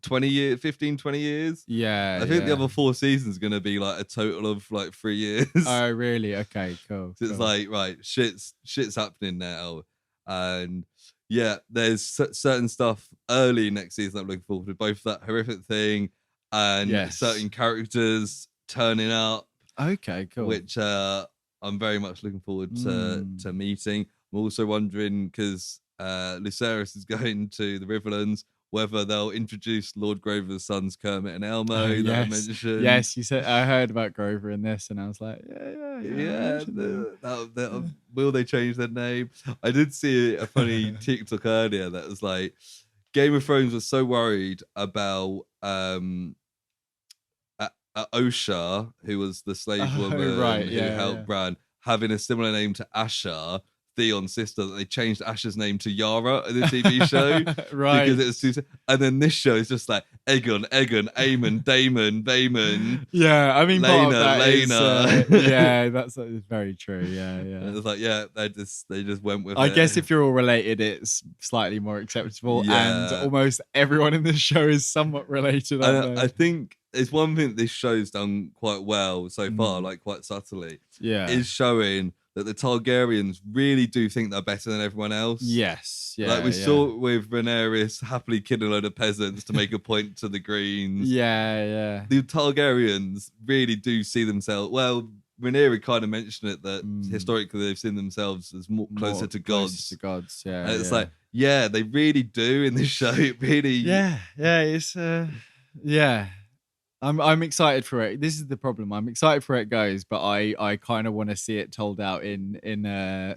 20 years? Yeah. I think the other 4 seasons are going to be like a total of like 3 years. Oh, really? Okay, cool. So it's like, right, shit's happening now. And yeah, there's certain stuff early next season I'm looking forward to, both that horrific thing and certain characters turning up. Okay, cool. Which I'm very much looking forward to meeting. I'm also wondering, because Lucerys is going to the Riverlands, whether they'll introduce Lord Grover's sons Kermit and Elmo that I mentioned. Yes, you said I heard about Grover in this, and I was like, Will they change their name? I did see a funny TikTok earlier that was like, Game of Thrones was so worried about Osha, who was the slave woman who helped Bran, having a similar name to Asha, Theon's sister, that they changed Asha's name to Yara in the TV show. Right. Because it was too... And then this show is just like Aegon, Aemon, Daemon, Vaemon. Yeah, I mean, Lena. Yeah, that's very true. Yeah. And it was like, they just went with it. I guess if you're all related, it's slightly more acceptable. Yeah. And almost everyone in this show is somewhat related. I think it's one thing this show's done quite well so far, like quite subtly. Yeah. Is showing that the Targaryens really do think they're better than everyone else. Yes. Yeah. Like we saw with Rhaenyra happily killing a load of peasants to make a point to the Greens. Yeah. The Targaryens really do see themselves... Well, Rhaenyra kind of mentioned it, that historically they've seen themselves as more closer to gods. Yeah. And it's like, they really do in this show. It really... Yeah. It's... I'm excited for it. This is the problem. I'm excited for it goes, but I kind of want to see it told out in piecemeal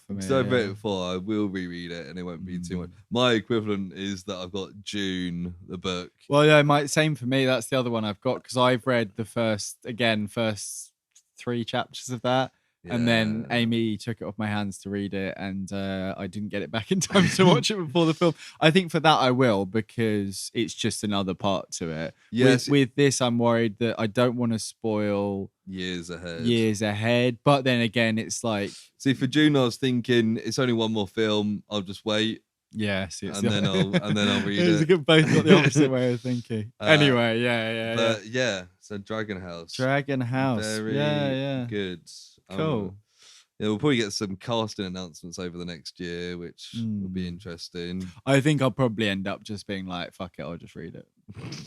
for me. So I've read it before. I will reread it, and it won't be too much. My equivalent is that I've got June, the book. Well, yeah, same for me. That's the other one I've got because I've read the first 3 chapters of that. Yeah. And then Amy took it off my hands to read it, and I didn't get it back in time to watch it before the film. I think for that I will, because it's just another part to it. Yes. With this, I'm worried that I don't want to spoil years ahead. But then again, it's like... See, for June, I was thinking it's only one more film. I'll just wait. Yeah, then I'll read it. We've both got the opposite way of thinking. Anyway, yeah. So Dragon House. Very good. Cool. We'll probably get some casting announcements over the next year, which will be interesting. I think I'll probably end up just being like, fuck it, I'll just read it.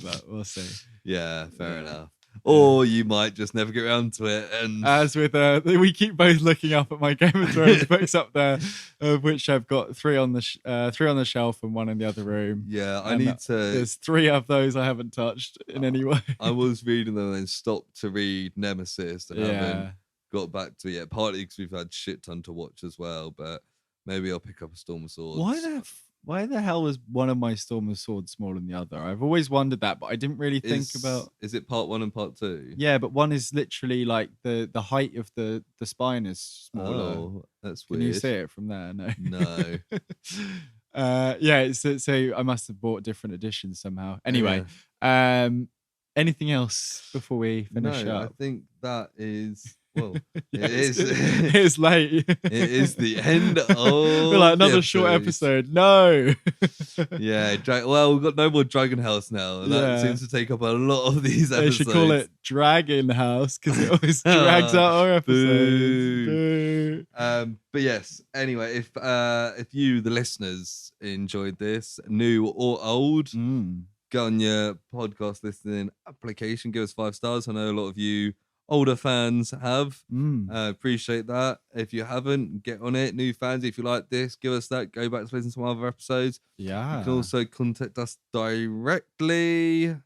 But we'll see. Yeah, fair enough. Or you might just never get around to it. And as with we keep both looking up at my Game of Thrones books up there, of which I've got 3 on the shelf and 1 in the other room. Yeah, I need to. There's 3 of those I haven't touched in any way. I was reading them and then stopped to read Nemesis and haven't got back to it yet. Partly because we've had shit ton to watch as well, but maybe I'll pick up a Storm of Swords. Why the hell is one of my Storm of Swords smaller than the other? I've always wondered that, but I didn't really think about... Is it part 1 and part 2? Yeah, but one is literally like the height of the spine is smaller. Oh, that's weird. Can you see it from there? No. So I must have bought different editions somehow. Anyway, anything else before we finish up? I think that is... Well, it is. It's late. It is the end of We're like another short episode. No. Yeah. We've got no more Dragon House now. That seems to take up a lot of these episodes. They should call it Dragon House because it always drags out our episodes. Boo. But yes. Anyway, if you, the listeners, enjoyed this, new or old, go on your podcast listening application. Give us 5 stars. I know a lot of you older fans have. Appreciate that. If you haven't, get on it. New fans, if you like this, give us that. Go back to listen to some other episodes. Yeah. You can also contact us directly.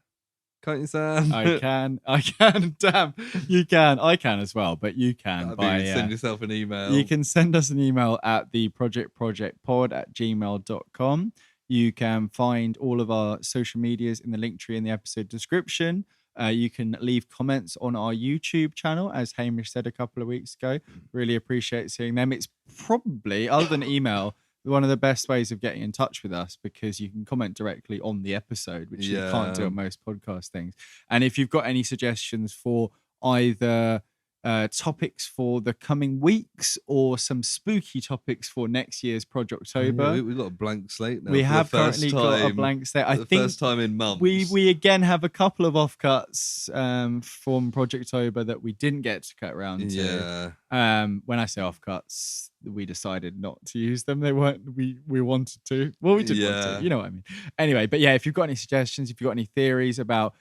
Can't you, Sam? I can. Damn, you can. I can as well, but you can. Send yourself an email. You can send us an email at theprojectpod@gmail.com. You can find all of our social medias in the link tree in the episode description. You can leave comments on our YouTube channel, as Hamish said a couple of weeks ago. Really appreciate seeing them. It's probably, other than email, one of the best ways of getting in touch with us, because you can comment directly on the episode, which you can't do on most podcast things. And if you've got any suggestions for either topics for the coming weeks or some spooky topics for next year's Projoctober. We've got a blank slate now. We have currently got a blank slate. I think first time in months. We again have a couple of offcuts from Projoctober that we didn't get to cut around to. When I say offcuts, we decided not to use them. They weren't. We wanted to. Well, we did want to. You know what I mean. Anyway, but yeah, if you've got any suggestions, if you've got any theories about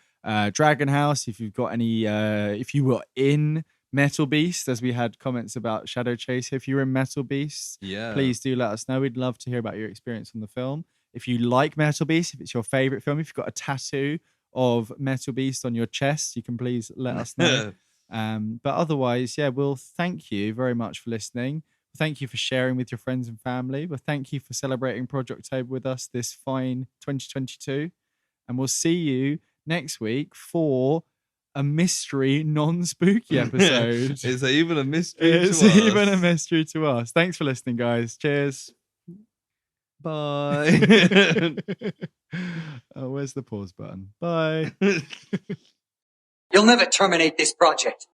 Dragon House, if you've got any, if you were in Metalbeast, as we had comments about Shadow Chase, if you're in Metalbeast, please do let us know. We'd love to hear about your experience on the film. If you like Metalbeast, if it's your favorite film, if you've got a tattoo of Metalbeast on your chest, you can please let us know. But otherwise, we'll thank you very much for listening. Thank you for sharing with your friends and family. But thank you for celebrating Projoctober with us this fine 2022. And we'll see you next week for a mystery, non-spooky episode. Is there even a mystery It's to us? even a mystery to us. Thanks for listening, guys. Cheers. Bye. Oh, where's the pause button? Bye. You'll never terminate this project.